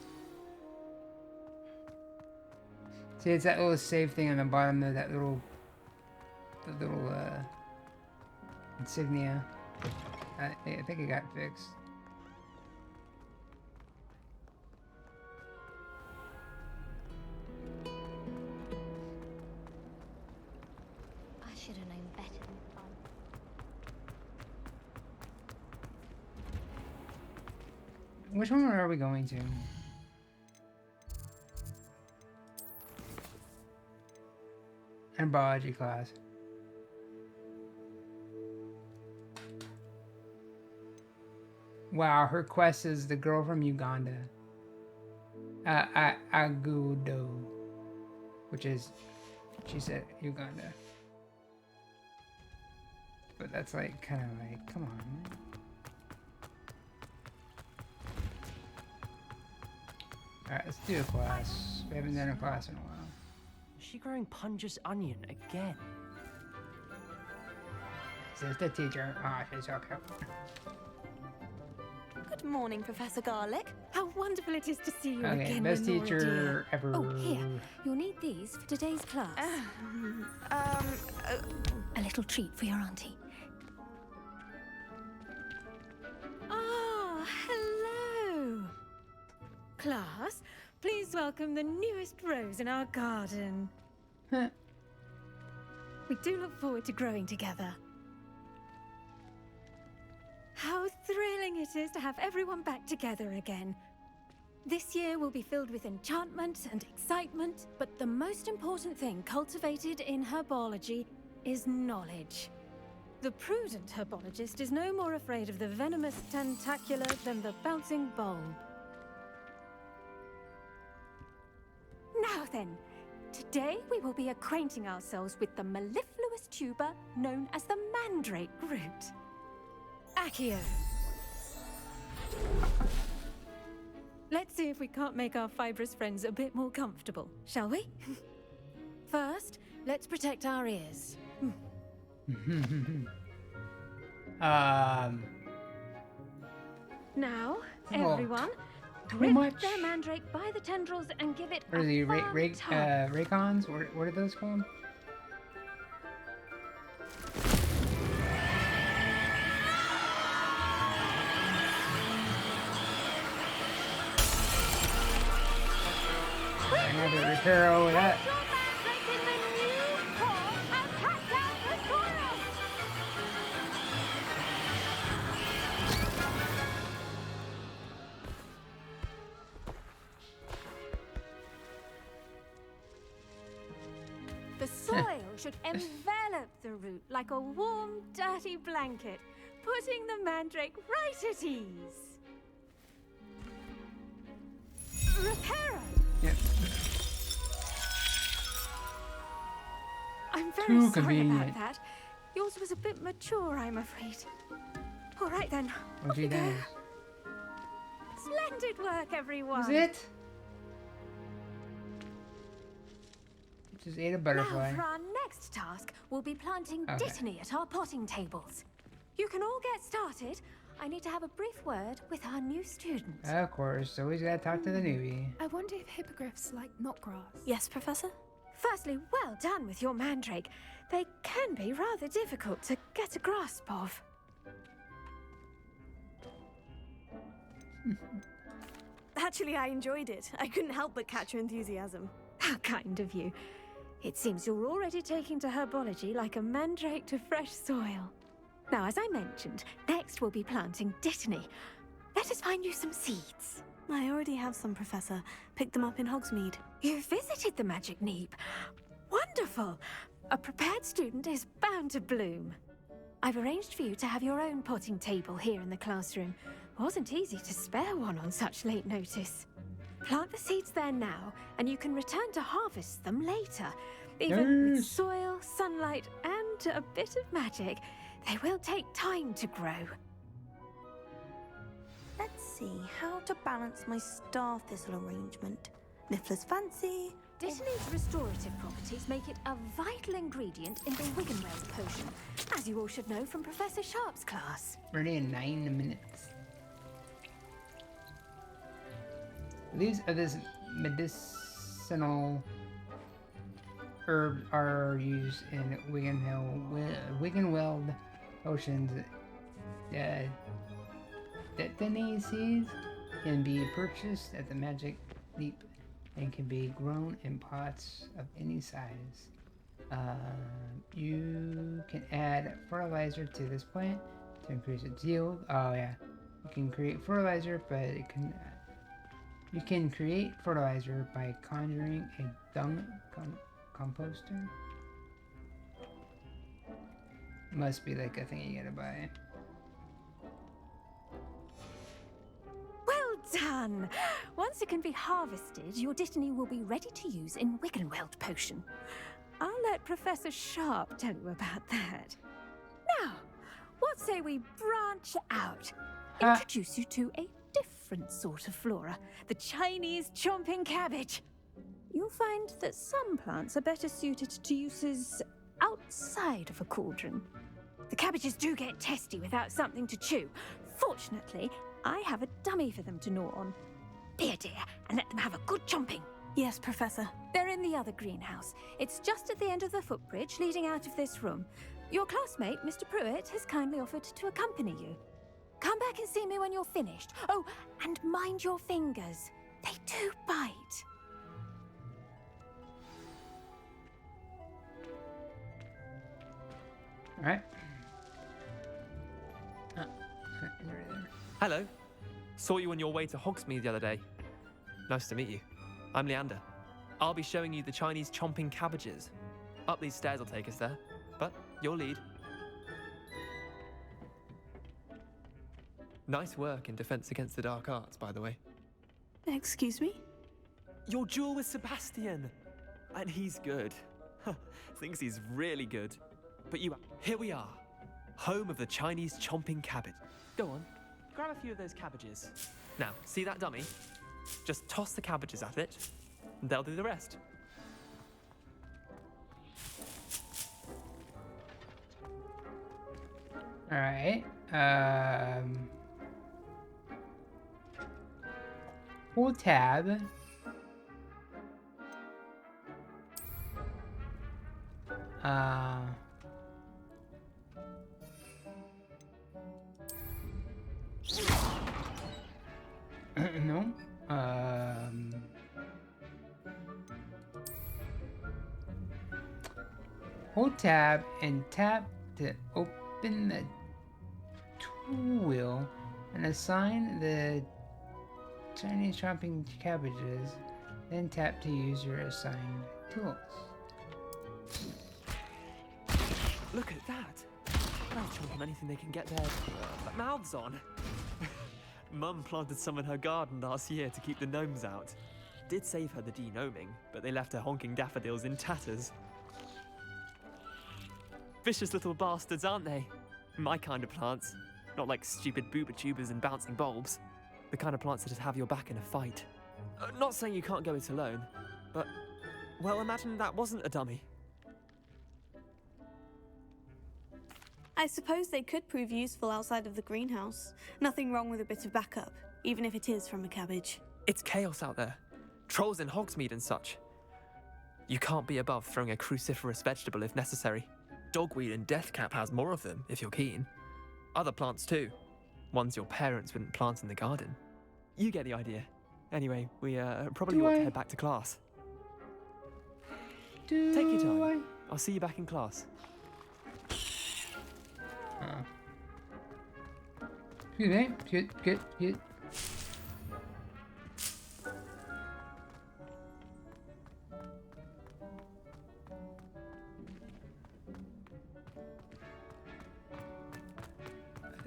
See, it's that little save thing on the bottom of that little, insignia. I think it got fixed. I should have known better than fun. Which one are we going to? And biology class. Wow, her quest is the girl from Uganda. Agudo. Which is, she said Uganda. But that's like, kind of like, come on, man. Alright, let's do a class. We haven't done a class in a while. Is she growing Punja's onion again? Says the teacher. Ah, she's so cute. Good morning, Professor Garlick. How wonderful it is to see you Okay, again, best Lenora, teacher dear. ever. Oh, here. You'll need these for today's class. A little treat for your auntie. Ah, hello. Class, please welcome the newest rose in our garden. We do look forward to growing together. How thrilling it is to have everyone back together again. This year will be filled with enchantment and excitement, but the most important thing cultivated in herbology is knowledge. The prudent herbologist is no more afraid of the venomous tentacula than the bouncing bulb. Now then, today we will be acquainting ourselves with the mellifluous tuber known as the mandrake root. Accio. Let's see if we can't make our fibrous friends a bit more comfortable, shall we? First, let's protect our ears. Now, everyone, rip their mandrake by the tendrils and give it What are a the firm tug. Raycons? What are those called? Another repair over that. The soil should envelop the root like a warm, dirty blanket, putting the mandrake right at ease. Reparo! Yep. I'm very Too sorry convenient. about that. Yours was a bit mature, I'm afraid. All right then. What she does? Splendid work, everyone. Is it? Just ate a butterfly. Now for our next task, we'll be planting Okay. Dittany at our potting tables. You can all get started. I need to have a brief word with our new student. Of course, always gotta talk to the newbie. I wonder if hippogriffs like knotgrass. Yes, Professor? Firstly, well done with your mandrake. They can be rather difficult to get a grasp of. Actually, I enjoyed it. I couldn't help but catch your enthusiasm. How kind of you. It seems you're already taking to herbology like a mandrake to fresh soil. Now, as I mentioned, next we'll be planting Dittany. Let us find you some seeds. I already have some, Professor. Picked them up in Hogsmeade. You visited the Magic Neep. Wonderful! A prepared student is bound to bloom. I've arranged for you to have your own potting table here in the classroom. Wasn't easy to spare one on such late notice. Plant the seeds there now, and you can return to harvest them later. Even with soil, sunlight, and a bit of magic, they will take time to grow. Let's see how to balance my star thistle arrangement. Niffler's fancy. Dittany's restorative properties make it a vital ingredient in the Wiggenweld potion, as you all should know from Professor Sharp's class. Ready in 9 minutes. These are this medicinal herbs are used in Wiggenweld potions. Dittany seeds can be purchased at the Magic Leap and can be grown in pots of any size. You can add fertilizer to this plant to increase its yield. Oh yeah, you can create fertilizer, but you can create fertilizer by conjuring a dung composter. Must be like a thing you gotta buy. Well done! Once it can be harvested, your Dittany will be ready to use in Wiggenweld potion. I'll let Professor Sharp tell you about that. Now, what say we branch out? Introduce you to a different sort of flora, the Chinese chomping cabbage. You'll find that some plants are better suited to uses outside of a cauldron. The cabbages do get testy without something to chew. Fortunately, I have a dummy for them to gnaw on. Here, dear, and let them have a good chomping. Yes, Professor. They're in the other greenhouse. It's just at the end of the footbridge leading out of this room. Your classmate, Mr. Pruitt, has kindly offered to accompany you. Come back and see me when you're finished. Oh, and mind your fingers. They do bite. All right. Hello. Saw you on your way to Hogsmeade the other day. Nice to meet you. I'm Leander. I'll be showing you the Chinese chomping cabbages. Up these stairs will take us there, but your lead. Nice work in Defense Against the Dark Arts, by the way. Excuse me? Your duel with Sebastian! And he's good. Thinks he's really good. But here we are. Home of the Chinese chomping cabbage. Go on, grab a few of those cabbages. Now, see that dummy? Just toss the cabbages at it, and they'll do the rest. All right. Hold tab. No. Hold tab and tap to open the tool wheel and assign the Chinese chopping cabbages. Then tap to use your assigned tools. Look at that. They're chomping anything they can get their mouths on. Mum planted some in her garden last year to keep the gnomes out. Did save her the de-gnoming, but they left her honking daffodils in tatters. Vicious little bastards, aren't they? My kind of plants. Not like stupid booba tubers and bouncing bulbs. The kind of plants that'd have your back in a fight. Not saying you can't go it alone, but, well, imagine that wasn't a dummy. I suppose they could prove useful outside of the greenhouse. Nothing wrong with a bit of backup, even if it is from a cabbage. It's chaos out there. Trolls in Hogsmeade and such. You can't be above throwing a cruciferous vegetable if necessary. Dogweed and deathcap has more of them, if you're keen. Other plants too. Ones your parents wouldn't plant in the garden. You get the idea. Anyway, we probably ought to head back to class. Take your time. I'll see you back in class. Excuse me. Good.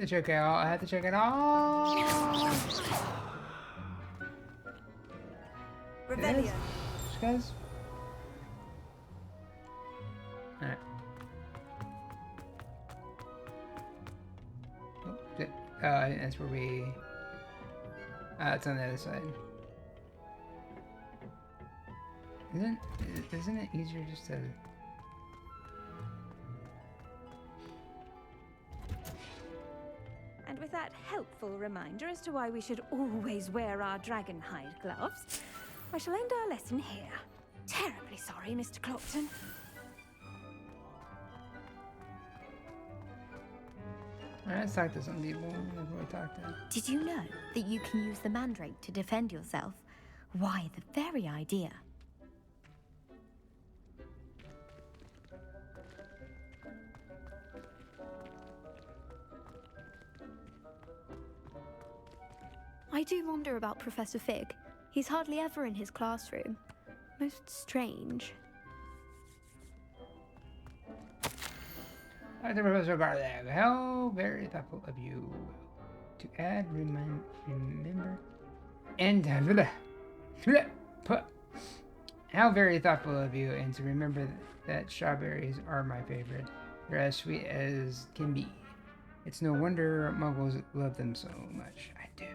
I have to check it out. Rebellion. Yes, guys. Alright. Oh, good. I think that's where we... it's on the other side. Isn't it easier just to... And with that helpful reminder as to why we should always wear our dragon hide gloves, I shall end our lesson here. Terribly sorry, Mr. Clopton. Let's talk to some people before we talk to... Did you know that you can use the mandrake to defend yourself? Why, the very idea. I do wonder about Professor Fig. He's hardly ever in his classroom. Most strange. Dr. Professor Garlag, how very thoughtful of you to add, remember, and how very thoughtful of you and to remember that strawberries are my favorite. They're as sweet as can be. It's no wonder Muggles love them so much. I do.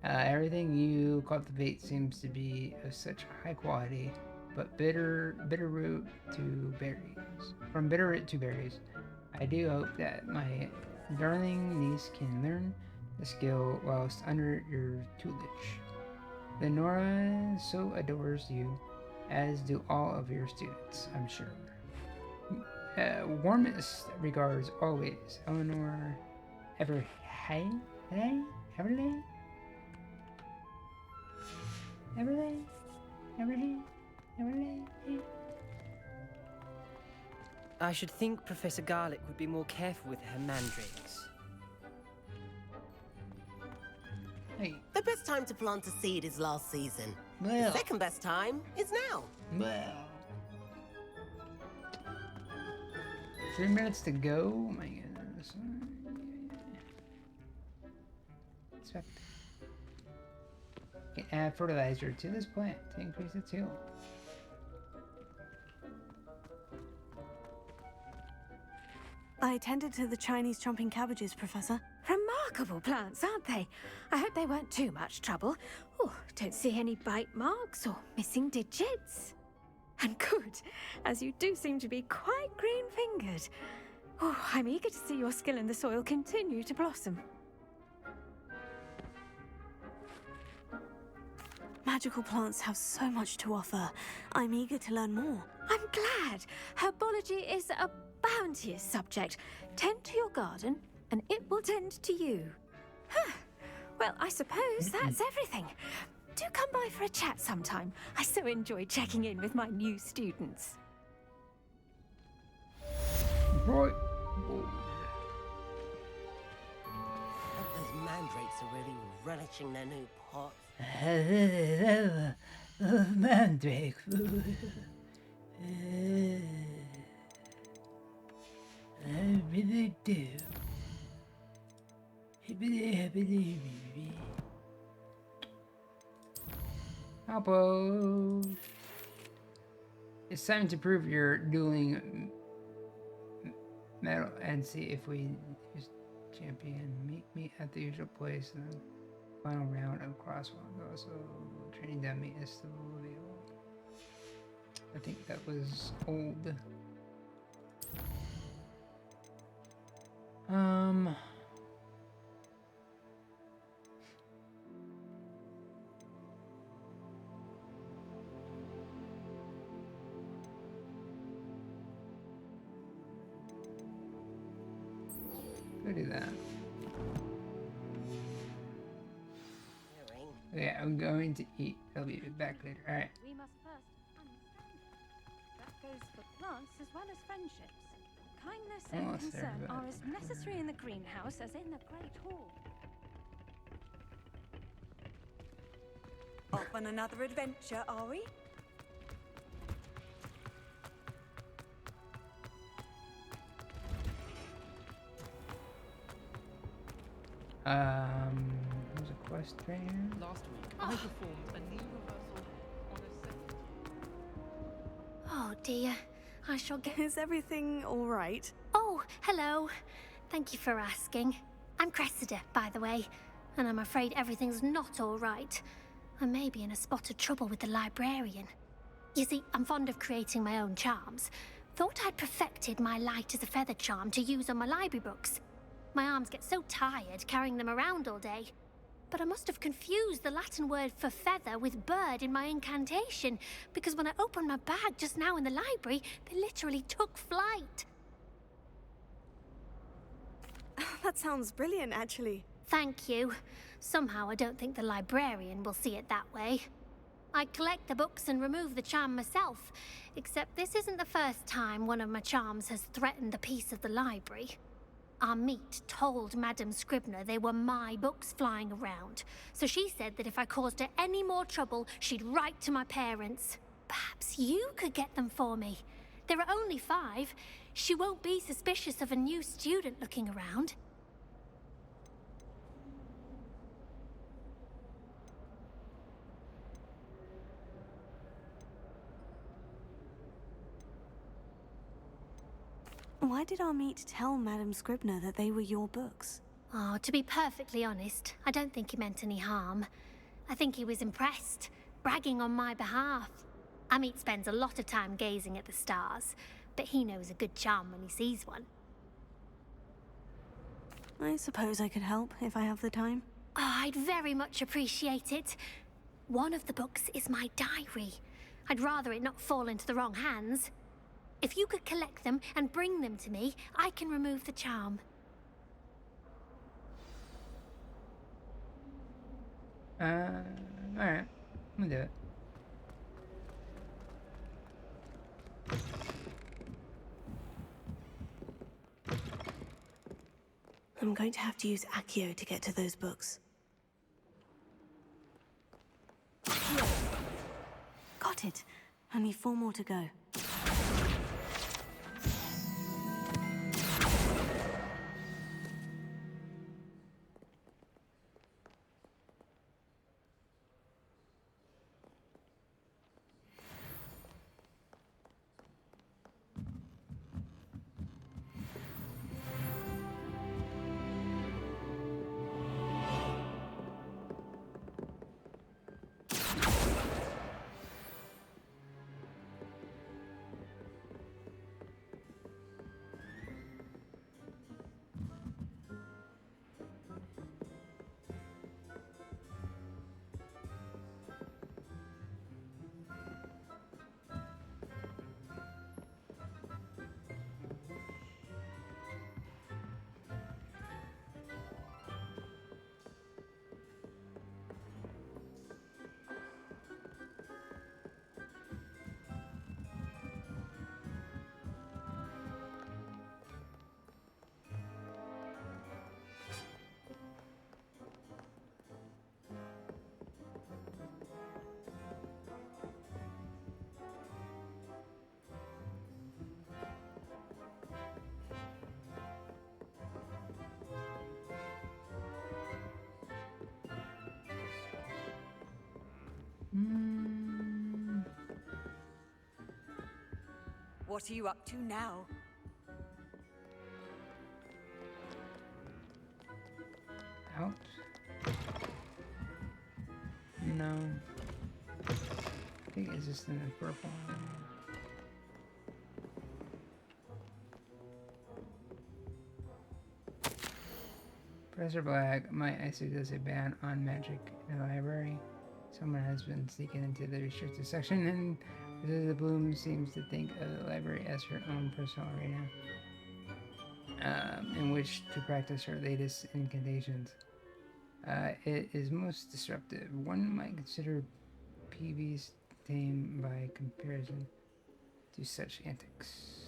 Everything you cultivate seems to be of such high quality, but bitter root to berries. From bitter root to berries. I do hope that my darling niece can learn the skill whilst under your tutelage. Lenora so adores you, as do all of your students, I'm sure. Warmest regards always, Eleanor Everleigh? I should think Professor Garlick would be more careful with her mandrakes. Hey. The best time to plant a seed is last season. Well. The second best time is now. Well. 3 minutes to go. Oh my goodness. Expect. Can add fertilizer to this plant to increase its yield. I attended to the Chinese chomping cabbages, Professor. Remarkable plants, aren't they? I hope they weren't too much trouble. Oh, don't see any bite marks or missing digits. And good, as you do seem to be quite green-fingered. Oh, I'm eager to see your skill in the soil continue to blossom. Magical plants have so much to offer. I'm eager to learn more. I'm glad. Herbology is a bounteous subject. Tend to your garden, and it will tend to you. Huh. Well, I suppose that's everything. Do come by for a chat sometime. I so enjoy checking in with my new students. Right. Those mandrakes are really relishing their new pots. Mandrake. I really do. Alpo. It's time to prove your dueling metal and see if we use champion. Meet me at the usual place in the final round of Crosswalk. Also, training dummy is still available. I think that was old. Go do that. Yeah, I'm going to eat. I'll be back later. All right. We must first understand them. That goes for plants as well as friendships. Kindness and Almost there, concern but- are as necessary in the greenhouse as in the Great Hall. Off on another adventure, are we? There's a quest right here. Last week, I performed a knee reversal on a second. Oh dear, I shall get. Is everything all right? Oh, hello. Thank you for asking. I'm Cressida, by the way, and I'm afraid everything's not all right. I may be in a spot of trouble with the librarian. You see, I'm fond of creating my own charms. Thought I'd perfected my light as a feather charm to use on my library books. My arms get so tired carrying them around all day. But I must have confused the Latin word for feather with bird in my incantation, because when I opened my bag just now in the library, they literally took flight. That sounds brilliant, actually. Thank you. Somehow I don't think the librarian will see it that way. I collect the books and remove the charm myself, except this isn't the first time one of my charms has threatened the peace of the library. Our meet told Madame Scribner they were my books flying around, so she said that if I caused her any more trouble, she'd write to my parents. Perhaps you could get them for me. There are only 5. She won't be suspicious of a new student looking around. Why did our meet tell Madame Scribner that they were your books? Oh, to be perfectly honest, I don't think he meant any harm. I think he was impressed, bragging on my behalf. Amit spends a lot of time gazing at the stars, but he knows a good charm when he sees one. I suppose I could help if I have the time. Oh, I'd very much appreciate it. One of the books is my diary. I'd rather it not fall into the wrong hands. If you could collect them and bring them to me, I can remove the charm. Alright. I'm gonna do it. I'm going to have to use Accio to get to those books. Got it. Only 4 more to go. What are you up to now? Out. No. I think it's just in the purple. Professor Black might suggest a ban on magic in the library. Someone has been sneaking into the restricted section, and the Bloom seems to think of the library as her own personal arena, in which to practice her latest incantations. It is most disruptive. One might consider Peevee's tame by comparison to such antics.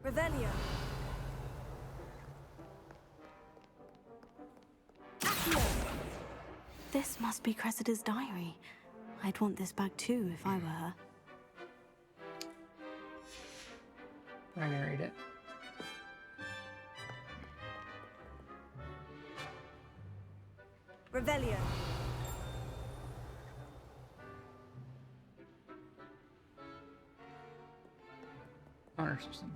Revelio. This must be Cressida's diary. I'd want this back too if I were her. I'm gonna read it. Revelio. Honor system.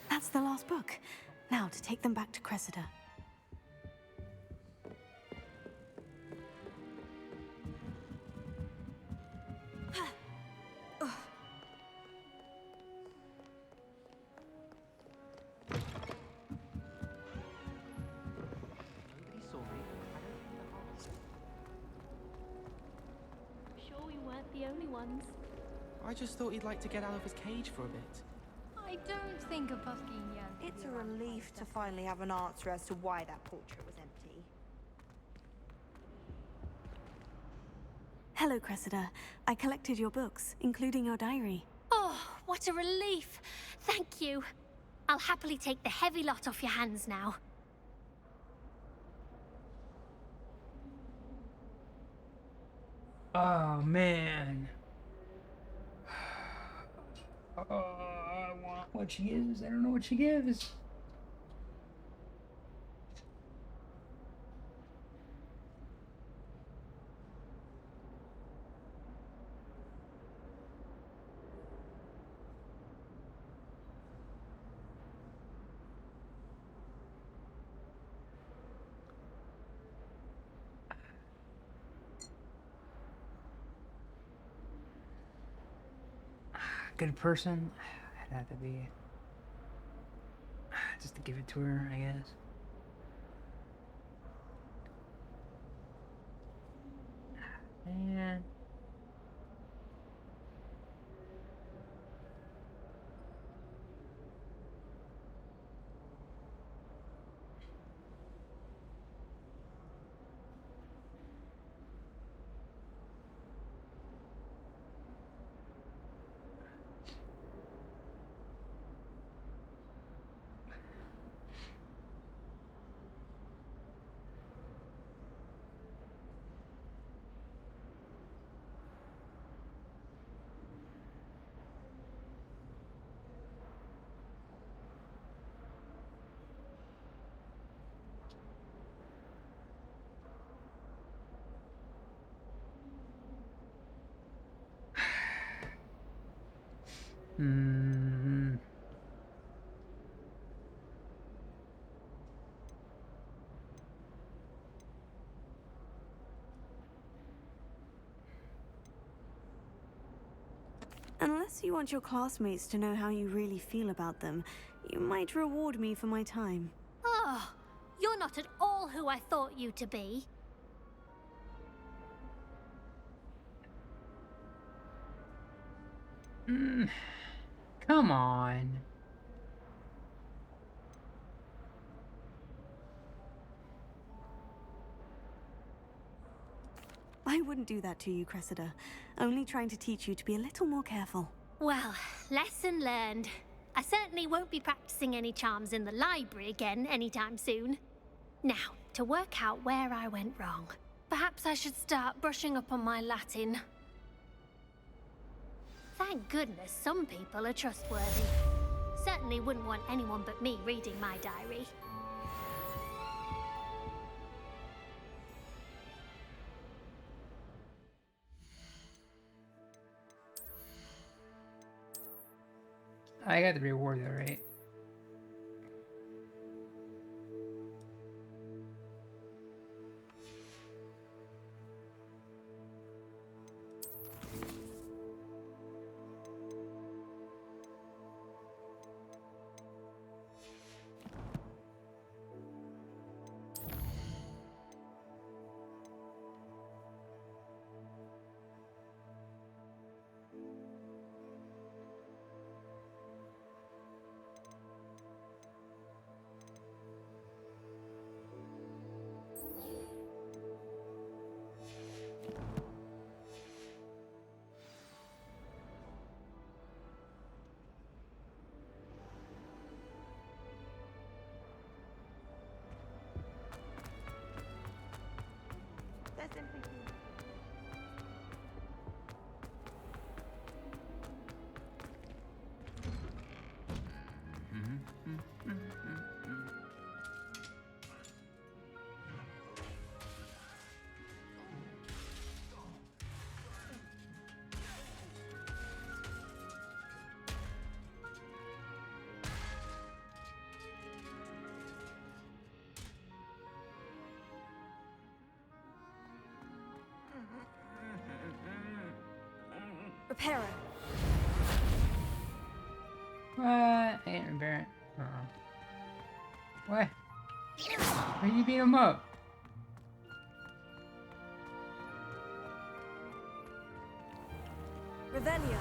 That's the last book. Now to take them back to Cressida. Sure we weren't the only ones. I just thought he'd like to get out of his cage for a bit. I don't think a Pasquinian. It's a relief to finally have an answer as to why that portrait was empty. Hello, Cressida. I collected your books, including your diary. Oh, what a relief. Thank you. I'll happily take the heavy lot off your hands now. Oh, man. Oh, I want what she gives. I don't know what she gives. Good person. I'd have to be just to give it to her, I guess. Man. Hmm. Unless you want your classmates to know how you really feel about them, you might reward me for my time. Oh, you're not at all who I thought you to be. Come on. I I wouldn't do that to you, Cressida. Only trying to teach you to be a little more careful. Well, lesson learned. I certainly won't be practicing any charms in the library again anytime soon. Now, to work out where I went wrong. Perhaps I should start brushing up on my Latin. Thank goodness some people are trustworthy. Certainly wouldn't want anyone but me reading my diary. I got the reward though, right? They're simply cool. Reparo. What? Ain't embarrassed. What? Why you beat him up? Revelio.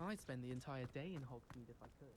I'd spend the entire day in Hogsmeade if I could.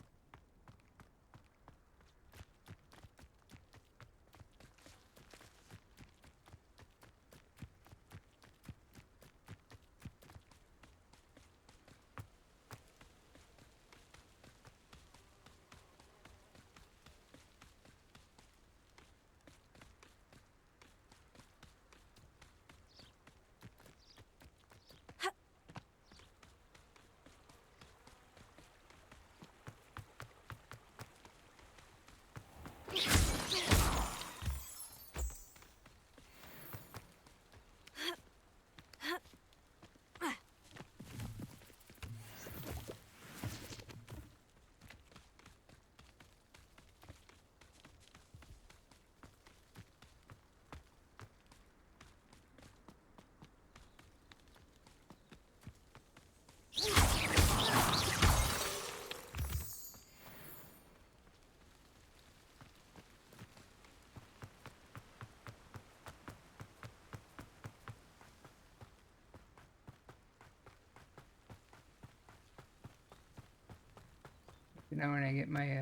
You know when I get my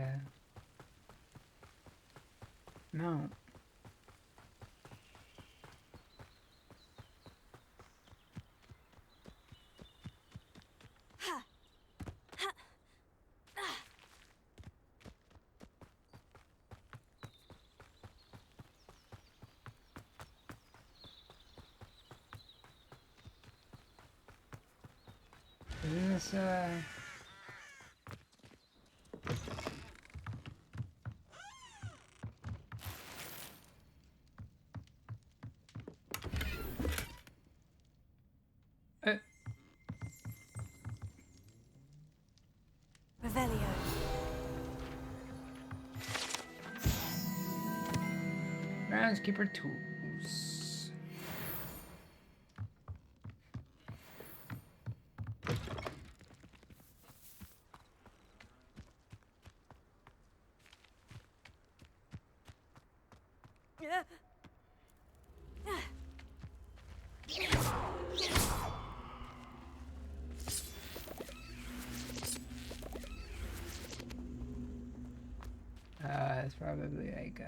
mount. Is this Revelio. Groundskeeper tools. probably like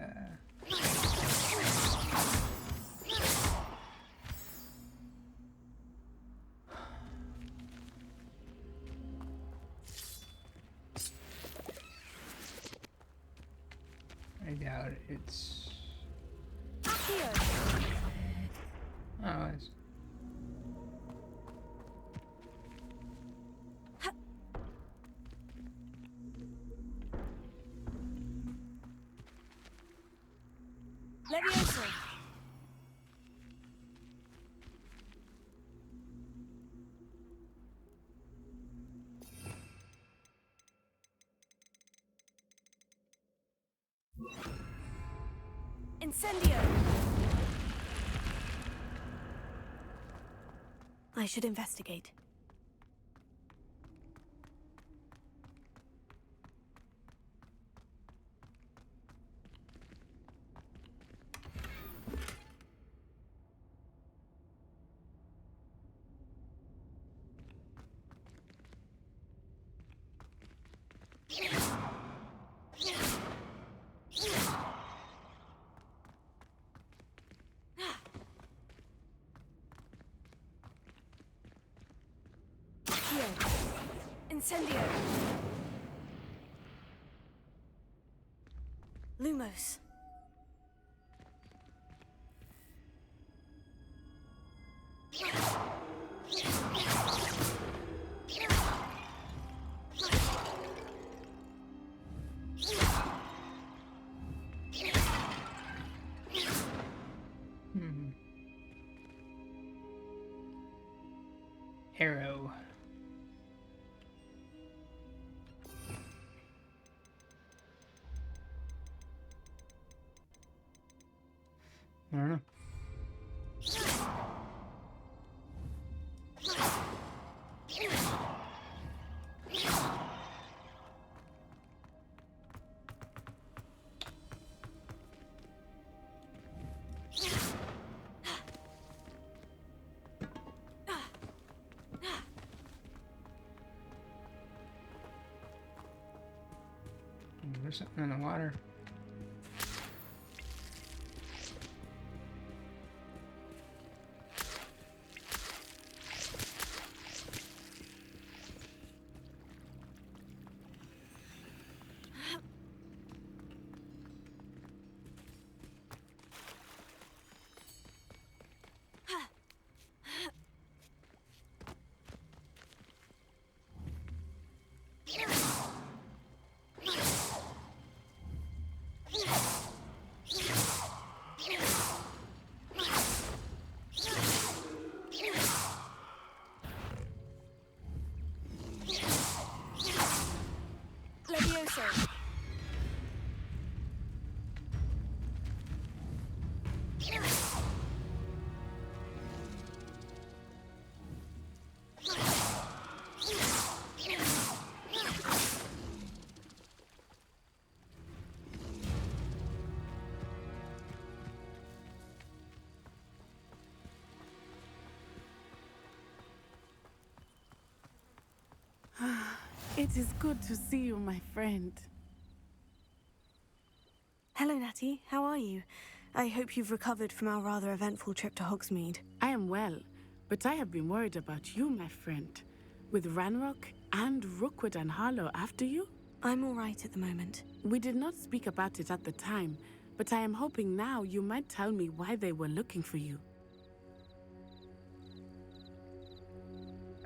I doubt it's oh it's Levioso. Incendio. I should investigate. Incendio. Lumos. Arrow. I don't know. There's something in the water. Levioso. It is good to see you, my friend. Hello, Natty. How are you? I hope you've recovered from our rather eventful trip to Hogsmeade. I am well, but I have been worried about you, my friend. With Ranrock and Rookwood and Harlow after you? I'm all right at the moment. We did not speak about it at the time, but I am hoping now you might tell me why they were looking for you.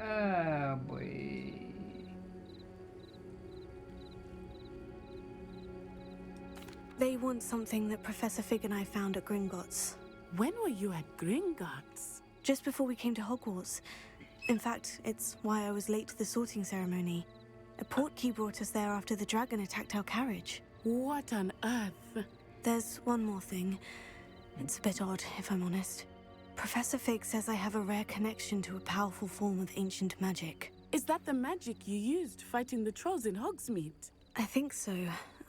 Oh boy. They want something that Professor Fig and I found at Gringotts. When were you at Gringotts? Just before we came to Hogwarts. In fact, it's why I was late to the sorting ceremony. A portkey brought us there after the dragon attacked our carriage. What on earth? There's one more thing. It's a bit odd, if I'm honest. Professor Fig says I have a rare connection to a powerful form of ancient magic. Is that the magic you used fighting the trolls in Hogsmeade? I think so.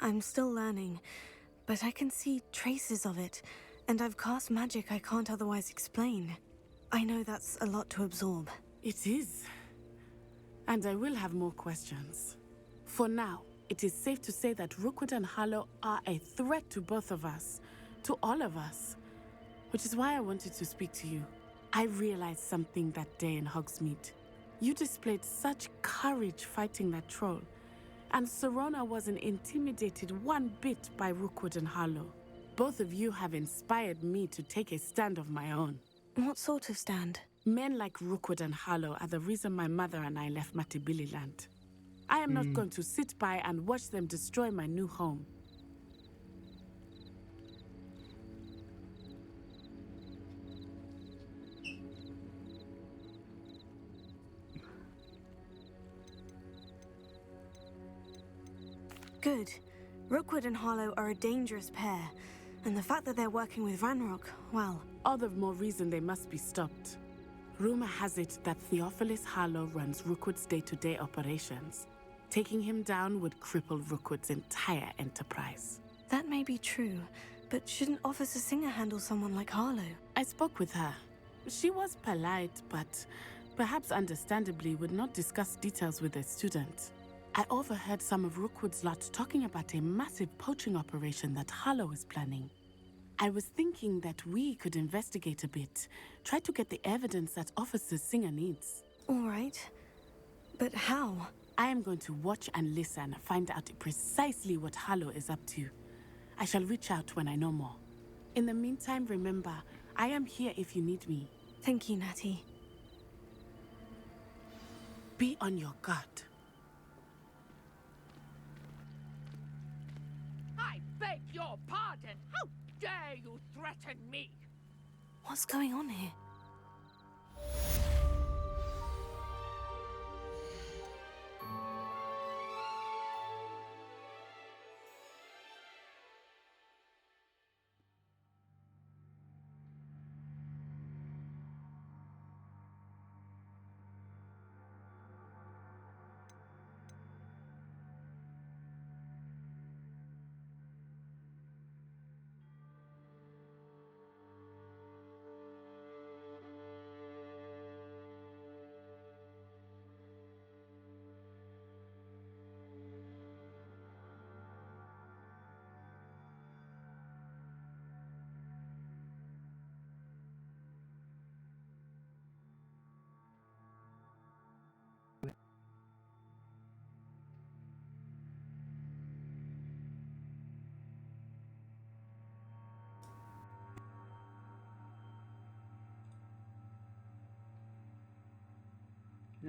I'm still learning, but I can see traces of it, and I've cast magic I can't otherwise explain. I know that's a lot to absorb. It is. And I will have more questions. For now, It is safe to say that Rookwood and Harlow are a threat to both of us, to all of us. Which is why I wanted to speak to you. I realized something that day in Hogsmeade. You displayed such courage fighting that troll, and Serona wasn't intimidated one bit by Rookwood and Harlow. Both of you have inspired me to take a stand of my own. What sort of stand? Men like Rookwood and Harlow are the reason my mother and I left Matabeleland. I am not going to sit by and watch them destroy my new home. Good. Rookwood and Harlow are a dangerous pair, and the fact that they're working with Ranrock, well... All the more reason they must be stopped. Rumor has it that Theophilus Harlow runs Rookwood's day-to-day operations. Taking him down would cripple Rookwood's entire enterprise. That may be true, but shouldn't Officer Singer handle someone like Harlow? I spoke with her. She was polite, but perhaps understandably would not discuss details with a student. I overheard some of Rookwood's lot talking about a massive poaching operation that Harlow is planning. I was thinking that we could investigate a bit, try to get the evidence that Officer Singer needs. All right. But how? I am going to watch and listen, find out precisely what Harlow is up to. I shall reach out when I know more. In the meantime, remember, I am here if you need me. Thank you, Natty. Be on your guard. I beg your pardon! How dare you threaten me? What's going on here?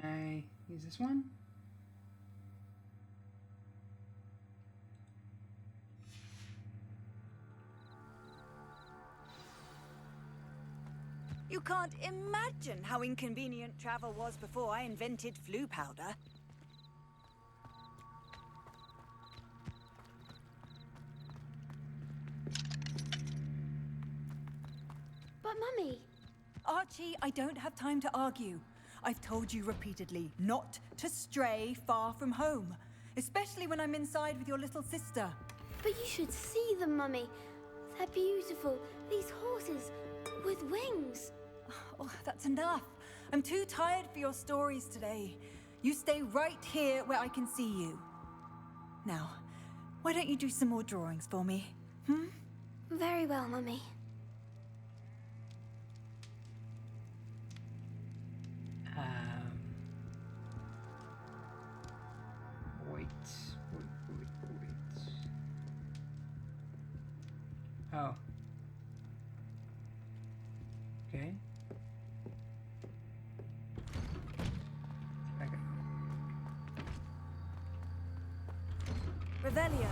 Can I use this one? You can't imagine how inconvenient travel was before I invented flu powder. But Mummy... Archie, I don't have time to argue. I've told you repeatedly not to stray far from home, especially when I'm inside with your little sister. But you should see them, Mummy. They're beautiful. These horses with wings. Oh, that's enough. I'm too tired for your stories today. You stay right here where I can see you. Now, why don't you do some more drawings for me? Very well, Mummy. Wait. Oh. Okay. Okay. Revelio.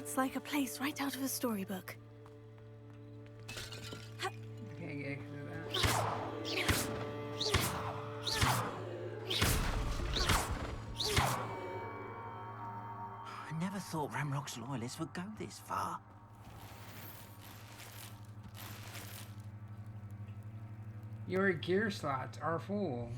It's like a place right out of a storybook. Can't get access to that. I never thought Ramrock's loyalists would go this far. Your gear slots are full.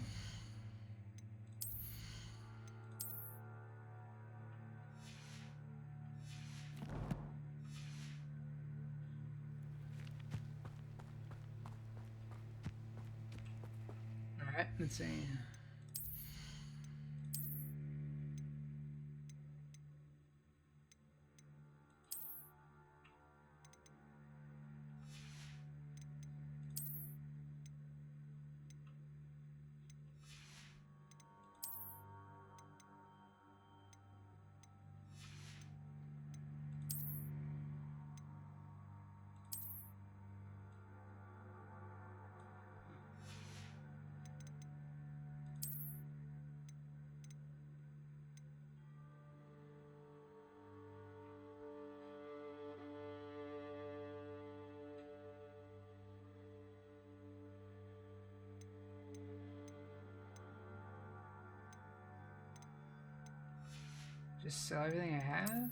Alright, let's see. Just sell everything I have?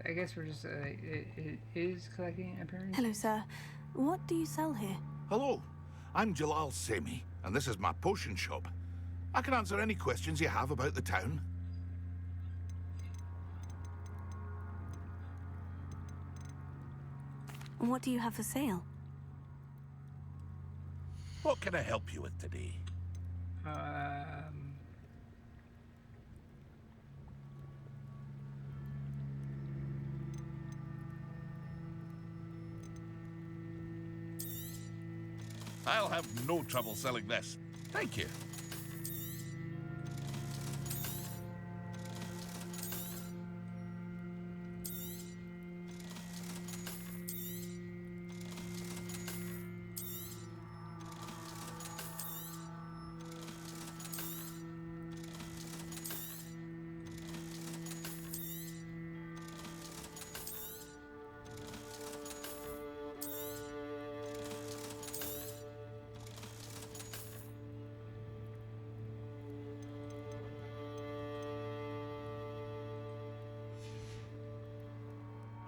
I guess we're just, it is collecting appearances. Hello, sir. What do you sell here? Hello, I'm Jalal Semi, and this is my potion shop. I can answer any questions you have about the town. What do you have for sale? What can I help you with today? I'll have no trouble selling this. Thank you.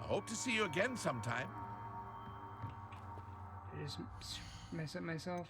I hope to see you again sometime. I just mess up myself.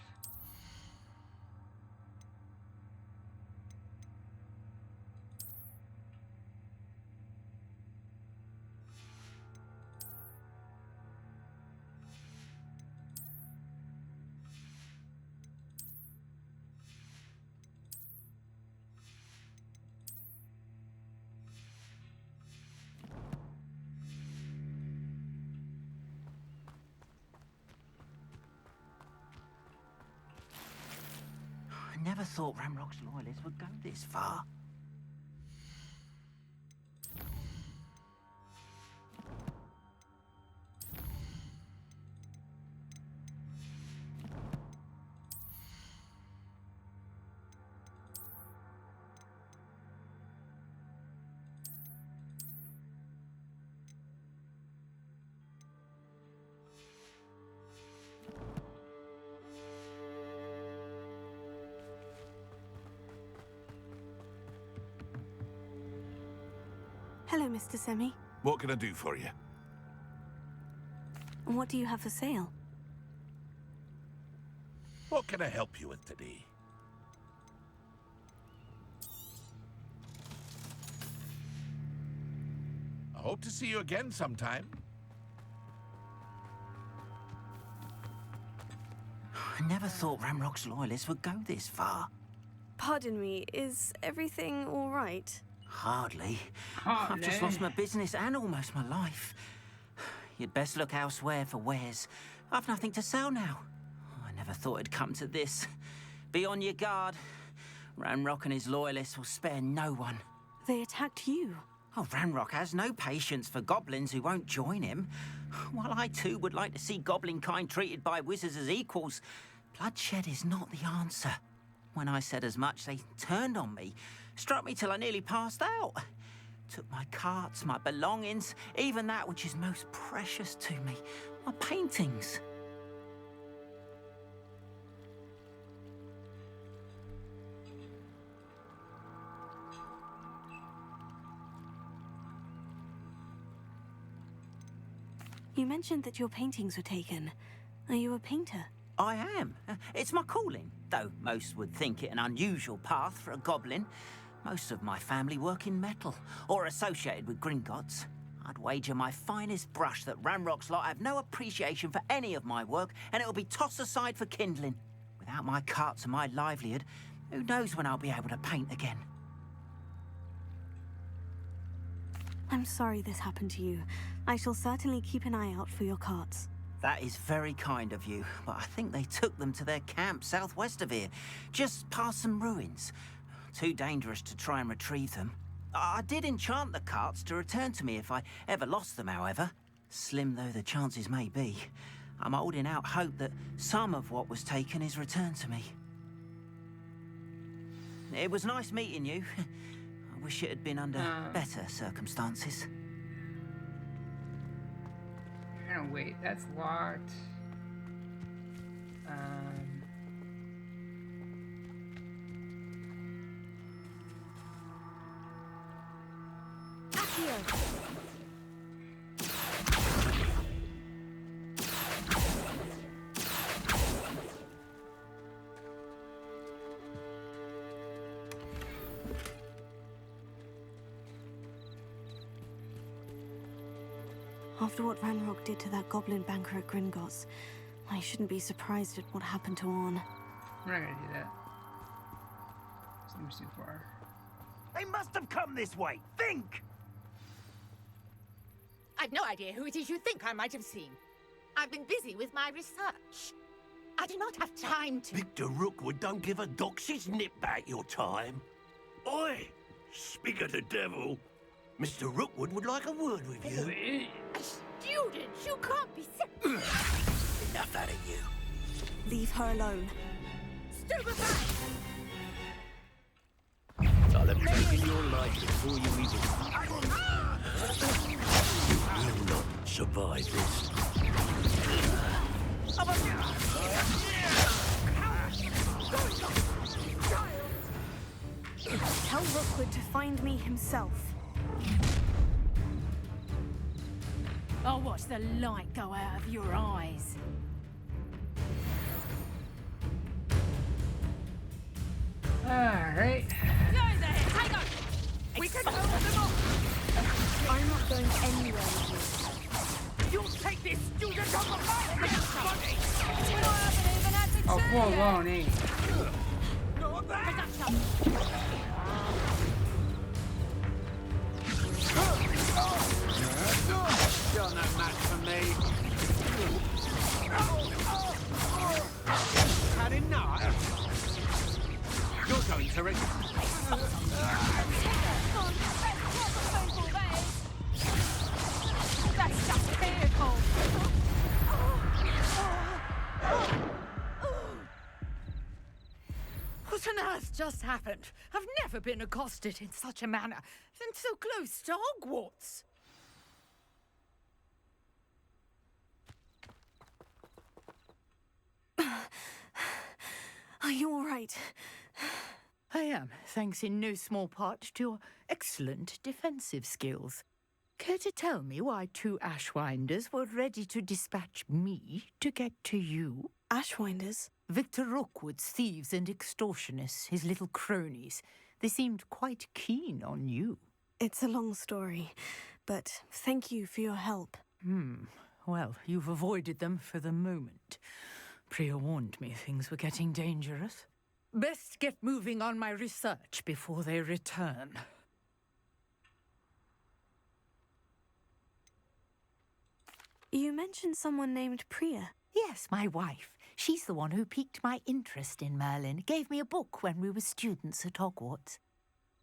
I never thought Ramrock's loyalists would go this far. Hello, Mr. Semi. What can I do for you? And what do you have for sale? What can I help you with today? I hope to see you again sometime. I never thought Ramrock's loyalists would go this far. Pardon me, is everything all right? Hardly. I've just lost my business and almost my life. You'd best look elsewhere for wares. I've nothing to sell now. I never thought it'd come to this. Be on your guard. Ranrock and his loyalists will spare no one. They attacked you. Oh, Ranrock has no patience for goblins who won't join him. While I too would like to see goblin kind treated by wizards as equals, bloodshed is not the answer. When I said as much, they turned on me, struck me till I nearly passed out. Took my carts, my belongings, even that which is most precious to me, my paintings. You mentioned that your paintings were taken. Are you a painter? I am. It's my calling, though most would think it an unusual path for a goblin. Most of my family work in metal, or associated with Gringotts. I'd wager my finest brush that Ranrock's lot have no appreciation for any of my work, and it'll be tossed aside for kindling. Without my carts and my livelihood, who knows when I'll be able to paint again. I'm sorry this happened to you. I shall certainly keep an eye out for your carts. That is very kind of you, but I think they took them to their camp southwest of here, just past some ruins. Too dangerous to try and retrieve them. I did enchant the carts to return to me if I ever lost them, however. Slim though the chances may be, I'm holding out hope that some of what was taken is returned to me. It was nice meeting you. I wish it had been under better circumstances. Oh, wait, that's locked. After what Ranrock did to that goblin banker at Gringotts, I shouldn't be surprised at what happened to Orn. We're not gonna do that. Seems too far. They must have come this way. Think! I've no idea who it is you think I might have seen. I've been busy with my research. I do not have time to... Victor Rookwood don't give a doxy's nip back your time. Oi! Speak of the devil. Mr. Rookwood would like a word with you. Students, you can't be sick. Enough out of you. Leave her alone. Stupefy! I'll have taken your life before you even... You will not survive this. Tell Rookwood to find me himself. I'll watch the light go out of your eyes. Alright. Hang on! We can move them up! I'm not going anywhere with You'll take this student off of my body! Oh, full blown, eh? Not that! Still no match for me. Had enough? You're going to it. That's just vehicle! What on earth just happened? I've never been accosted in such a manner, and so close to Hogwarts. Are you all right? I am, thanks in no small part to your excellent defensive skills. Care to tell me why 2 Ashwinders were ready to dispatch me to get to you? Ashwinders? Victor Rookwood's thieves and extortionists, his little cronies. They seemed quite keen on you. It's a long story, but thank you for your help. Well, you've avoided them for the moment. Priya warned me things were getting dangerous. Best get moving on my research before they return. You mentioned someone named Priya. Yes, my wife. She's the one who piqued my interest in Merlin. Gave me a book when we were students at Hogwarts.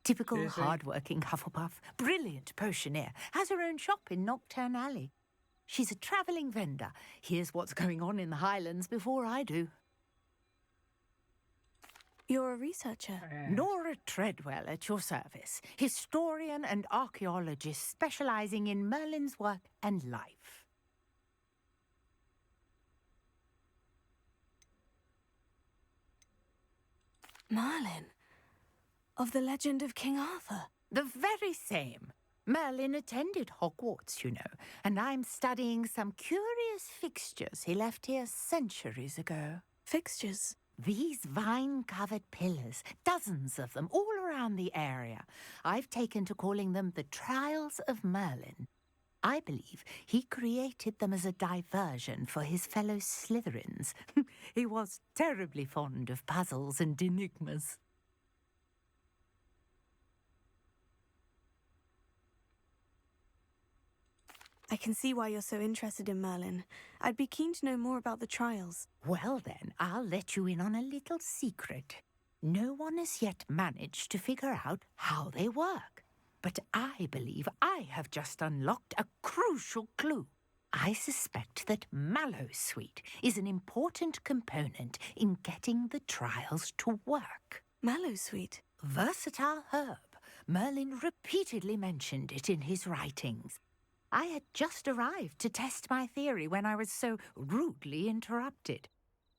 Typical Seriously? hard-working Hufflepuff. Brilliant potioneer. Has her own shop in Knockturn Alley. She's a travelling vendor. Hears what's going on in the Highlands before I do. You're a researcher. Nora Treadwell at your service. Historian and archaeologist specialising in Merlin's work and life. Merlin? Of the legend of King Arthur? The very same. Merlin attended Hogwarts, you know, and I'm studying some curious fixtures he left here centuries ago. Fixtures? These vine-covered pillars, dozens of them, all around the area. I've taken to calling them the Trials of Merlin. I believe he created them as a diversion for his fellow Slytherins. He was terribly fond of puzzles and enigmas. I can see why you're so interested in Merlin. I'd be keen to know more about the trials. Well then, I'll let you in on a little secret. No one has yet managed to figure out how they work. But I believe I have just unlocked a crucial clue. I suspect that Mallowsweet is an important component in getting the trials to work. Mallowsweet? Versatile herb. Merlin repeatedly mentioned it in his writings. I had just arrived to test my theory when I was so rudely interrupted.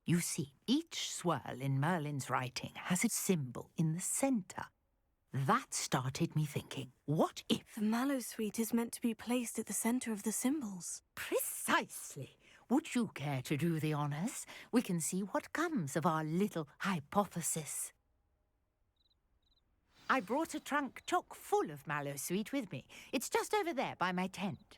You see, each swirl in Merlin's writing has a symbol in the centre. That started me thinking, what if... The Mallowsweet is meant to be placed at the centre of the symbols. Precisely. Would you care to do the honours? We can see what comes of our little hypothesis. I brought a trunk chock full of Mallowsweet with me. It's just over there by my tent.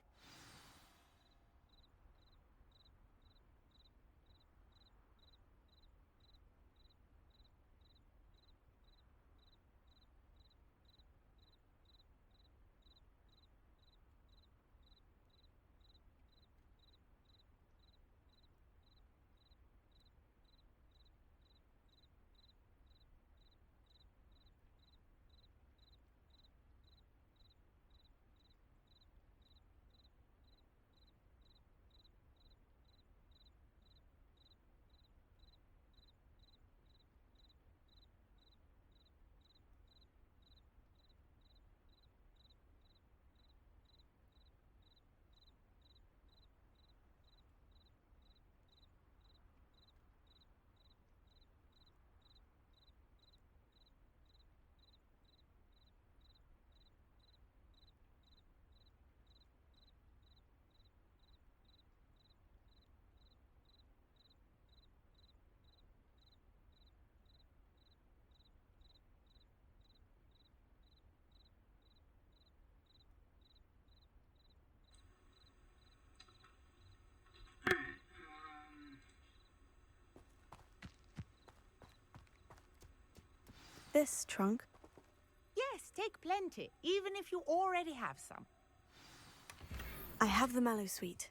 This trunk? Yes, take plenty, even if you already have some. I have the Mallowsweet.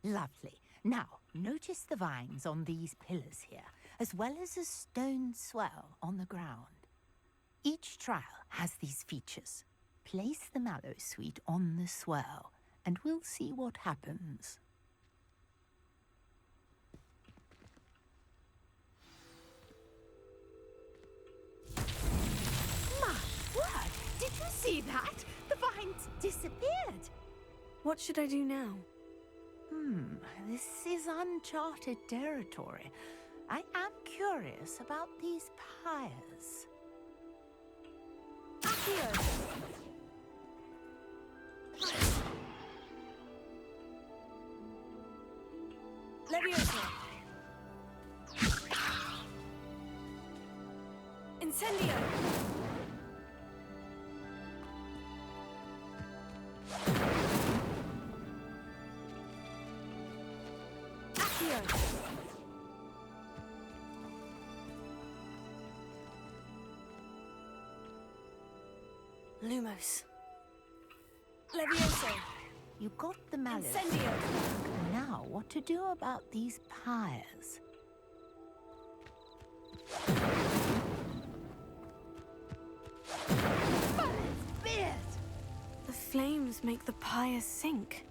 Lovely. Now, notice the vines on these pillars here, as well as a stone swell on the ground. Each trial has these features. Place the Mallowsweet on the swell, and we'll see what happens. My word! Did you see that? The vines disappeared. What should I do now? This is uncharted territory. I am curious about these pyres. Accio! Leviosa! Incendio! Accio! Lumos. Levioso! You got the mallow. Incendio! Now, what to do about these pyres? The flames make the pyre sink.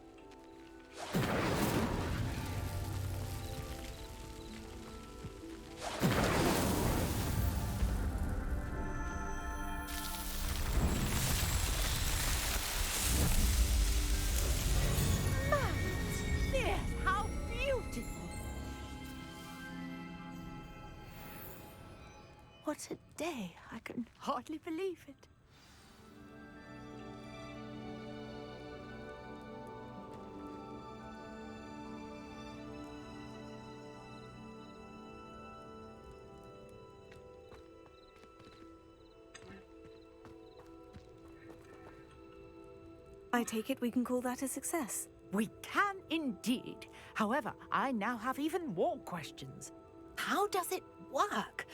Yes, how beautiful! What a day! I can hardly believe it. I take it we can call that a success. We can indeed. However, I now have even more questions. How does it work?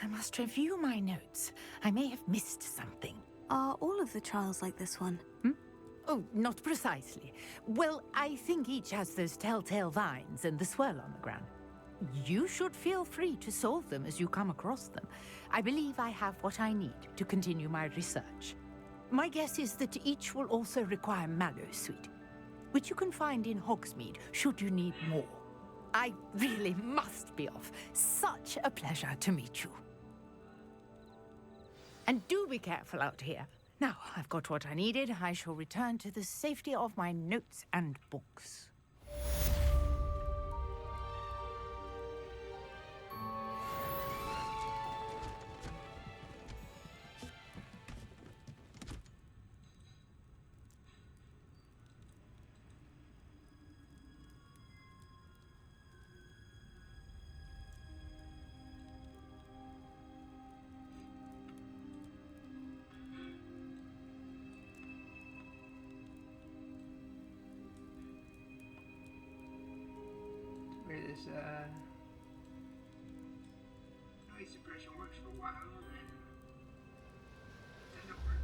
I must review my notes. I may have missed something. Are all of the trials like this one? Oh, not precisely. Well, I think each has those telltale vines and the swirl on the ground. You should feel free to solve them as you come across them. I believe I have what I need to continue my research. My guess is that each will also require mallow sweet, which you can find in Hogsmeade should you need more. I really must be off. Such a pleasure to meet you. And do be careful out here. Now, I've got what I needed. I shall return to the safety of my notes and books. Where this noise suppression works for a while and then doesn't work.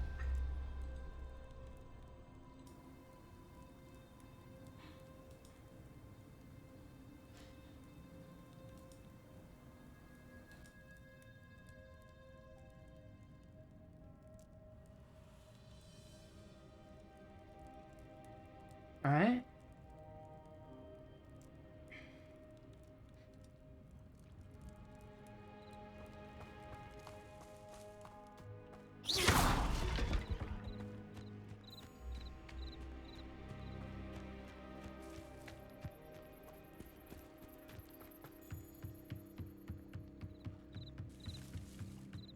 All right.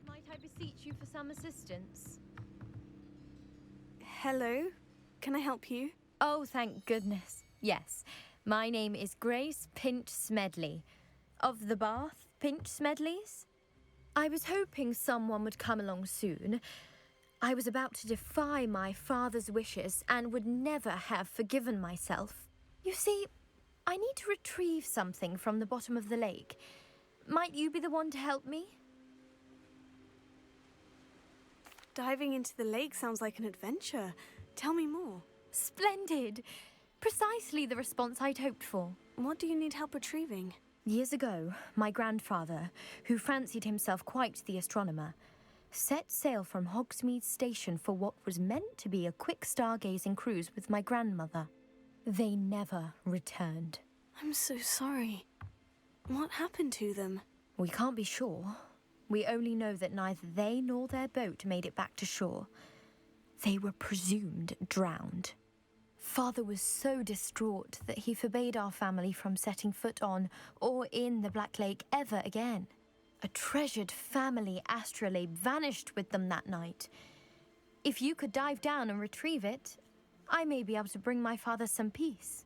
Might I beseech you for some assistance? Hello? Can I help you? Oh, thank goodness. Yes. My name is Grace Pinch Smedley. Of the Bath Pinch Smedleys? I was hoping someone would come along soon. I was about to defy my father's wishes and would never have forgiven myself. You see, I need to retrieve something from the bottom of the lake. Might you be the one to help me? Diving into the lake sounds like an adventure. Tell me more. Splendid! Precisely the response I'd hoped for. What do you need help retrieving? Years ago, my grandfather, who fancied himself quite the astronomer, set sail from Hogsmeade Station for what was meant to be a quick stargazing cruise with my grandmother. They never returned. I'm so sorry. What happened to them? We can't be sure. We only know that neither they nor their boat made it back to shore. They were presumed drowned. Father was so distraught that he forbade our family from setting foot on or in the Black Lake ever again. A treasured family astrolabe vanished with them that night. If you could dive down and retrieve it, I may be able to bring my father some peace.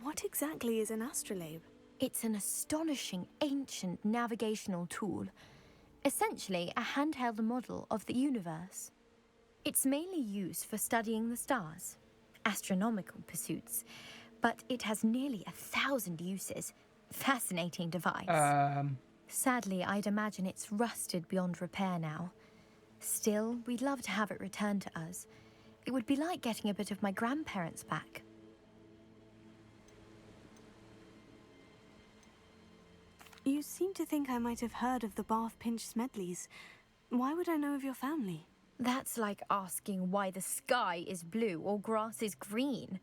What exactly is an astrolabe? It's an astonishing ancient navigational tool, essentially a handheld model of the universe. It's mainly used for studying the stars, astronomical pursuits, but it has nearly 1,000 uses. Fascinating device. Sadly, I'd imagine it's rusted beyond repair now. Still, we'd love to have it returned to us. It would be like getting a bit of my grandparents back. You seem to think I might have heard of the Bath Pinch Smedleys. Why would I know of your family? That's like asking why the sky is blue or grass is green.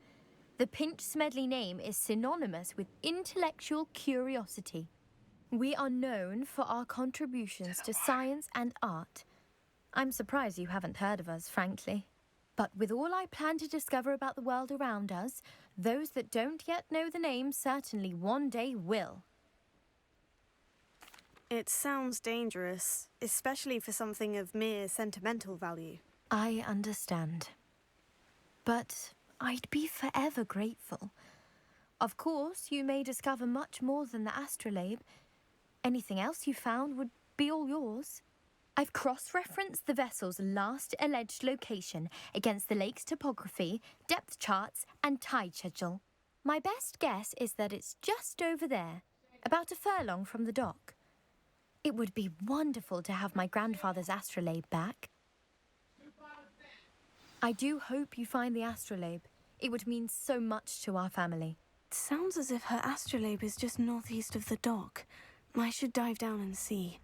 The Pinch Smedley name is synonymous with intellectual curiosity. We are known for our contributions to science and art. I'm surprised you haven't heard of us, frankly. But with all I plan to discover about the world around us, those that don't yet know the name certainly one day will. It sounds dangerous, especially for something of mere sentimental value. I understand. But I'd be forever grateful. Of course, you may discover much more than the astrolabe. Anything else you found would be all yours. I've cross-referenced the vessel's last alleged location against the lake's topography, depth charts, and tide schedule. My best guess is that it's just over there, about a furlong from the dock. It would be wonderful to have my grandfather's astrolabe back. I do hope you find the astrolabe. It would mean so much to our family. It sounds as if her astrolabe is just northeast of the dock. I should dive down and see.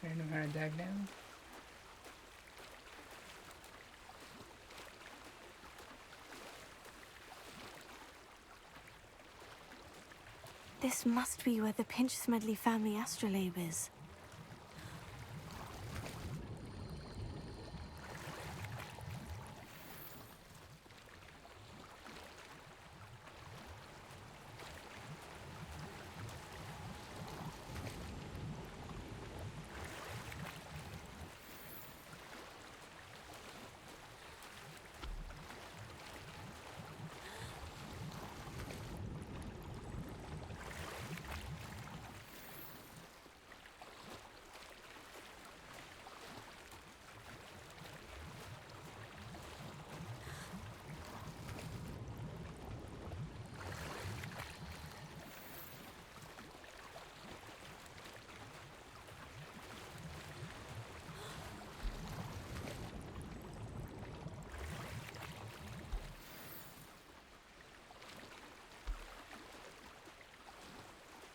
I don't know how to dive down. This must be where the Pinch Smedley family astrolabe is.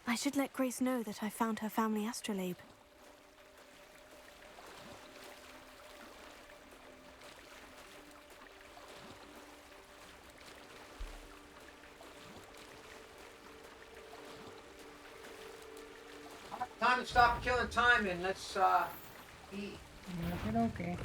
I should let Grace know that I found her family astrolabe. Time to stop killing time and let's eat. Okay.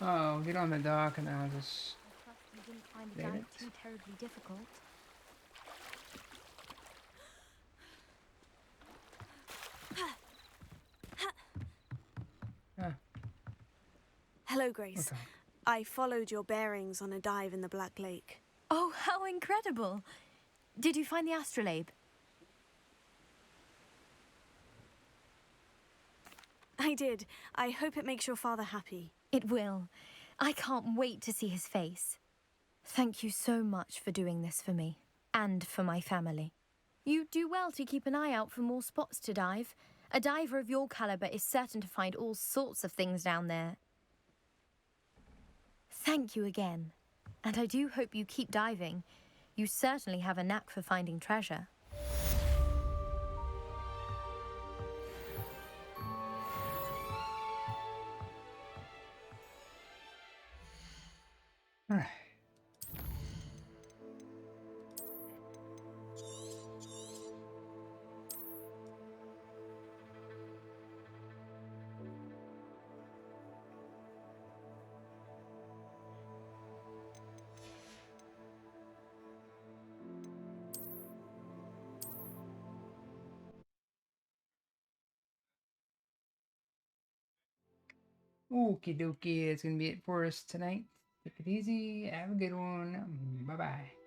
Oh, get on the dock and I'll just... I trust you didn't find the dive too terribly difficult. Hello, Grace. Okay. I followed your bearings on a dive in the Black Lake. Oh, how incredible! Did you find the astrolabe? I did. I hope it makes your father happy. It will. I can't wait to see his face. Thank you so much for doing this for me, and for my family. You do well to keep an eye out for more spots to dive. A diver of your caliber is certain to find all sorts of things down there. Thank you again. And I do hope you keep diving. You certainly have a knack for finding treasure. All right. Okie dokie, it's gonna be it for us tonight. Take it easy. Have a good one. Bye bye.